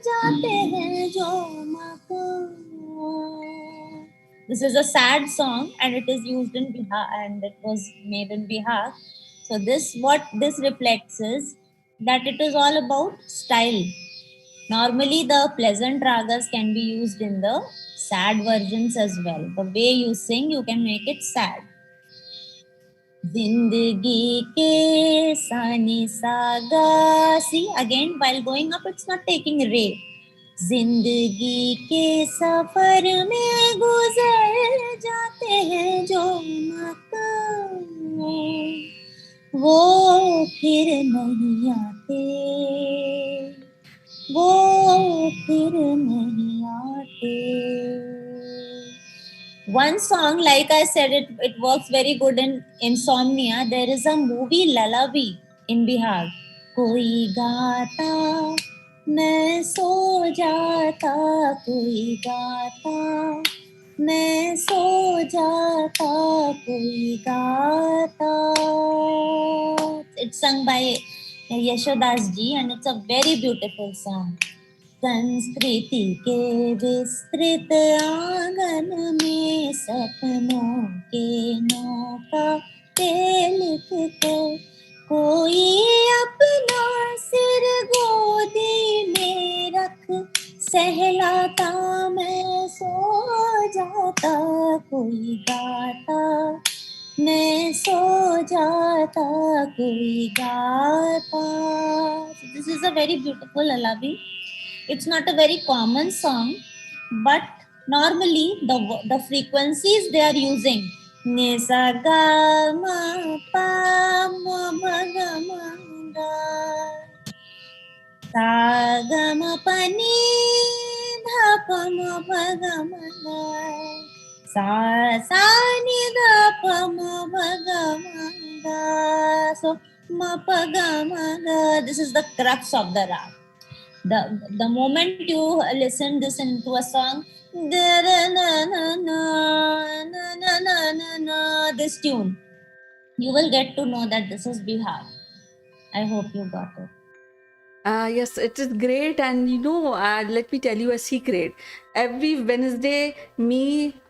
S9: जाते हैं जो मकाम. This is a sad song, and it is used in Bihar, and it was made in Bihar. So what this reflects is that it is all about style. Normally the pleasant ragas can be used in the sad versions as well. The way you sing, you can make it sad. Zindagi ke sani saga. See, again, while going up, it's not taking re. जिंदगी के सफर में गुजर जाते हैं जो मकाम वो फिर नहीं आते वो फिर नहीं आते. One song, like I said, it works very good in insomnia. There is a movie Lullaby in Bihar. कोई गाता मैं सो जाता कोई गाता मैं सो जाता कोई गाता. It's sung by Yashodas ji and it's a very beautiful song. संस्कृति के विस्तृत आंगन में सपनों के नौका लिख कर कोई अपना सिर गोदी में रख सहलाता मैं सो जाता कोई गाता मैं सो जाता कोई गाता. So this is a very beautiful lullaby. It's not a very common song, but normally the frequencies they are using ni sa ga ma pa ma ma ga ma ga sa ga ma pa ni dha pa ma pa ga ma ga sa ni dha pa ma pa ga ma ga. So ma pa ga ma ga, this is the crux of the rag. The moment you listen this into a song, this tune, you will get to know that this is Bihar. I hope you got it.
S1: Yes, it is great. And let me tell you a secret. Every Wednesday,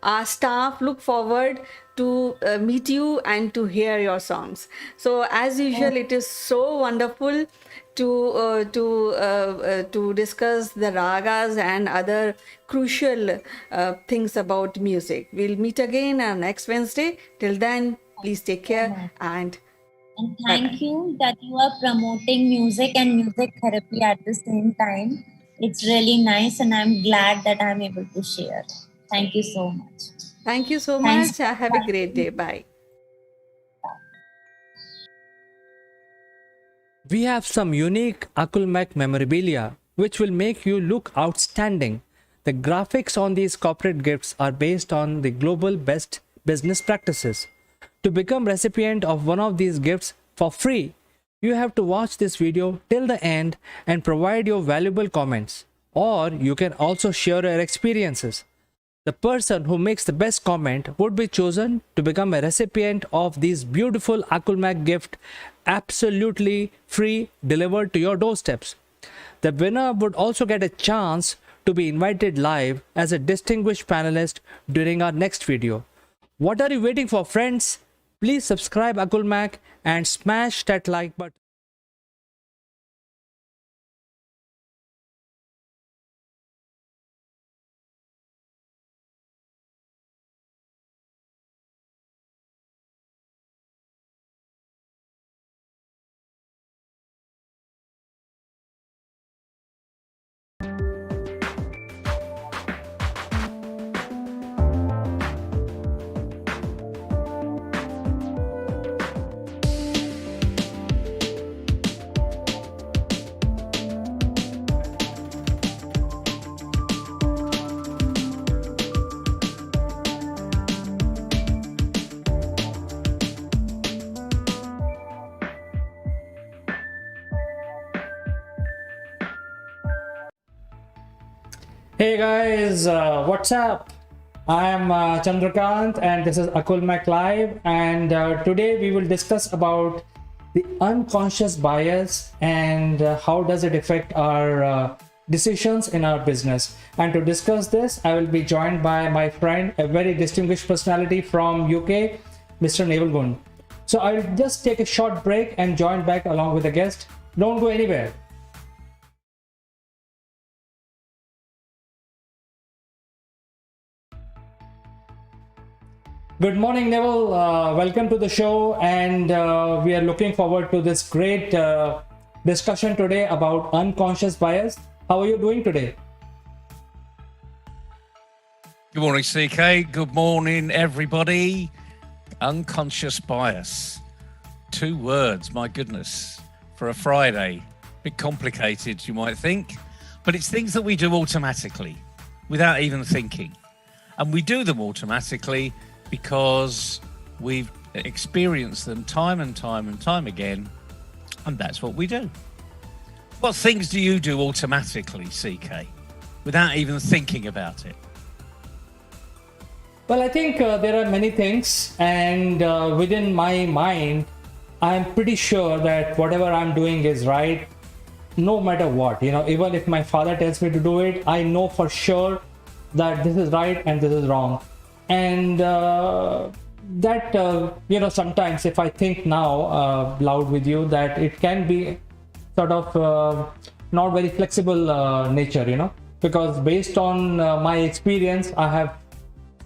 S1: our staff look forward to meet you and to hear your songs. So as usual, it is so wonderful to discuss the ragas and other crucial things about music. We'll meet again next Wednesday. Till then, please take care and
S9: thank you that you are promoting music and music therapy at the same time. It's really nice and I'm glad that I'm able to share. Thank you so much.
S1: Thank you so
S9: Thanks.
S1: much. Have a great day. Bye.
S3: We have some unique Akulmach memorabilia which will make you look outstanding. The graphics on these corporate gifts are based on the global best business practices. To become recipient of one of these gifts for free, you have to watch this video till the end and provide your valuable comments. Or you can also share your experiences. The person who makes the best comment would be chosen to become a recipient of this beautiful Akulmach gift, absolutely free, delivered to your doorsteps. The winner would also get a chance to be invited live as a distinguished panelist during our next video. What are you waiting for, friends? Please subscribe Akulmach and smash that like button. Hey guys, what's up? I am Chandrakant and this is Akulmach Live, and today we will discuss about the unconscious bias and how does it affect our decisions in our business. And to discuss this, I will be joined by my friend, a very distinguished personality from UK, Mr. Naval Gun. So I'll just take a short break and join back along with the guest. Don't go anywhere. Good morning, Neville. Welcome to the show, and we are looking forward to this great discussion today about unconscious bias. How are you doing today?
S4: Good morning, CK. Good morning, everybody. Unconscious bias. 2 words, my goodness, for a Friday. Bit complicated, you might think, but it's things that we do automatically without even thinking. And we do them automatically because we've experienced them time and time and time again, and that's what we do. What things do you do automatically, CK, without even thinking about it?
S3: Well, I think there are many things, and within my mind, I'm pretty sure that whatever I'm doing is right, no matter what. Even if my father tells me to do it, I know for sure that this is right and this is wrong. And sometimes if I think now loud with you, that it can be sort of not very flexible nature, because based on my experience, I have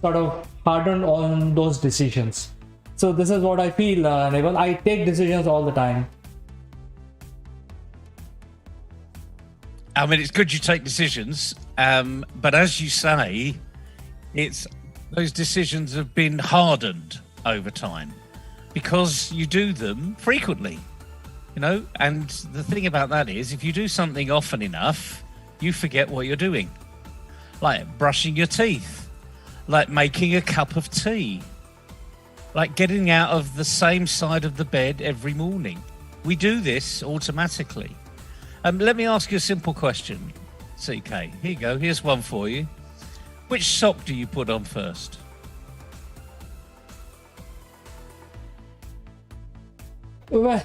S3: sort of hardened on those decisions. So this is what I feel, Neville. I take decisions all the time.
S4: I mean, it's good you take decisions, but as you say, those decisions have been hardened over time because you do them frequently, and the thing about that is if you do something often enough, you forget what you're doing, like brushing your teeth, like making a cup of tea, like getting out of the same side of the bed every morning. We do this automatically. Let me ask you a simple question, CK. Here you go. Here's one for you. Which sock do you put on first?
S3: Well,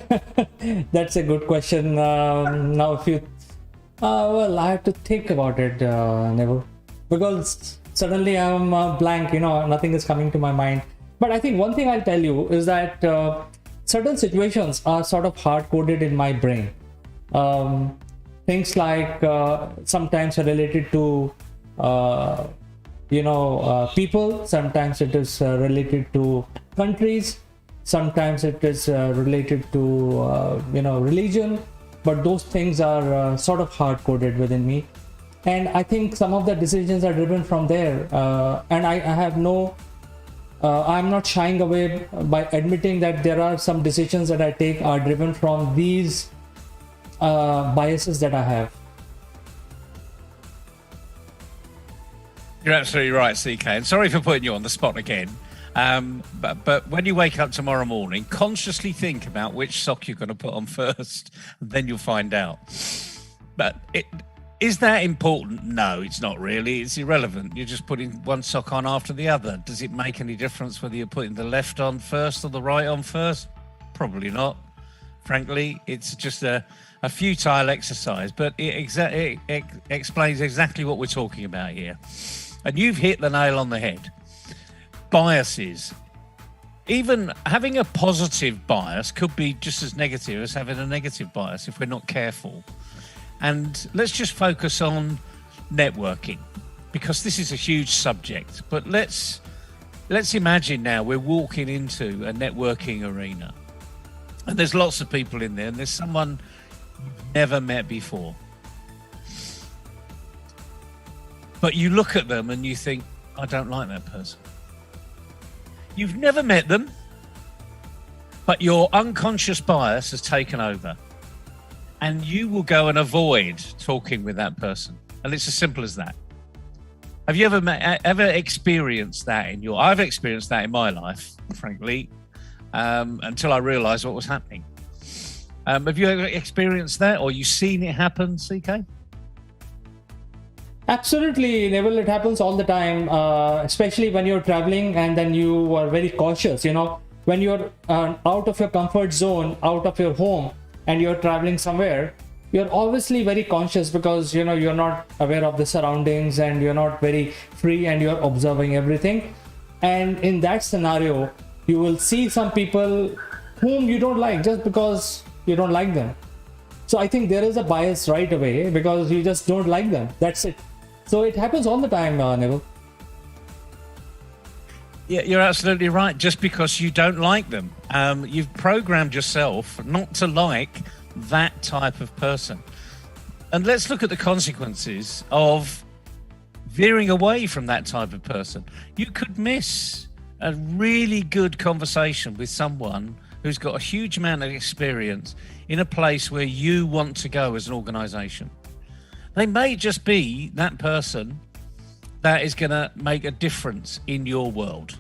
S3: that's a good question. Now, if you, I have to think about it, Neville, because suddenly I'm blank. Nothing is coming to my mind. But I think one thing I'll tell you is that certain situations are sort of hard-coded in my brain. Things like sometimes are related to people, sometimes it is related to countries, sometimes it is related to religion, but those things are sort of hard-coded within me, and I think some of the decisions are driven from there, and I have no I'm not shying away by admitting that there are some decisions that I take are driven from these biases that I have.
S4: You're absolutely right, CK. And sorry for putting you on the spot again. But when you wake up tomorrow morning, consciously think about which sock you're going to put on first, and then you'll find out. But is that important? No, it's not really. It's irrelevant. You're just putting one sock on after the other. Does it make any difference whether you're putting the left on first or the right on first? Probably not. Frankly, it's just a futile exercise, but it explains exactly what we're talking about here. And you've hit the nail on the head. Biases. Even having a positive bias could be just as negative as having a negative bias if we're not careful. And let's just focus on networking, because this is a huge subject. But let's imagine now we're walking into a networking arena, and there's lots of people in there, and there's someone you've never met before. But you look at them and you think, I don't like that person. You've never met them, but your unconscious bias has taken over. And you will go and avoid talking with that person. And it's as simple as that. Have you ever experienced that in your... I've experienced that in my life, frankly, until I realised what was happening. Have you ever experienced that, or you seen it happen, CK?
S3: Absolutely, Neville. It happens all the time, especially when you're traveling and then you are very cautious. When you're out of your comfort zone, out of your home, and you're traveling somewhere, you're obviously very conscious because you're not aware of the surroundings and you're not very free and you're observing everything. And in that scenario, you will see some people whom you don't like just because you don't like them. So I think there is a bias right away because you just don't like them. That's it. So it happens all the time, Neville.
S4: Yeah, you're absolutely right. Just because you don't like them, you've programmed yourself not to like that type of person. And let's look at the consequences of veering away from that type of person. You could miss a really good conversation with someone who's got a huge amount of experience in a place where you want to go as an organization. They may just be that person that is going to make a difference in your world.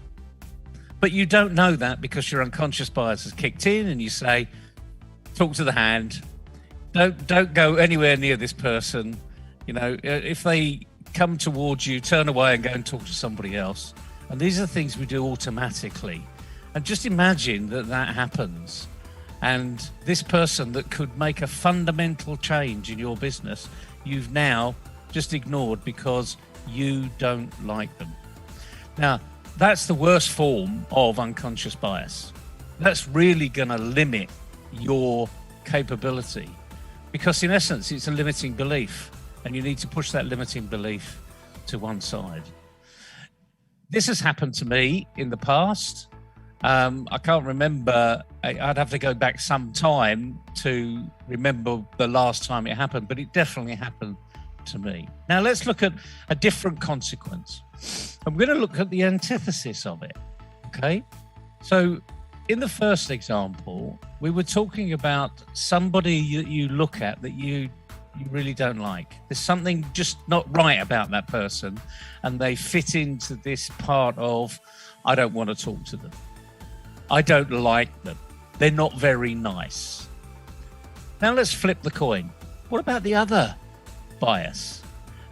S4: But you don't know that because your unconscious bias has kicked in and you say, talk to the hand, don't go anywhere near this person. You know, if they come towards you, turn away and go and talk to somebody else. And these are things we do automatically. And just imagine that happens. And this person that could make a fundamental change in your business, you've now just ignored because you don't like them. Now, that's the worst form of unconscious bias. That's really going to limit your capability because in essence, it's a limiting belief and you need to push that limiting belief to one side. This has happened to me in the past. I can't remember, I'd have to go back some time to remember the last time it happened, but it definitely happened to me. Now let's look at a different consequence. I'm going to look at the antithesis of it. Okay. So in the first example, we were talking about somebody you look at that you really don't like. There's something just not right about that person and they fit into this part of, I don't want to talk to them. I don't like them. They're not very nice. Now let's flip the coin. What about the other bias?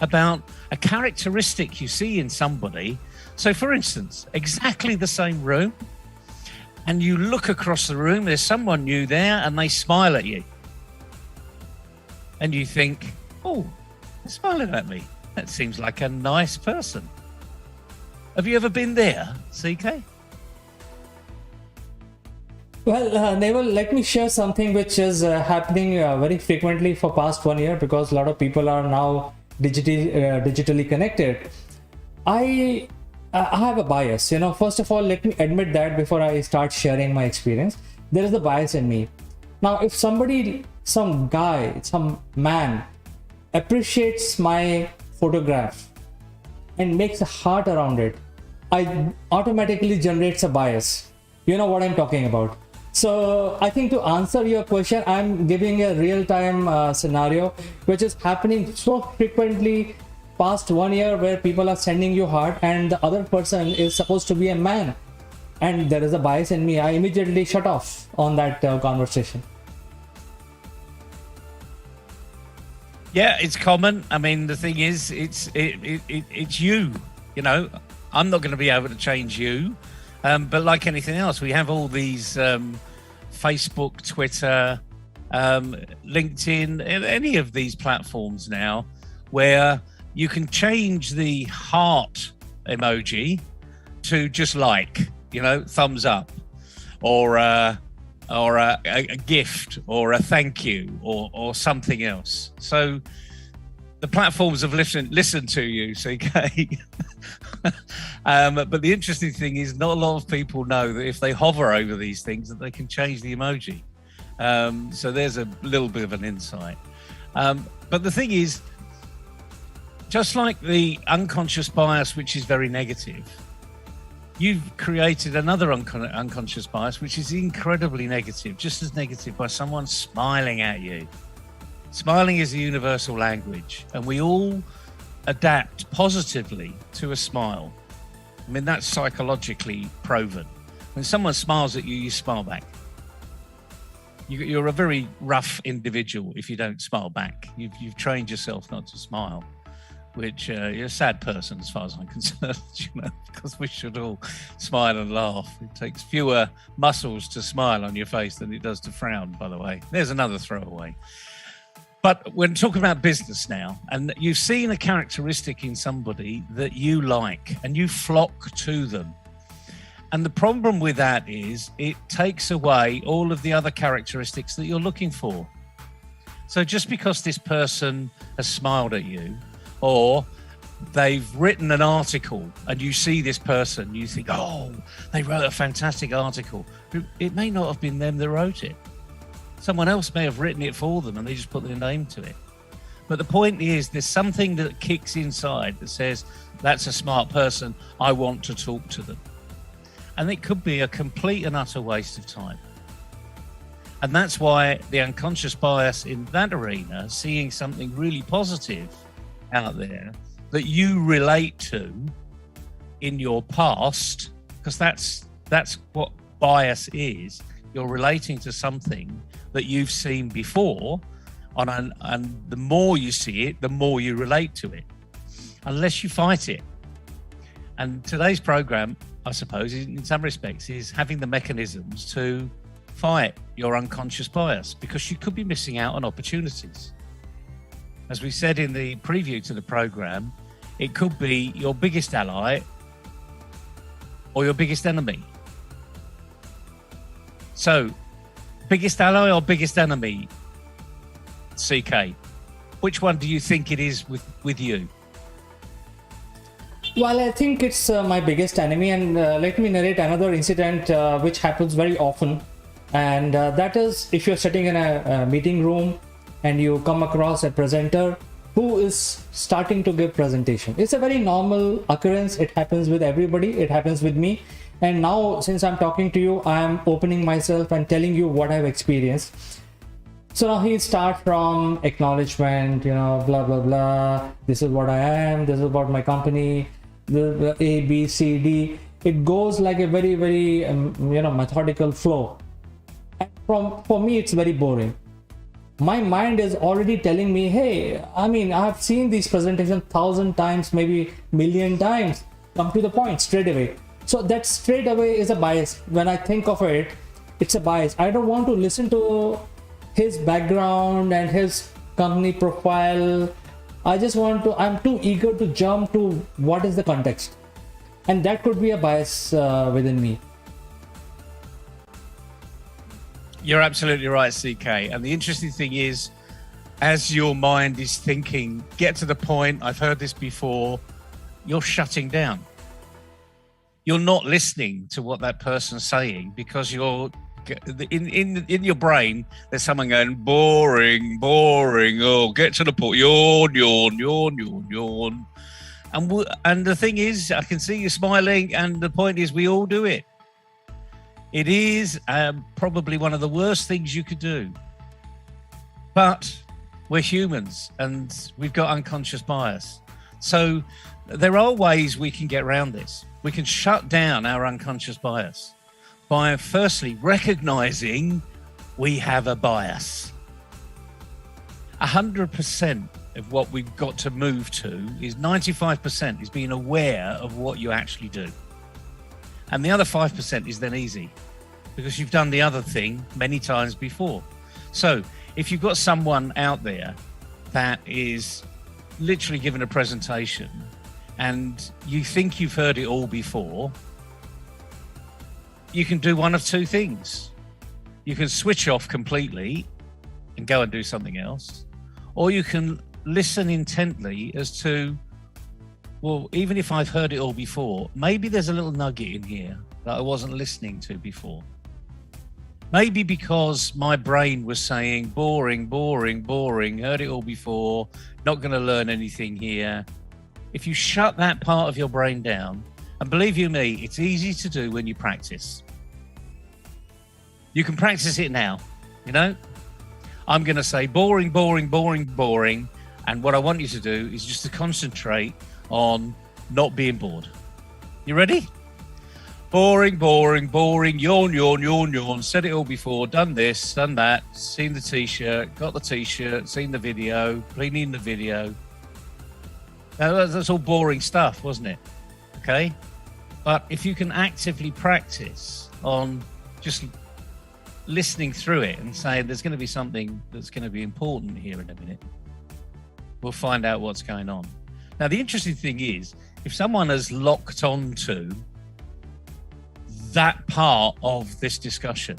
S4: About a characteristic you see in somebody. So for instance, exactly the same room, and you look across the room, there's someone new there and they smile at you. And you think, oh, they're smiling at me. That seems like a nice person. Have you ever been there, CK?
S3: Well, Naval, let me share something which is happening very frequently for past 1 year because a lot of people are now digitally connected. I have a bias. First of all, let me admit that before I start sharing my experience. There is the bias in me. Now, if somebody, some guy, some man appreciates my photograph and makes a heart around it, I automatically generates a bias. You know what I'm talking about. So I think to answer your question, I'm giving a real-time scenario which is happening so frequently past 1 year where people are sending you heart and the other person is supposed to be a man and there is a bias in me. I immediately shut off on that conversation.
S4: Yeah, it's common. I mean, the thing is, it's you. I'm not going to be able to change you. But like anything else, we have all these Facebook, Twitter, LinkedIn, any of these platforms now where you can change the heart emoji to just like, thumbs up or a gift or a thank you or something else. So the platforms have listened to you, CK. But the interesting thing is not a lot of people know that if they hover over these things that they can change the emoji. So there's a little bit of an insight. But the thing is, just like the unconscious bias, which is very negative, you've created another unconscious bias, which is incredibly negative, just as negative, by someone smiling at you. Smiling is a universal language, and we all adapt positively to a smile. I mean, that's psychologically proven. When someone smiles at you, you smile back. You're a very rough individual if you don't smile back. You've trained yourself not to smile, which you're a sad person as far as I'm concerned, because we should all smile and laugh. It takes fewer muscles to smile on your face than it does to frown, by the way. There's another throwaway. But we're talking about business now, and you've seen a characteristic in somebody that you like, and you flock to them. And the problem with that is it takes away all of the other characteristics that you're looking for. So just because this person has smiled at you or they've written an article and you see this person, you think, oh, they wrote a fantastic article. It may not have been them that wrote it. Someone else may have written it for them and they just put their name to it. But the point is, there's something that kicks inside that says, that's a smart person, I want to talk to them. And it could be a complete and utter waste of time. And that's why the unconscious bias in that arena, seeing something really positive out there that you relate to in your past, because that's what bias is. You're relating to something that you've seen before, and the more you see it, the more you relate to it, unless you fight it. And today's program, I suppose, in some respects, is having the mechanisms to fight your unconscious bias, because you could be missing out on opportunities. As we said in the preview to the program, it could be your biggest ally or your biggest enemy. So, biggest ally or biggest enemy, CK? Which one do you think it is with you?
S3: Well, I think it's my biggest enemy, and let me narrate another incident which happens very often. And that is, if you're sitting in a meeting room and you come across a presenter who is starting to give presentation. It's a very normal occurrence. It happens with everybody. It happens with me. And now, since I'm talking to you, I'm opening myself and telling you what I've experienced. So now he'll start from acknowledgement, blah, blah, blah. This is what I am. This is about my company. The A, B, C, D. It goes like a very, very, methodical flow. And for me, it's very boring. My mind is already telling me, hey, I've seen these presentations 1,000 times, maybe million times. Come to the point straight away. So that straight away is a bias. When I think of it, it's a bias. I don't want to listen to his background and his company profile. I'm too eager to jump to what is the context. And that could be a bias within me.
S4: You're absolutely right, CK. And the interesting thing is, as your mind is thinking, get to the point, I've heard this before, you're shutting down. You're not listening to what that person's saying, because you're in your brain, there's someone going, boring, oh, get to the point, yawn. And the thing is, I can see you smiling, and the point is, we all do it. It is probably one of the worst things you could do. But we're humans and we've got unconscious bias. So there are ways we can get around this. We can shut down our unconscious bias by firstly recognizing we have a bias. 100% of what we've got to move to is 95% is being aware of what you actually do. And the other 5% is then easy, because you've done the other thing many times before. So if you've got someone out there that is literally giving a presentation and you think you've heard it all before, you can do one of two things. You can switch off completely and go and do something else, or you can listen intently as to, well, even if I've heard it all before, maybe there's a little nugget in here that I wasn't listening to before. Maybe because my brain was saying, boring, heard it all before, not going to learn anything here. If you shut that part of your brain down, and believe you me, it's easy to do when you practice. You can practice it now, I'm going to say boring. And what I want you to do is just to concentrate on not being bored. You ready? Boring, yawn. Said it all before, done this, done that, seen the t-shirt, got the t-shirt, seen the video, cleaning the video. Now, that's all boring stuff, wasn't it? Okay? But if you can actively practice on just listening through it and saying there's going to be something that's going to be important here in a minute, we'll find out what's going on. Now, the interesting thing is, if someone has locked on to that part of this discussion,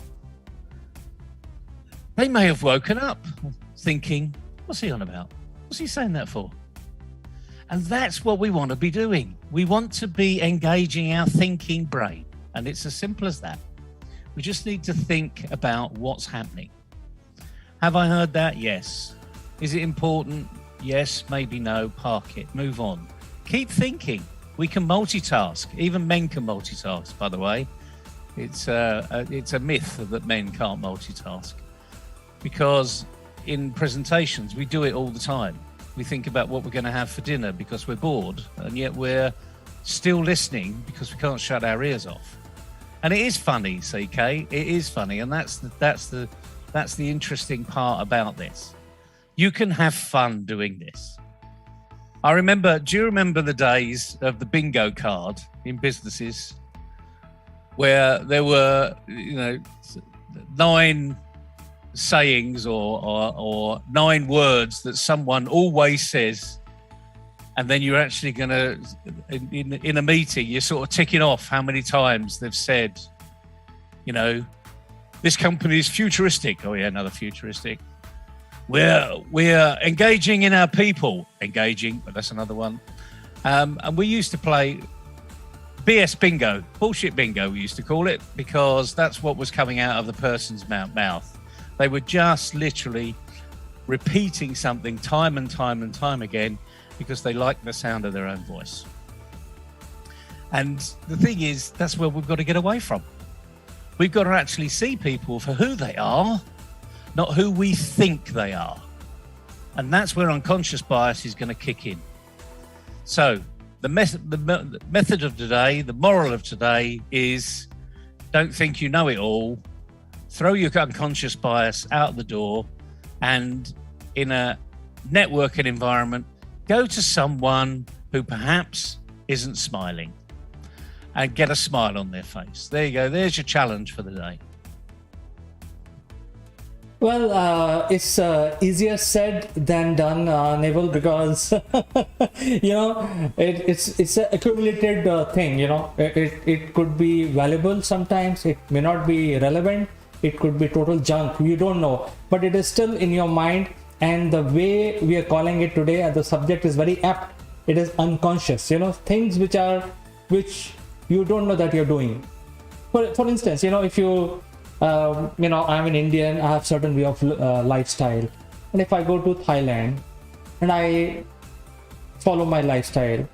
S4: they may have woken up thinking, what's he on about? What's he saying that for? And that's what we want to be doing. We want to be engaging our thinking brain. And it's as simple as that. We just need to think about what's happening. Have I heard that? Yes. Is it important? Yes, maybe no. Park it. Move on. Keep thinking. We can multitask. Even men can multitask, by the way. It's a myth that men can't multitask. Because in presentations, we do it all the time. We think about what we're going to have for dinner because we're bored, and yet we're still listening because we can't shut our ears off. And it is funny, CK. It is funny, and that's the interesting part about this. You can have fun doing this. Do you remember the days of the bingo card in businesses where there were, 9 sayings or 9 words that someone always says, and then you're actually going to, in a meeting, you're sort of ticking off how many times they've said, this company is futuristic. Oh yeah, another futuristic. We're engaging in our people. Engaging, but that's another one. And we used to play BS bingo, bullshit bingo, we used to call it, because that's what was coming out of the person's mouth. They were just literally repeating something time and time and time again because they liked the sound of their own voice. And the thing is, that's where we've got to get away from. We've got to actually see people for who they are, not who we think they are. And that's where unconscious bias is going to kick in. So the method of today, the moral of today is don't think you know it all. Throw your unconscious bias out the door, and in a networking environment, go to someone who perhaps isn't smiling and get a smile on their face. There you go. There's your challenge for the day.
S3: Well, it's easier said than done, Neville, because it's an accumulated thing. It could be valuable sometimes. It may not be relevant. It could be total junk. You don't know, but it is still in your mind. And the way we are calling it today, and the subject is very apt. It is unconscious. Things which you don't know that you're doing. For instance, if you I'm an Indian, I have certain way of lifestyle, and if I go to Thailand and I follow my lifestyle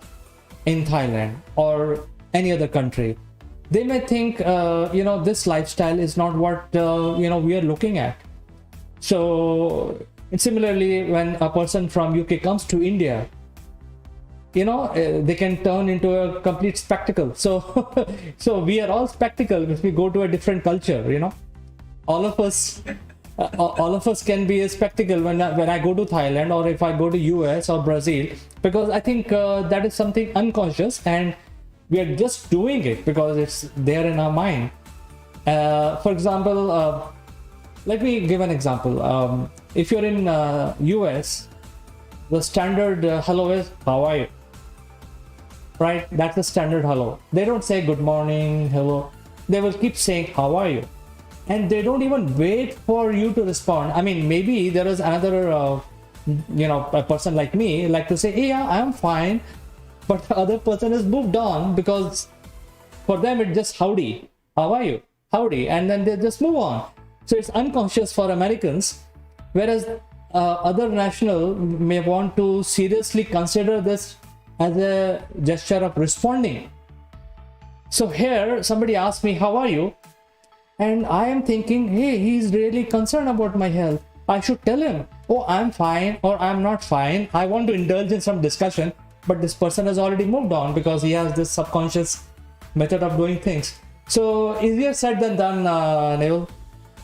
S3: in Thailand or any other country, they may think this lifestyle is not what we are looking at. So similarly, when a person from UK comes to India, they can turn into a complete spectacle. So we are all spectacle if we go to a different culture. All of us can be a spectacle when I go to Thailand, or if I go to US or Brazil, because I think that is something unconscious, and we are just doing it because it's there in our mind. For example, let me give an example. If you're in US, the standard hello is how are you? Right? That's the standard hello. They don't say good morning, hello. They will keep saying how are you? And they don't even wait for you to respond. I mean, maybe there is another, a person like me like to say, hey, yeah, I'm fine. But the other person has moved on because for them it's just howdy. How are you? Howdy. And then they just move on. So it's unconscious for Americans. Whereas other national may want to seriously consider this as a gesture of responding. So here somebody asked me, how are you? And I am thinking, hey, he's really concerned about my health. I should tell him, oh, I'm fine or I'm not fine. I want to indulge in some discussion, but this person has already moved on because he has this subconscious method of doing things. So easier said than done, Neville.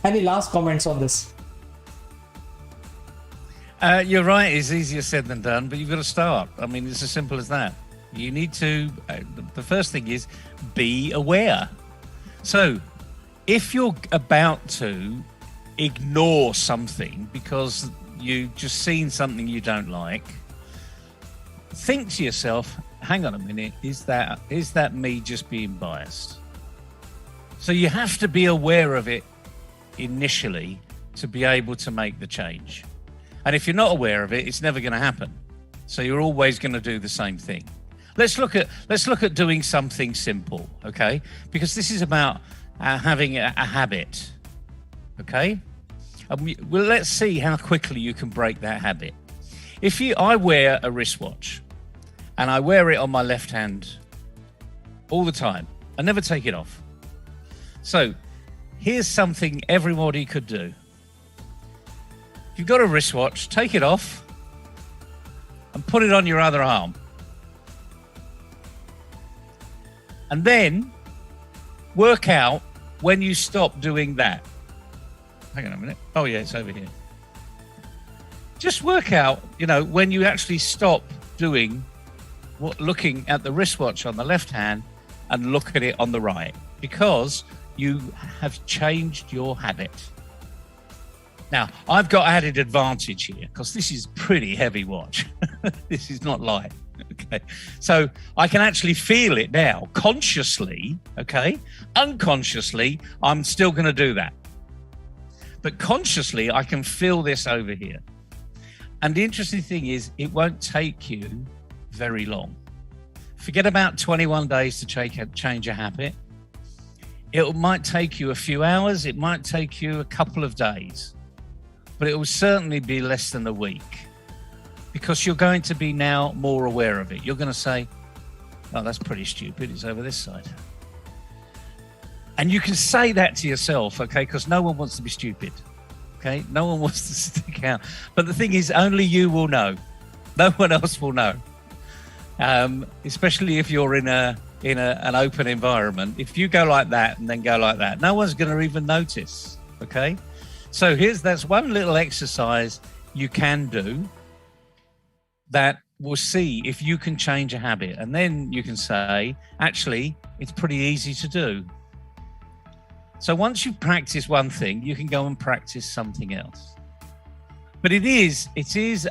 S3: Any last comments on this?
S4: You're right, it's easier said than done, but you've got to start. I mean, it's as simple as that. You need to, the first thing is be aware. So if you're about to ignore something because you've just seen something you don't like, think to yourself, hang on a minute, is that me just being biased? So you have to be aware of it initially to be able to make the change. And if you're not aware of it, it's never going to happen. So you're always going to do the same thing. Let's look at doing something simple, okay? Because this is about having a habit, okay? Well, let's see how quickly you can break that habit. I wear a wristwatch, and I wear it on my left hand all the time. I never take it off. So here's something everybody could do. If you've got a wristwatch, take it off and put it on your other arm. And then work out when you stop doing that. Hang on a minute. Oh yeah, it's over here. Just work out, when you actually stop doing looking at the wristwatch on the left hand and look at it on the right, because you have changed your habit. Now, I've got added advantage here because this is pretty heavy watch. This is not light. Okay. So I can actually feel it now consciously. Okay. Unconsciously, I'm still going to do that. But consciously, I can feel this over here. And the interesting thing is, it won't take you very long. Forget about 21 days to change a habit. It might take you a few hours. It might take you a couple of days. But it will certainly be less than a week, because you're going to be now more aware of it. You're going to say, oh, that's pretty stupid. It's over this side. And you can say that to yourself, okay, because no one wants to be stupid. Okay, no one wants to stick out. But the thing is, only you will know. No one else will know. Especially if you're in an open environment. If you go like that and then go like that, no one's going to even notice. Okay, so that's one little exercise you can do that will see if you can change a habit, and then you can say, actually, it's pretty easy to do. So once you practice one thing, you can go and practice something else. But it is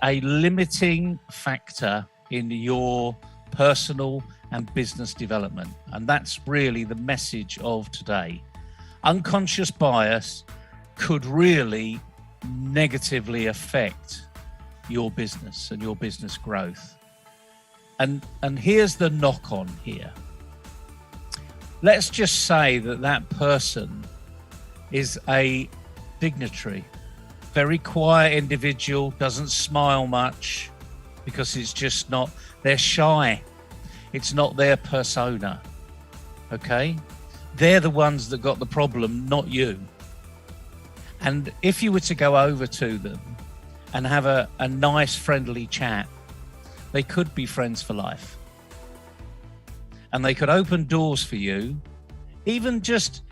S4: a limiting factor in your personal and business development. And that's really the message of today. Unconscious bias could really negatively affect your business and your business growth. And here's the knock on here. Let's just say that person is a dignitary, very quiet individual, doesn't smile much because it's just not, they're shy. It's not their persona. Okay? They're the ones that got the problem, not you. And if you were to go over to them and have a nice, friendly chat, they could be friends for life. And they could open doors for you, even just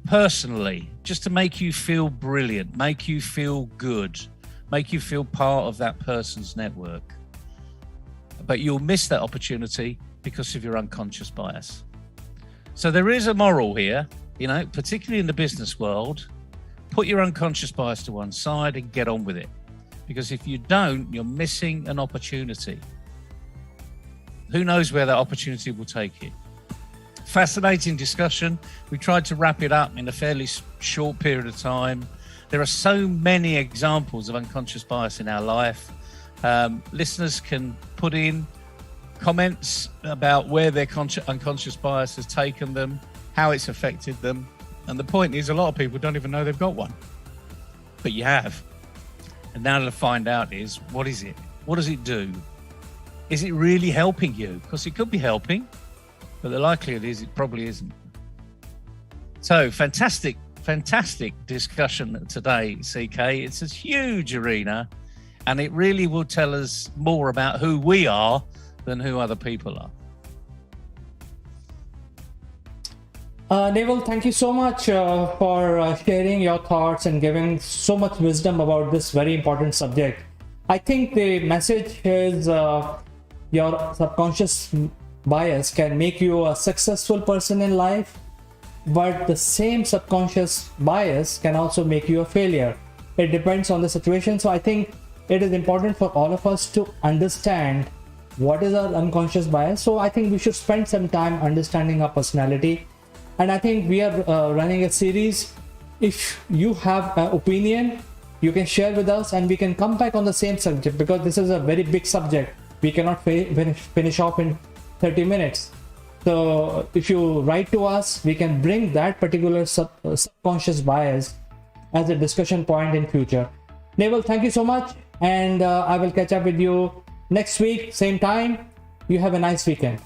S4: personally, just to make you feel brilliant, make you feel good, make you feel part of that person's network. But you'll miss that opportunity because of your unconscious bias. So there is a moral here, particularly in the business world. Put your unconscious bias to one side and get on with it. Because if you don't, you're missing an opportunity. Who knows where that opportunity will take you? Fascinating discussion. We tried to wrap it up in a fairly short period of time. There are so many examples of unconscious bias in our life. Listeners can put in comments about where their unconscious bias has taken them, how it's affected them. And the point is, a lot of people don't even know they've got one. But you have. And now to find out is, what is it? What does it do? Is it really helping you? Because it could be helping, but the likelihood is it probably isn't. So fantastic discussion today, CK. It's a huge arena, and it really will tell us more about who we are than who other people are.
S3: Naval, thank you so much for sharing your thoughts and giving so much wisdom about this very important subject. I think the message is your subconscious bias can make you a successful person in life, but the same subconscious bias can also make you a failure. It depends on the situation. So I think it is important for all of us to understand what is our unconscious bias. So I think we should spend some time understanding our personality. And I think we are running a series. If you have an opinion, you can share with us and we can come back on the same subject, because this is a very big subject. we cannot finish off in 30 minutes. So if you write to us, we can bring that particular subconscious bias as a discussion point in future. Naval, thank you so much, and I will catch up with you next week, same time. You have a nice weekend.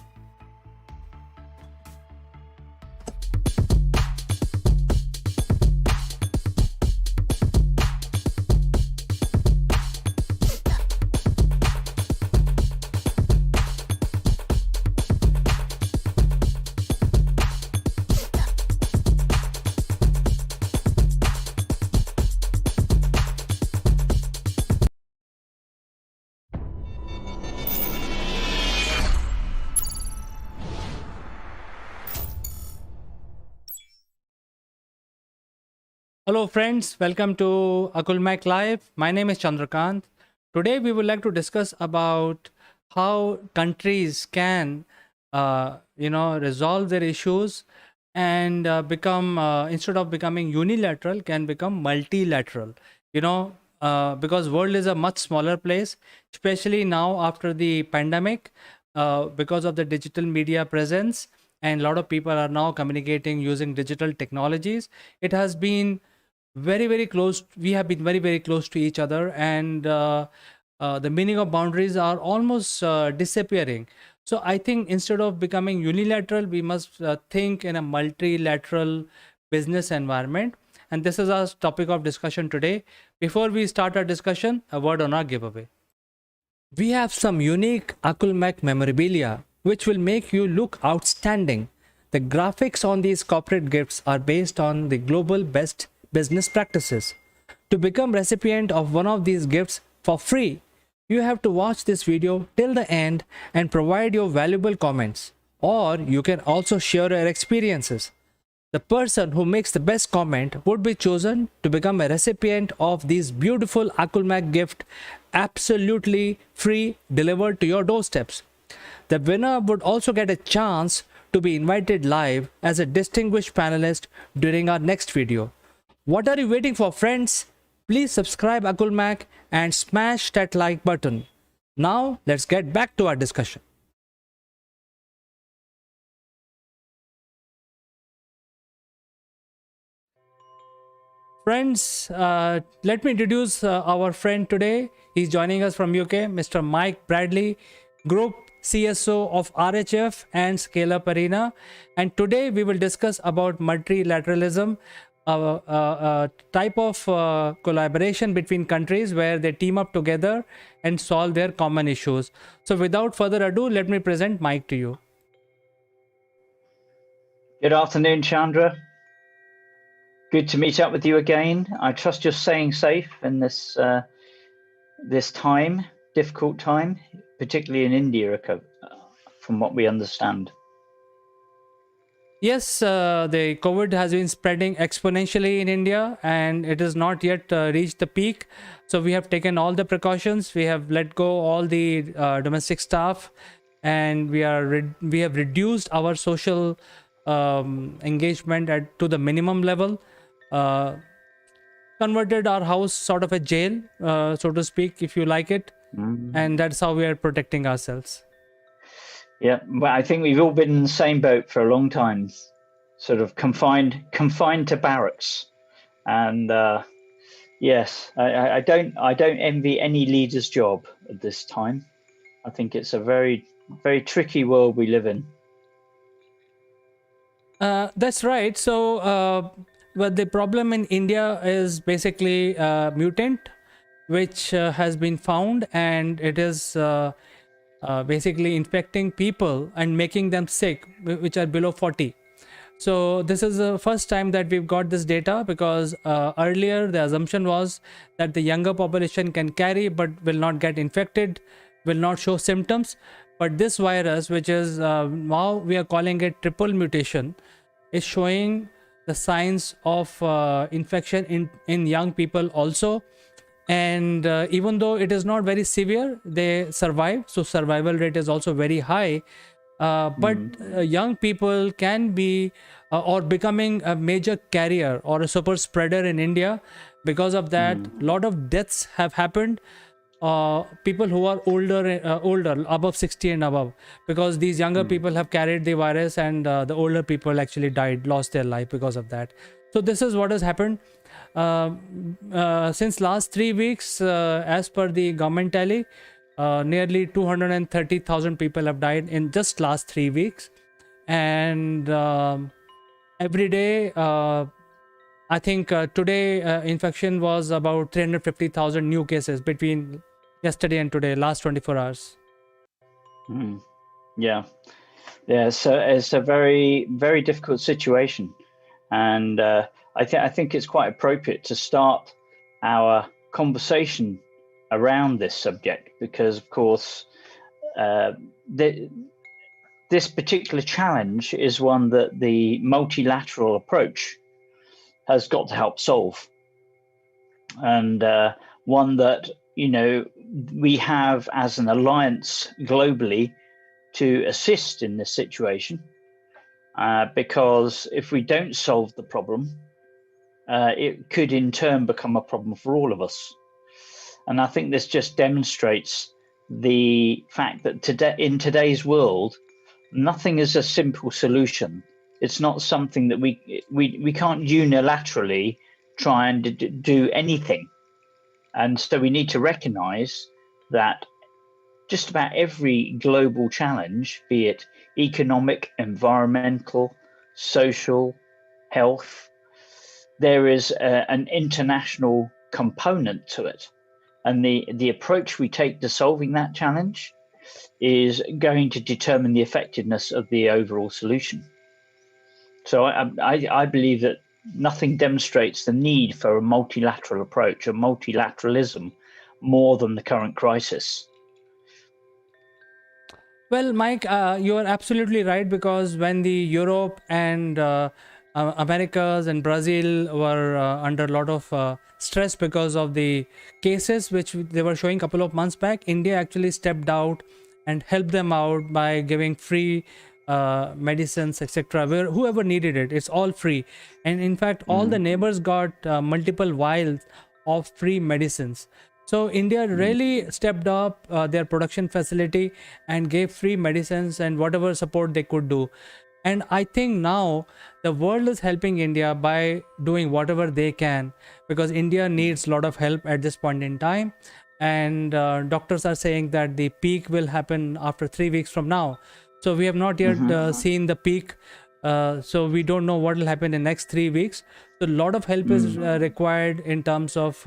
S3: Hello friends, welcome to Akulmach Live. My name is Chandrakant. Today we would like to discuss about how countries can, resolve their issues and become, instead of becoming unilateral, can become multilateral. Because world is a much smaller place, especially now after the pandemic, because of the digital media presence, and a lot of people are now communicating using digital technologies. It has been very close. We have been very close to each other, and the meaning of boundaries are almost disappearing. So I think instead of becoming unilateral, we must think in a multilateral business environment, and this is our topic of discussion today. Before we start our discussion, a word on our giveaway. We have some unique Akulmach memorabilia which will make you look outstanding. The graphics on these corporate gifts are based on the global best business practices. To become recipient of one of these gifts for free, you have to watch this video till the end and provide your valuable comments, or you can also share your experiences. The person who makes the best comment would be chosen to become a recipient of this beautiful Akulmach gift, absolutely free, delivered to your doorsteps. The winner would also get a chance to be invited live as a distinguished panelist during our next video. What are you waiting for, friends? Please subscribe Akulmach and smash that like button. Now let's get back to our discussion. Friends, let me introduce our friend today. He's joining us from UK, Mr. Mike Bradley, Group CSO of RHF and Scale Up Arena. And today we will discuss about multilateralism, a type of collaboration between countries where they team up together and solve their common issues. So without further ado, let me present Mike to you.
S10: Good afternoon, Chandra. Good to meet up with you again. I trust you're staying safe in this difficult time, particularly in India, from what we understand.
S3: Yes, the COVID has been spreading exponentially in India, and it has not yet reached the peak. So we have taken all the precautions. We have let go all the domestic staff, and we have reduced our social engagement to the minimum level. Converted our house sort of a jail, so to speak, if you like it, and that's how we are protecting ourselves.
S10: Yeah, well, I think we've all been in the same boat for a long time, sort of confined to barracks, and yes, I don't envy any leader's job at this time. I think it's a very tricky world we live in.
S3: That's right. So, but the problem in India is basically mutant, which has been found, and it is basically infecting people and making them sick, which are below 40. So this is the first time that we've got this data, because earlier the assumption was that the younger population can carry but will not get infected, will not show symptoms. But this virus, which is now we are calling it triple mutation, is showing the signs of infection in young people also. And even though it is not very severe, they survive. So survival rate is also very high. But young people can be or becoming a major carrier or a super spreader in India. Because of that, a lot of deaths have happened. people who are older, above 60 and above, because these younger people have carried the virus, and the older people actually died, lost their life because of that. So this is what has happened. Since last 3 weeks, as per the government tally, nearly 230,000 people have died in just last 3 weeks, and every day, I think today infection was about 350,000 new cases between yesterday and today, last 24 hours.
S10: Yeah. Yeah, so it's a very, very difficult situation, and I think it's quite appropriate to start our conversation around this subject because, of course, this particular challenge is one that the multilateral approach has got to help solve, and one that we have as an alliance globally to assist in this situation, because if we don't solve the problem, it could in turn become a problem for all of us. And I think this just demonstrates the fact that today, in today's world, nothing is a simple solution. It's not something that we can't unilaterally try and do anything. And so we need to recognize that just about every global challenge, be it economic, environmental, social, health, there is an international component to it. And the approach we take to solving that challenge is going to determine the effectiveness of the overall solution. So I believe that nothing demonstrates the need for a multilateral approach, a multilateralism, more than the current crisis.
S3: Well, Mike, you are absolutely right, because when the Europe and Americas and Brazil were under a lot of stress because of the cases which they were showing a couple of months back, India actually stepped out and helped them out by giving free medicines, etc. Where whoever needed it, it's all free. And in fact, all the neighbors got multiple vials of free medicines. So India really stepped up their production facility and gave free medicines and whatever support they could do. And I think now the world is helping India by doing whatever they can, because India needs a lot of help at this point in time. And doctors are saying that the peak will happen after 3 weeks from now. So we have not yet seen the peak. So we don't know what will happen in the next 3 weeks. So a lot of help is required in terms of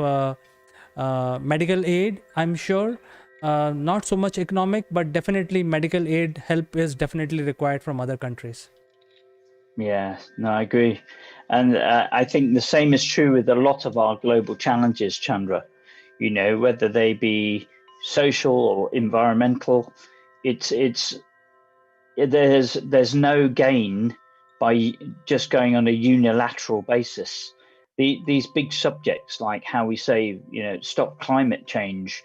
S3: medical aid, I'm sure. Not so much economic, but definitely medical aid help is definitely required from other countries.
S10: Yeah, no, I agree. And I think the same is true with a lot of our global challenges, Chandra. Whether they be social or environmental, there's no gain by just going on a unilateral basis. These big subjects like how we say, stop climate change,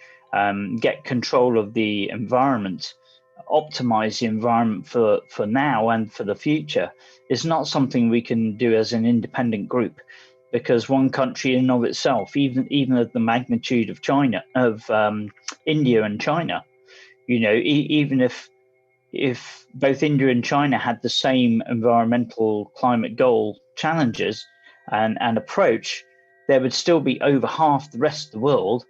S10: get control of the environment, optimize the environment for now and for the future, is not something we can do as an independent group, because one country in and of itself, even at the magnitude of India and China, even if both India and China had the same environmental climate goal challenges and approach, there would still be over half the rest of the world